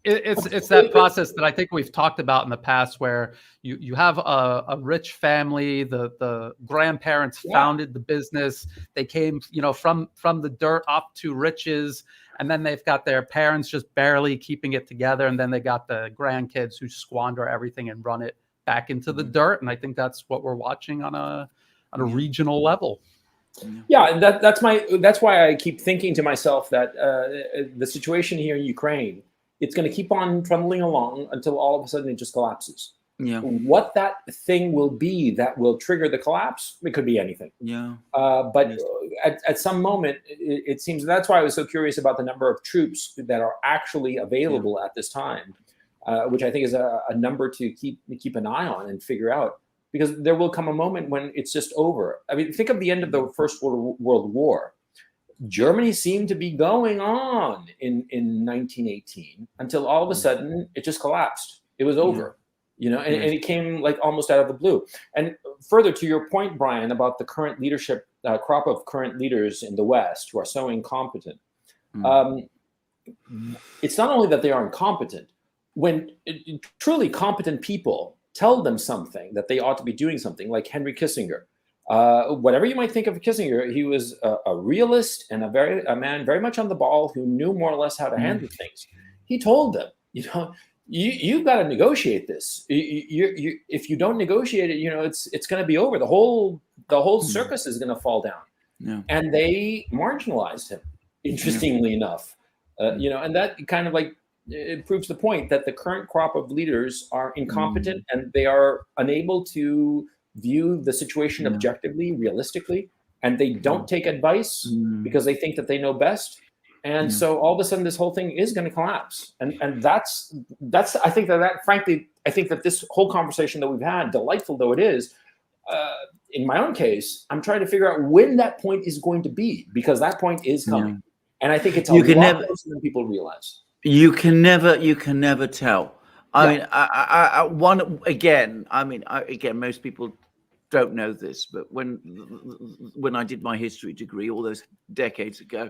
It's that process that I think we've talked about in the past, where you have a rich family, the grandparents founded the business, they came from the dirt up to riches, and then they've got their parents just barely keeping it together, and then they got the grandkids who squander everything and run it back into the dirt. And I think that's what we're watching on a regional level. Yeah, and that's why I keep thinking to myself that the situation here in Ukraine, it's going to keep on trundling along until all of a sudden it just collapses. Yeah. What that thing will be that will trigger the collapse, it could be anything. Yeah. But at some moment, it seems, that's why I was so curious about the number of troops that are actually available at this time, which I think is a number to keep an eye on and figure out, because there will come a moment when it's just over. I mean, think of the end of the First World War. Germany seemed to be going on in 1918 until all of a sudden it just collapsed. It was over, and it came like almost out of the blue. And further to your point, Brian, about the current leadership, crop of current leaders in the West who are so incompetent. It's not only that they are incompetent. When truly competent people tell them something that they ought to be doing something, like Henry Kissinger. Whatever you might think of Kissinger, he was a realist and a man very much on the ball who knew more or less how to handle things. He told them, you've got to negotiate this. If you don't negotiate it, it's going to be over. The whole circus is going to fall down. Yeah. And they marginalized him, interestingly enough. And that kind of like, it proves the point that the current crop of leaders are incompetent and they are unable to view the situation objectively, realistically, and they don't take advice because they think that they know best. And so all of a sudden this whole thing is going to collapse. And that's I think that frankly, I think that this whole conversation that we've had, delightful though it is, in my own case, I'm trying to figure out when that point is going to be, because that point is coming. And I think it's a lot closer than people realize. You can never tell. I mean, most people don't know this, but when I did my history degree all those decades ago,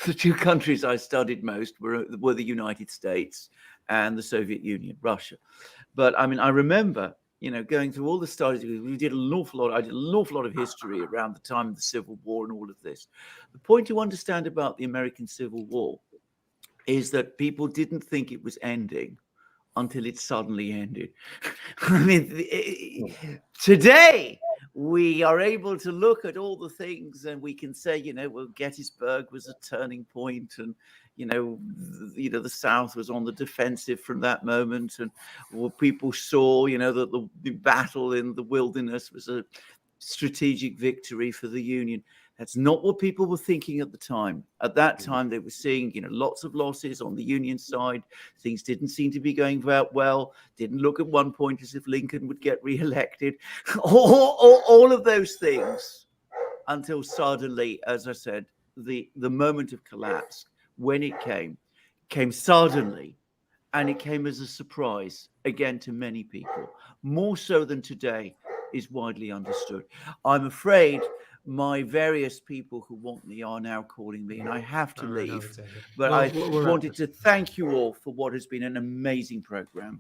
the two countries I studied most were the United States and the Soviet Union, Russia. But I mean, I remember, going through all the studies. We did an awful lot. I did an awful lot of history around the time of the Civil War and all of this. The point to understand about the American Civil War is that people didn't think it was ending until it suddenly ended. I mean, today we are able to look at all the things and we can say, well, Gettysburg was a turning point, and the South was on the defensive from that moment, and people saw, that the battle in the wilderness was a strategic victory for the Union. That's not what people were thinking at the time. At that time, they were seeing, lots of losses on the Union side. Things didn't seem to be going well. Didn't look at one point as if Lincoln would get reelected. All of those things, until suddenly, as I said, the moment of collapse, when it came suddenly, and it came as a surprise, again, to many people, more so than today is widely understood. I'm afraid my various people who want me are now calling me, and I have to leave. But I wanted to thank you all for what has been an amazing program.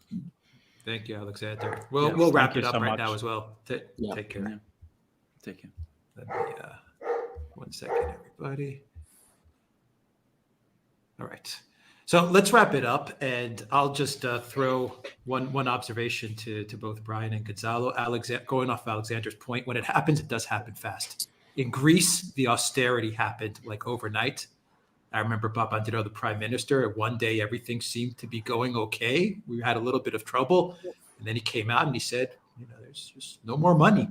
Thank you, Alexander. We'll wrap it up right now as well. Take care. Yeah. Take care. Let me 1 second, everybody. All right. So let's wrap it up, and I'll just throw one observation to both Brian and Gonzalo. Going off Alexander's point, when it happens, it does happen fast. In Greece, the austerity happened like overnight. I remember Papandreou, the prime minister, one day everything seemed to be going okay. We had a little bit of trouble, and then he came out and he said, there's just no more money.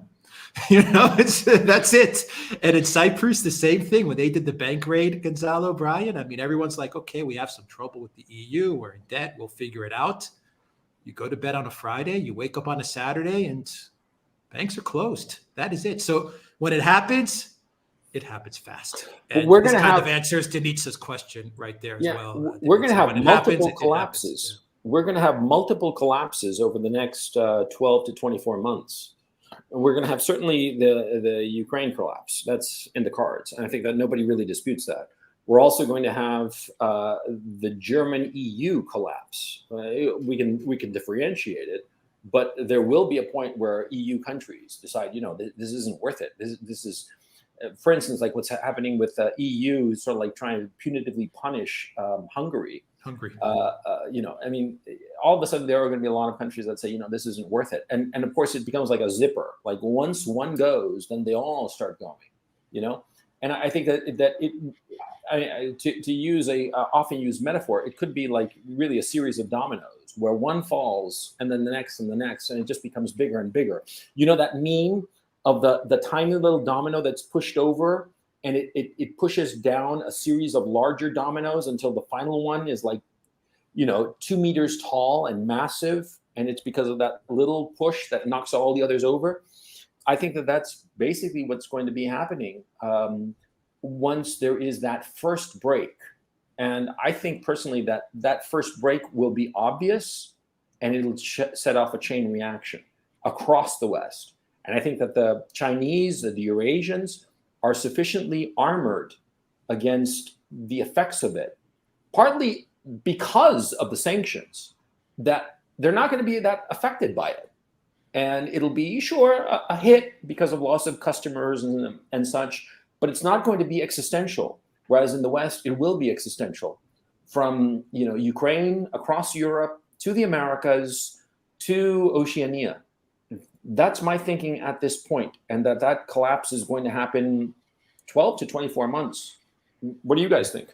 That's it. And in Cyprus, the same thing. When they did the bank raid, Gonzalo, Brian, I mean, everyone's like, okay, we have some trouble with the EU. We're in debt. We'll figure it out. You go to bed on a Friday, you wake up on a Saturday, and Banks are closed. That is it. So when it happens fast. But And we're this going to kind have of answers Denitsa's question right there as well. we're going to have When it multiple happens, it collapses. happens. We're going to have multiple collapses over the next 12 to 24 months. We're going to have certainly the Ukraine collapse. That's in the cards. And I think that nobody really disputes that. We're also going to have the German EU collapse. We can differentiate it, but there will be a point where EU countries decide, this isn't worth it. This is, for instance, like what's happening with EU, sort of like trying to punitively punish Hungary. I mean, all of a sudden there are going to be a lot of countries that say, this isn't worth it. And of course it becomes like a zipper. Like once one goes, then they all start going, And I think that to use a often used metaphor, it could be like really a series of dominoes where one falls and then the next and the next, and it just becomes bigger and bigger. That meme of the tiny little domino that's pushed over, and it pushes down a series of larger dominoes until the final one is like, 2 meters tall and massive. And it's because of that little push that knocks all the others over. I think that that's basically what's going to be happening once there is that first break. And I think personally that first break will be obvious, and it'll set off a chain reaction across the West. And I think that the Chinese, the Eurasians, are sufficiently armored against the effects of it, partly because of the sanctions, that they're not going to be that affected by it. And it'll be, sure, a hit because of loss of customers and such, but it's not going to be existential. Whereas in the West, it will be existential, from Ukraine across Europe to the Americas to Oceania. That's my thinking at this point, and that collapse is going to happen 12 to 24 months. What do you guys think?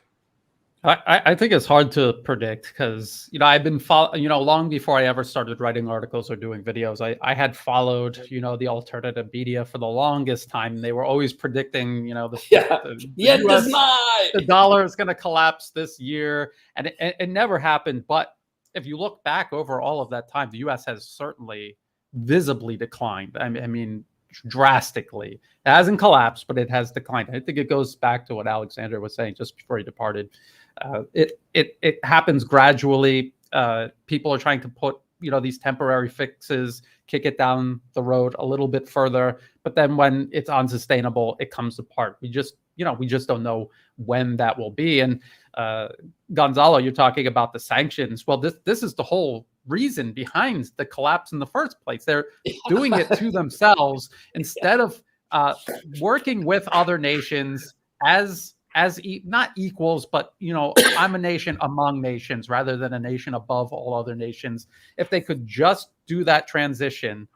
I think it's hard to predict because, I've been long before I ever started writing articles or doing videos, I had followed, the alternative media for the longest time. They were always predicting, the dollar is going to collapse this year, and it never happened. But if you look back over all of that time, the U.S. has certainly visibly declined. I mean, drastically. It hasn't collapsed, but it has declined. I think it goes back to what Alexander was saying just before he departed. It happens gradually. People are trying to put these temporary fixes, kick it down the road a little bit further, but then when it's unsustainable, it comes apart. We just don't know when that will be. And Gonzalo, you're talking about the sanctions. Well, this is the whole reason behind the collapse in the first place. They're doing it to themselves instead of working with other nations as not equals, but I'm a nation among nations rather than a nation above all other nations. If they could just do that transition,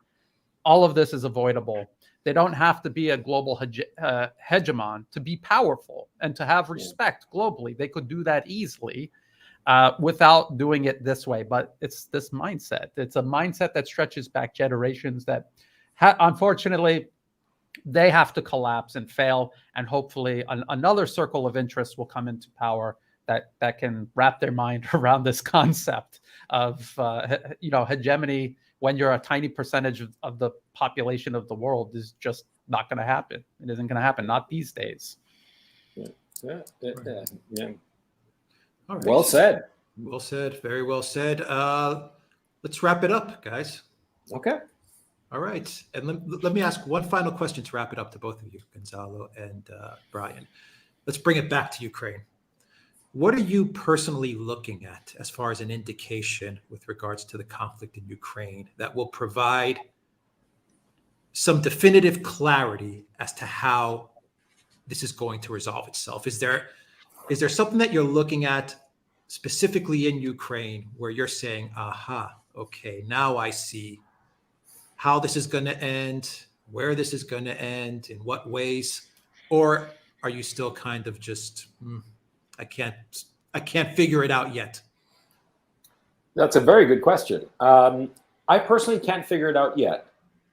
all of this is avoidable. They don't have to be a global hegemon to be powerful and to have respect globally. They could do that easily without doing it this way. But it's this mindset. It's a mindset that stretches back generations that, unfortunately, they have to collapse and fail. And hopefully another circle of interest will come into power that can wrap their mind around this concept of hegemony when you're a tiny percentage of the population of the world is just not going to happen. It isn't going to happen, not these days. Yeah. All right. Well said. Well said. Very well said. Let's wrap it up, guys. Okay. All right. And let me ask one final question to wrap it up to both of you, Gonzalo and Brian. Let's bring it back to Ukraine. What are you personally looking at as far as an indication with regards to the conflict in Ukraine that will provide some definitive clarity as to how this is going to resolve itself? Is there something that you're looking at specifically in Ukraine where you're saying, aha, okay, now I see how this is going to end, where this is going to end, in what ways? Or are you still kind of just, I can't figure it out yet? That's a very good question. I personally can't figure it out yet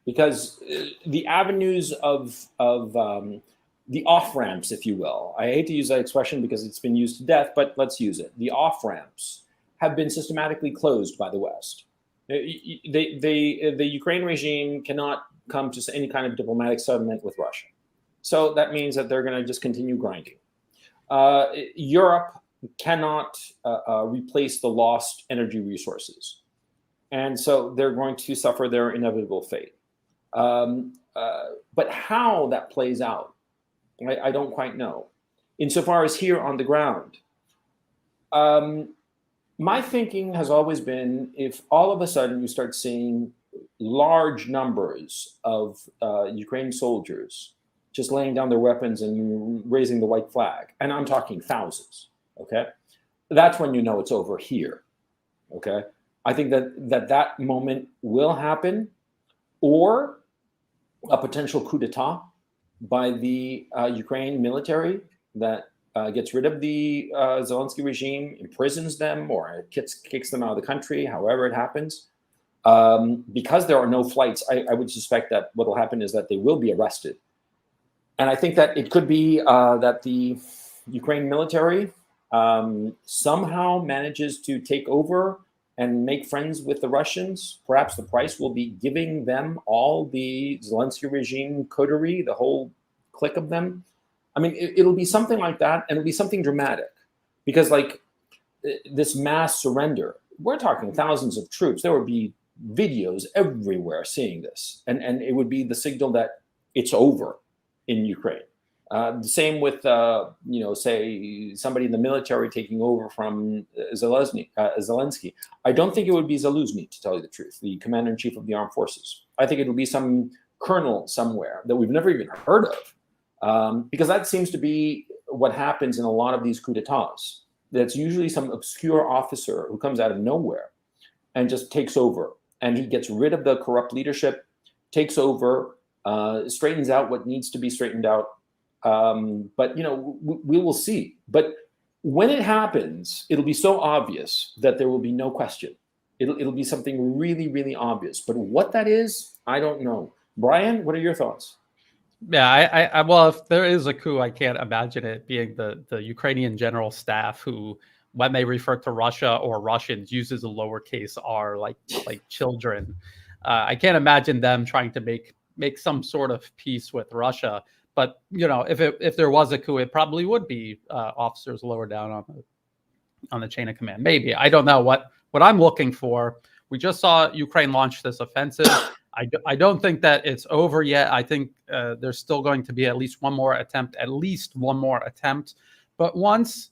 because the avenues of the off-ramps, if you will, I hate to use that expression because it's been used to death, but let's use it. The off-ramps have been systematically closed by the West. The Ukraine regime cannot come to any kind of diplomatic settlement with Russia. So that means that they're going to just continue grinding. Europe cannot replace the lost energy resources. And so they're going to suffer their inevitable fate. But how that plays out, I don't quite know. Insofar as here on the ground, my thinking has always been, if all of a sudden you start seeing large numbers of Ukrainian soldiers just laying down their weapons and raising the white flag, and I'm talking thousands, okay? That's when you know it's over here, okay? I think that moment will happen, or a potential coup d'etat by the Ukrainian military that gets rid of the Zelensky regime, imprisons them, or kicks them out of the country, however it happens. Because there are no flights, I would suspect that what will happen is that they will be arrested. And I think that it could be that the Ukrainian military somehow manages to take over and make friends with the Russians. Perhaps the price will be giving them all the Zelensky regime coterie, the whole clique of them. I mean, it'll be something like that, and it'll be something dramatic, because like this mass surrender, we're talking thousands of troops. There would be videos everywhere seeing this, and it would be the signal that it's over in Ukraine. The same with, say somebody in the military taking over from Zelensky. I don't think it would be Zaluzny, to tell you the truth, the commander-in-chief of the armed forces. I think it would be some colonel somewhere that we've never even heard of, because that seems to be what happens in a lot of these coups d'etats. That's usually some obscure officer who comes out of nowhere and just takes over, and he gets rid of the corrupt leadership, takes over, straightens out what needs to be straightened out. But we will see. But when it happens, it'll be so obvious that there will be no question. It'll be something really, really obvious. But what that is, I don't know. Brian, what are your thoughts? Yeah, well, if there is a coup, I can't imagine it being the Ukrainian general staff who, when they refer to Russia or Russians, uses a lowercase r like children. I can't imagine them trying to make some sort of peace with Russia. But if there was a coup, it probably would be officers lower down on the chain of command. Maybe, I don't know what I'm looking for. We just saw Ukraine launch this offensive. I don't think that it's over yet. I think there's still going to be at least one more attempt. But once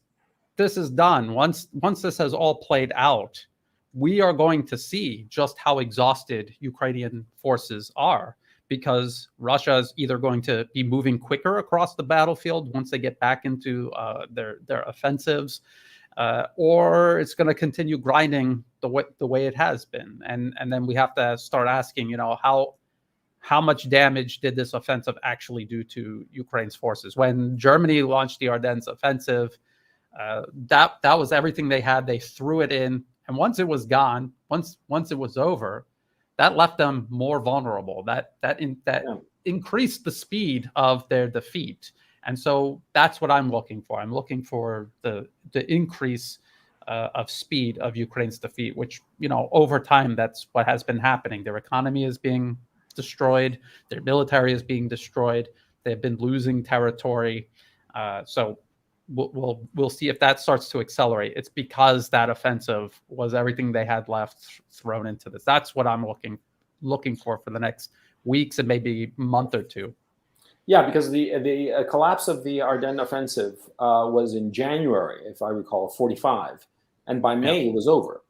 this is done, once this has all played out, we are going to see just how exhausted Ukrainian forces are, because Russia is either going to be moving quicker across the battlefield once they get back into their offensives, or it's going to continue grinding the way it has been. And then we have to start asking, how much damage did this offensive actually do to Ukraine's forces? When Germany launched the Ardennes offensive, that was everything they had. They threw it in, and once it was gone, once it was over, that left them more vulnerable. That increased the speed of their defeat. And so that's what I'm looking for. I'm looking for the increase of speed of Ukraine's defeat, which, over time, that's what has been happening. Their economy is being destroyed. Their military is being destroyed. They've been losing territory. So we'll see if that starts to accelerate. It's because that offensive was everything they had left thrown into this. That's what I'm looking for the next weeks and maybe month or two. Yeah, because the collapse of the Ardennes offensive was in January, if I recall, 45, and by May it was over.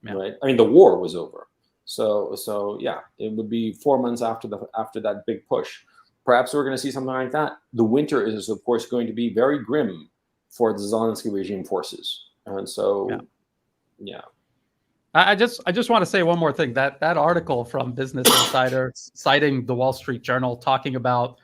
Yeah. Right? I mean, the war was over. So yeah, it would be 4 months after that big push. Perhaps we're going to see something like that. The winter is, of course, going to be very grim for the Zelensky regime forces, and so yeah. I just want to say one more thing. That article from Business Insider citing the Wall Street Journal talking about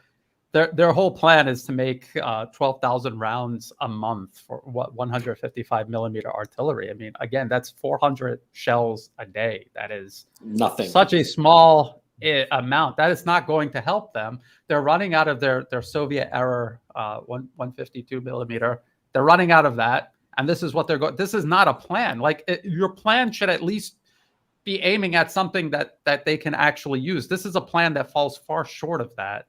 their whole plan is to make 12,000 rounds a month for 155 millimeter artillery. I mean, again, that's 400 shells a day. That is nothing. Such a small amount. That is not going to help them. They're running out of their Soviet era 152 millimeter. They're running out of that. And this is what they're going. This is not a plan. Like, your plan should at least be aiming at something that they can actually use. This is a plan that falls far short of that.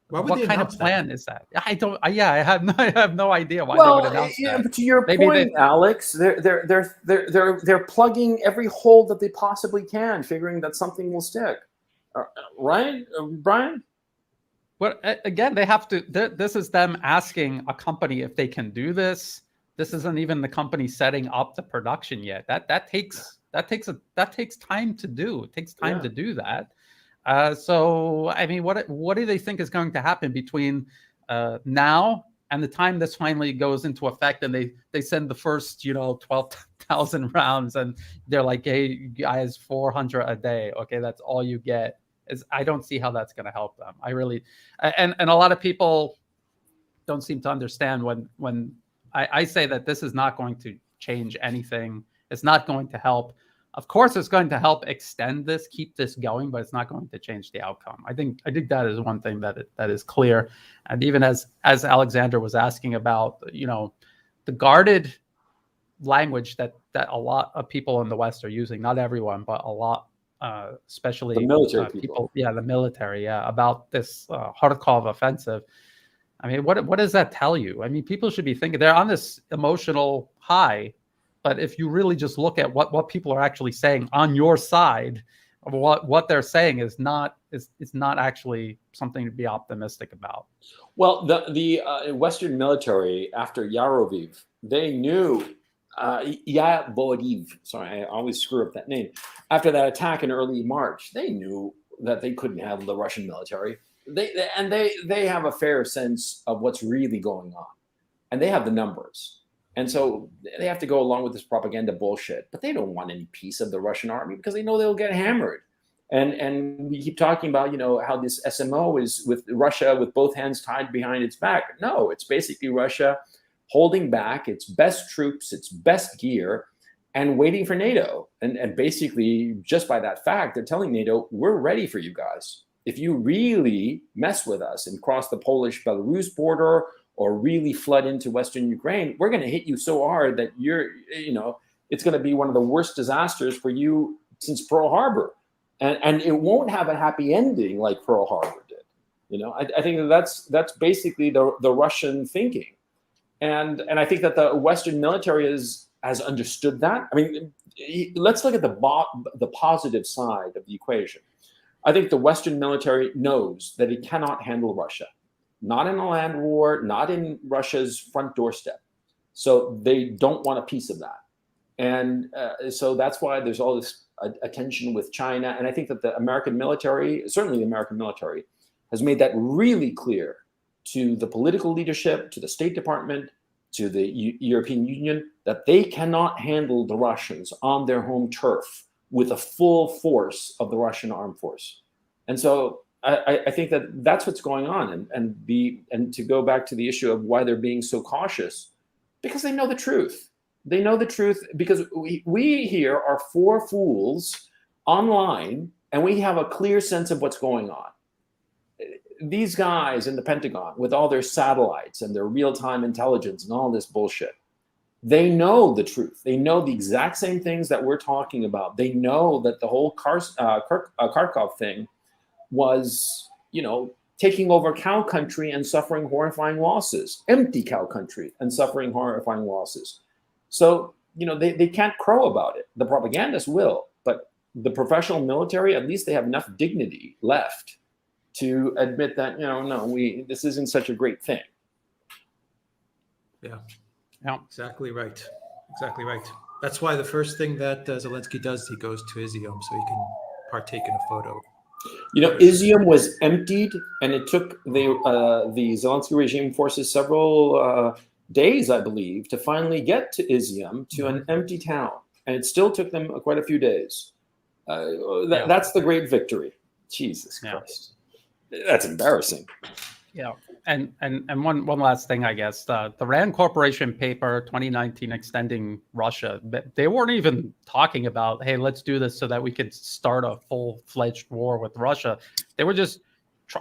What kind of plan is that? I don't. I have no idea why they would announce that. But to your point, Alex, they're plugging every hole that they possibly can, figuring that something will stick. Right, Brian? But again, they have to. This is them asking a company if they can do this. This isn't even the company setting up the production yet. That takes time to do. It takes time to do that. So I mean, what do they think is going to happen between now and the time this finally goes into effect, and they send the first 12,000 rounds, and they're like, hey guys, 400 a day. Okay, that's all you get. I don't see how that's going to help them. I really, and a lot of people don't seem to understand when I say that this is not going to change anything. It's not going to help. Of course, it's going to help extend this, keep this going, but it's not going to change the outcome. I think that is one thing that is clear. And even as Alexander was asking about, the guarded language that a lot of people in the West are using, not everyone, but a lot, especially the military people. Yeah, the military. Yeah, about this Kharkov offensive. I mean, what does that tell you? I mean, people should be thinking they're on this emotional high. But if you really just look at what people are actually saying on your side, what they're saying is not actually something to be optimistic about. Well, the Western military after Yaroviv, they knew Yavoriv. Sorry, I always screw up that name. After that attack in early March, they knew that they couldn't handle the Russian military. They have a fair sense of what's really going on, and they have the numbers. And so they have to go along with this propaganda bullshit, but they don't want any piece of the Russian army because they know they'll get hammered. And we keep talking about, how this SMO is with Russia with both hands tied behind its back. No, it's basically Russia holding back its best troops, its best gear, and waiting for NATO. And basically, just by that fact, they're telling NATO, we're ready for you guys. If you really mess with us and cross the Polish-Belarus border, or really flood into Western Ukraine, we're going to hit you so hard that it's going to be one of the worst disasters for you since Pearl Harbor. And it won't have a happy ending like Pearl Harbor did. I think that's basically the Russian thinking. And I think that the Western military has understood that. I mean, let's look at the positive side of the equation. I think the Western military knows that it cannot handle Russia. Not in a land war, not in Russia's front doorstep. So they don't want a piece of that. And so that's why there's all this attention with China. And I think that the American military, certainly the American military, has made that really clear to the political leadership, to the State Department, to the European Union, that they cannot handle the Russians on their home turf with the full force of the Russian armed force. And so I think that that's what's going on, and to go back to the issue of why they're being so cautious, because they know the truth. They know the truth because we here are four fools online, and we have a clear sense of what's going on. These guys in the Pentagon, with all their satellites and their real-time intelligence and all this bullshit, they know the truth. They know the exact same things that we're talking about. They know that the whole Kharkov thing was, taking over cow country and suffering horrifying losses, empty cow country and suffering horrifying losses. So, they can't crow about it. The propagandists will, but the professional military, at least they have enough dignity left to admit that, this isn't such a great thing. Yeah, exactly right. Exactly right. That's why the first thing that Zelensky does, he goes to Izium so he can partake in a photo. Izium was emptied, and it took the Zelensky regime forces several days, I believe, to finally get to Izium, to an empty town. And it still took them quite a few days. That's the great victory. Jesus Christ. That's embarrassing. Yeah. And one last thing, I guess, the Rand Corporation paper 2019 extending Russia, they weren't even talking about, hey, let's do this so that we could start a full-fledged war with Russia. They were just,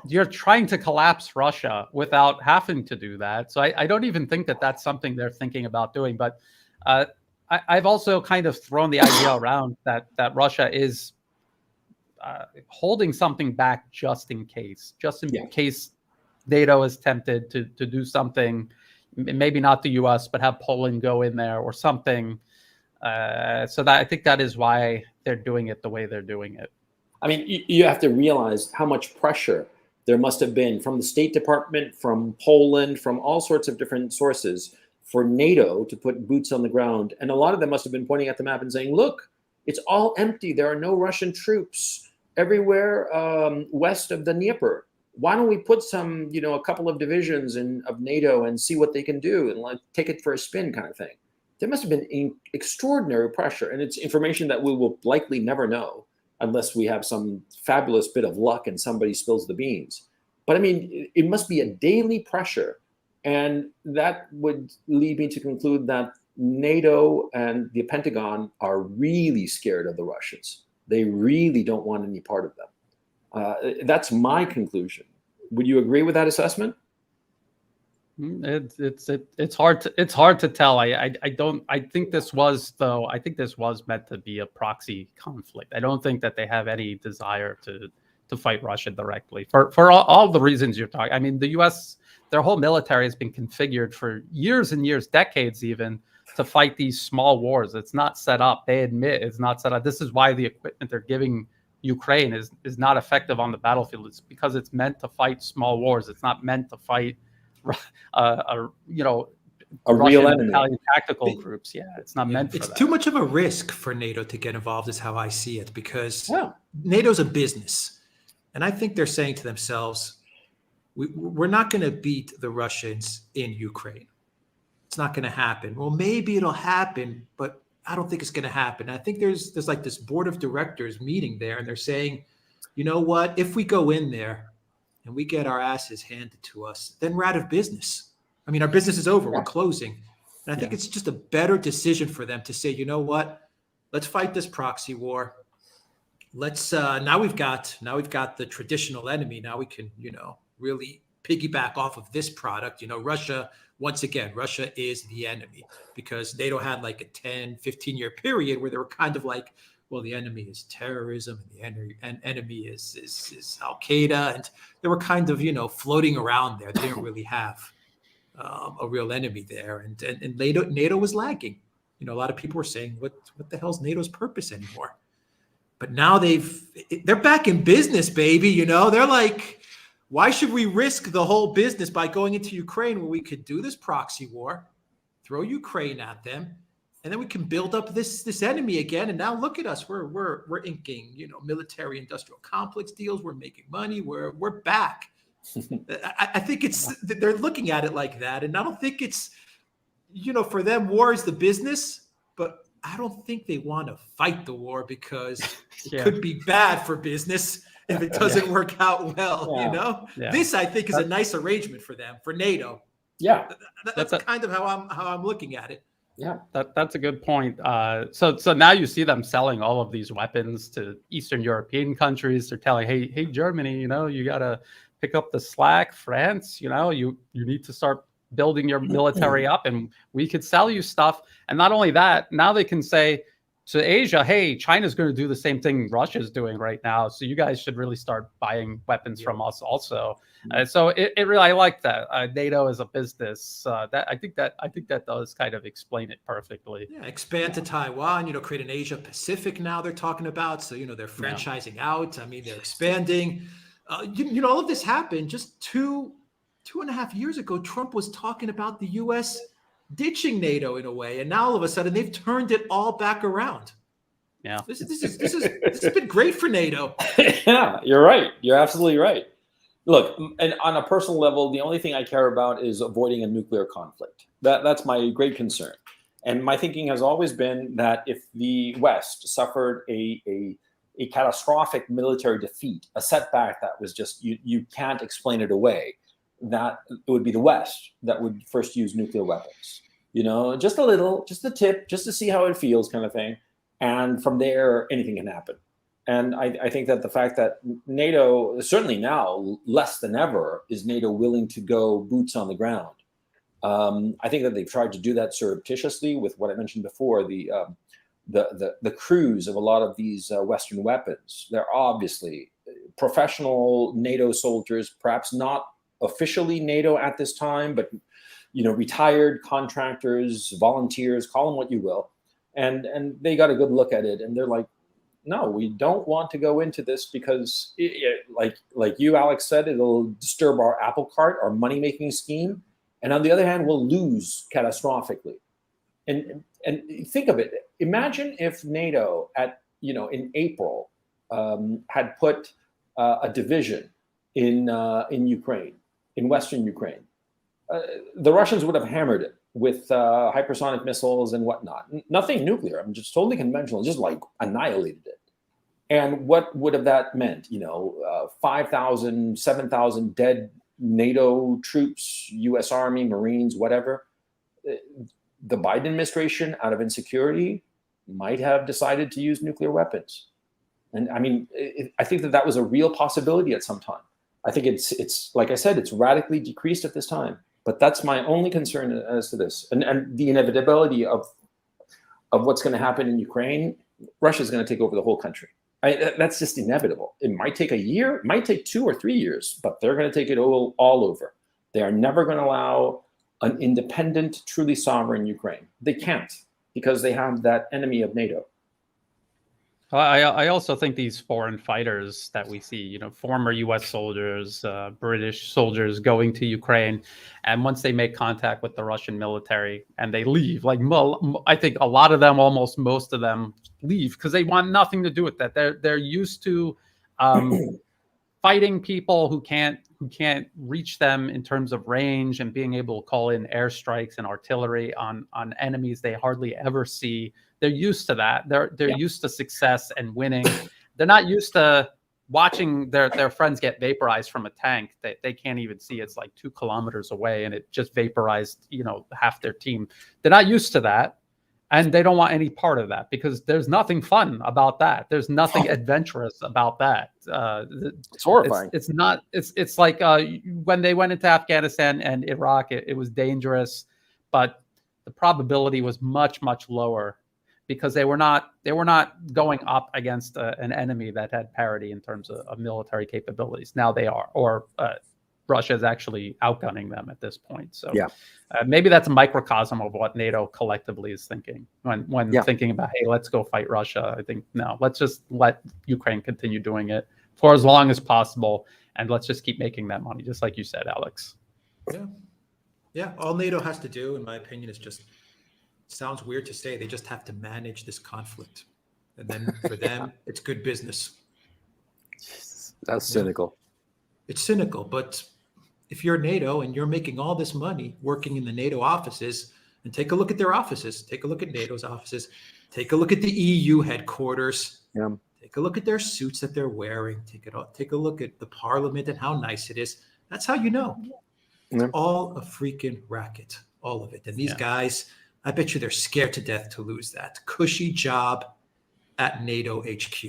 you're trying to collapse Russia without having to do that. So I don't even think that that's something they're thinking about doing. But I've also kind of thrown the idea around that Russia is holding something back just in case NATO is tempted to do something, maybe not the U.S., but have Poland go in there or something. So that I think that is why they're doing it the way they're doing it. I mean, you have to realize how much pressure there must have been from the State Department, from Poland, from all sorts of different sources for NATO to put boots on the ground. And a lot of them must have been pointing at the map and saying, look, it's all empty. There are no Russian troops everywhere west of the Dnieper. Why don't we put some, a couple of divisions of NATO and see what they can do and like take it for a spin kind of thing. There must have been extraordinary pressure. And it's information that we will likely never know unless we have some fabulous bit of luck and somebody spills the beans. But I mean, it must be a daily pressure. And that would lead me to conclude that NATO and the Pentagon are really scared of the Russians. They really don't want any part of them. That's my conclusion. Would you agree with that assessment? It's hard to tell. I think this was meant to be a proxy conflict. I don't think that they have any desire to fight Russia directly for all the reasons you're talking. I mean, the U.S., their whole military has been configured for years and years, decades even, to fight these small wars. It's not set up. They admit it's not set up. This is why the equipment they're giving Ukraine is not effective on the battlefield. It's because it's meant to fight small wars. It's not meant to fight a real enemy. Italian tactical groups. Yeah, it's not meant for that. It's too much of a risk for NATO to get involved is how I see it, because NATO's a business. And I think they're saying to themselves, we're not going to beat the Russians in Ukraine. It's not going to happen. Well, maybe it'll happen, but I don't think it's going to happen. I think there's like this board of directors meeting there, and they're saying, you know what, if we go in there and we get our asses handed to us, then we're out of business. I mean, our business is over. We're closing. And I think it's just a better decision for them to say, you know what, let's fight this proxy war. Let's now we've got the traditional enemy. Now we can, really piggyback off of this product. Russia, once again, Russia is the enemy, because NATO had like a 10, 15-year period where they were kind of like, well, the enemy is terrorism and the enemy is Al-Qaeda. And they were kind of, floating around there. They didn't really have a real enemy there. And NATO was lagging. A lot of people were saying, what the hell's NATO's purpose anymore? But now they're back in business, baby. They're like, why should we risk the whole business by going into Ukraine when we could do this proxy war, throw Ukraine at them, and then we can build up this enemy again? And now look at us. We're inking, military industrial complex deals. We're making money. We're back. I think they're looking at it like that. And I don't think it's, for them, war is the business, but I don't think they want to fight the war because it could be bad for business if it doesn't work out well. This, I think, is a nice arrangement for them, for NATO. Yeah, that's kind of how I'm looking at it. Yeah, that's a good point. So now you see them selling all of these weapons to Eastern European countries. They're telling, hey, Germany, you got to pick up the slack. France, you need to start building your military up, and we could sell you stuff. And not only that, now they can say to Asia, hey, China's going to do the same thing Russia's doing right now, so you guys should really start buying weapons from us also. So it really, I like that. NATO is a business. I think that does kind of explain it perfectly. Yeah, expand to Taiwan. Create an Asia Pacific. Now they're talking about. So they're franchising out. I mean, they're expanding. All of this happened just 2.5 years ago. Trump was talking about the U.S. ditching NATO in a way, and now all of a sudden they've turned it all back around. Yeah, this has been great for NATO. Yeah, you're right. You're absolutely right. Look, and on a personal level, the only thing I care about is avoiding a nuclear conflict. That's my great concern. And my thinking has always been that if the West suffered a catastrophic military defeat, a setback that was just you can't explain it away, that it would be the West that would first use nuclear weapons. Just a little, just a tip, just to see how it feels, kind of thing. And from there, anything can happen. And I think that the fact that NATO, certainly now, less than ever, is NATO willing to go boots on the ground. I think that they've tried to do that surreptitiously with what I mentioned before, the crews of a lot of these Western weapons. They're obviously professional NATO soldiers, perhaps not officially NATO at this time, but retired contractors, volunteers, call them what you will, and they got a good look at it, and they're like, no, we don't want to go into this because, like you, Alex, said, it'll disturb our apple cart, our money-making scheme, and on the other hand, we'll lose catastrophically. And think of it. Imagine if NATO in April had put a division in Ukraine, in Western Ukraine. The Russians would have hammered it with hypersonic missiles and whatnot. Nothing nuclear. I'm just totally conventional, just like annihilated it. And what would have that meant? 5,000, 7,000 dead NATO troops, U.S. Army, Marines, whatever. The Biden administration, out of insecurity, might have decided to use nuclear weapons. And I mean, I think that was a real possibility at some time. I think it's like I said, it's radically decreased at this time. But that's my only concern as to this, and the inevitability of what's going to happen in Ukraine. Russia's going to take over the whole country. That's just inevitable. It might take a year, it might take 2 or 3 years, but they're going to take it all over. They are never going to allow an independent, truly sovereign Ukraine. They can't, because they have that enemy of NATO. I also think these foreign fighters that we see, former U.S. soldiers, British soldiers going to Ukraine, and once they make contact with the Russian military and they leave, I think a lot of them, almost most of them, leave because they want nothing to do with that. They're used to fighting people who can't reach them in terms of range and being able to call in airstrikes and artillery on enemies they hardly ever see. They're used to that. They're used to success and winning. They're not used to watching their friends get vaporized from a tank. They can't even see it's like 2 kilometers away and it just vaporized, half their team. They're not used to that. And they don't want any part of that because there's nothing fun about that. There's nothing adventurous about that. It's horrifying. It's like when they went into Afghanistan and Iraq, it was dangerous, but the probability was much, much lower because they were not going up against an enemy that had parity in terms of military capabilities. Now they are, or Russia is actually outgunning them at this point. So maybe that's a microcosm of what NATO collectively is thinking when thinking about, hey, let's go fight Russia. I think, no, let's just let Ukraine continue doing it for as long as possible. And let's just keep making that money, just like you said, Alex. Yeah. All NATO has to do, in my opinion, is just, sounds weird to say, they just have to manage this conflict. And then for them, it's good business. That's cynical. It's cynical, but if you're NATO and you're making all this money working in the NATO offices, and take a look at their offices, take a look at NATO's offices, take a look at the EU headquarters, take a look at their suits that they're wearing, take a look at the parliament and how nice it is. That's how you know. It's all a freaking racket, all of it. And these guys, I bet you they're scared to death to lose that cushy job at NATO HQ.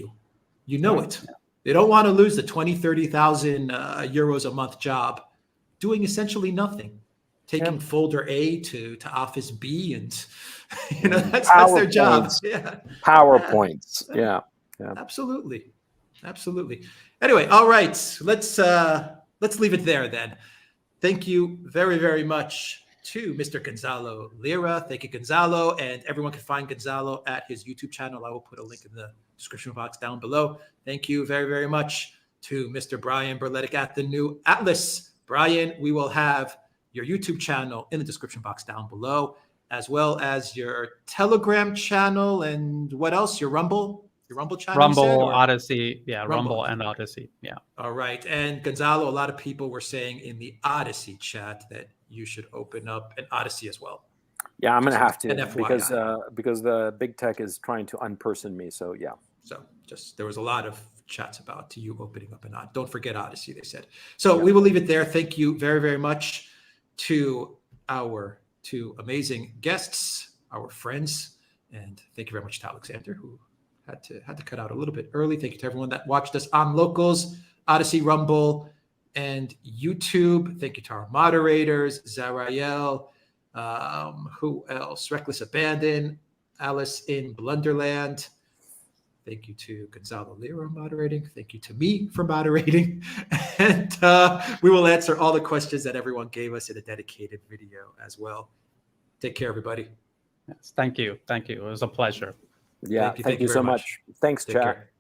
You know it. They don't want to lose the 20, 30,000 euros a month job doing essentially nothing, taking folder A to office B, and that's their job. PowerPoints. Yeah. Absolutely. Anyway, all right, let's leave it there then. Thank you very, very much to Mr. Gonzalo Lira. Thank you, Gonzalo, and everyone can find Gonzalo at his YouTube channel. I will put a link in the description box down below. Thank you very, very much to Mr. Brian Berletic at the New Atlas. Brian, we will have your YouTube channel in the description box down below, as well as your Telegram channel and what else? Your Rumble channel? Rumble, Odyssey. Yeah, Rumble and Odyssey. Yeah. All right. And Gonzalo, a lot of people were saying in the Odyssey chat that you should open up an Odyssey as well. Yeah, I'm going to have to because the big tech is trying to unperson me. So, yeah. So just there was a lot of chats about you opening up an Odyssey. Don't forget Odyssey, they said. So we will leave it there. Thank you very, very much to our 2 amazing guests, our friends. And thank you very much to Alexander, who had to cut out a little bit early. Thank you to everyone that watched us on Locals, Odyssey, Rumble, and YouTube. Thank you to our moderators, Zarael, Who else? Reckless Abandon, Alice in Blunderland. Thank you to Gonzalo Lira moderating. Thank you to me for moderating. And we will answer all the questions that everyone gave us in a dedicated video as well. Take care, everybody. Yes, thank you. Thank you. It was a pleasure. Yeah, thank you so very much. Thanks, Take chat. care.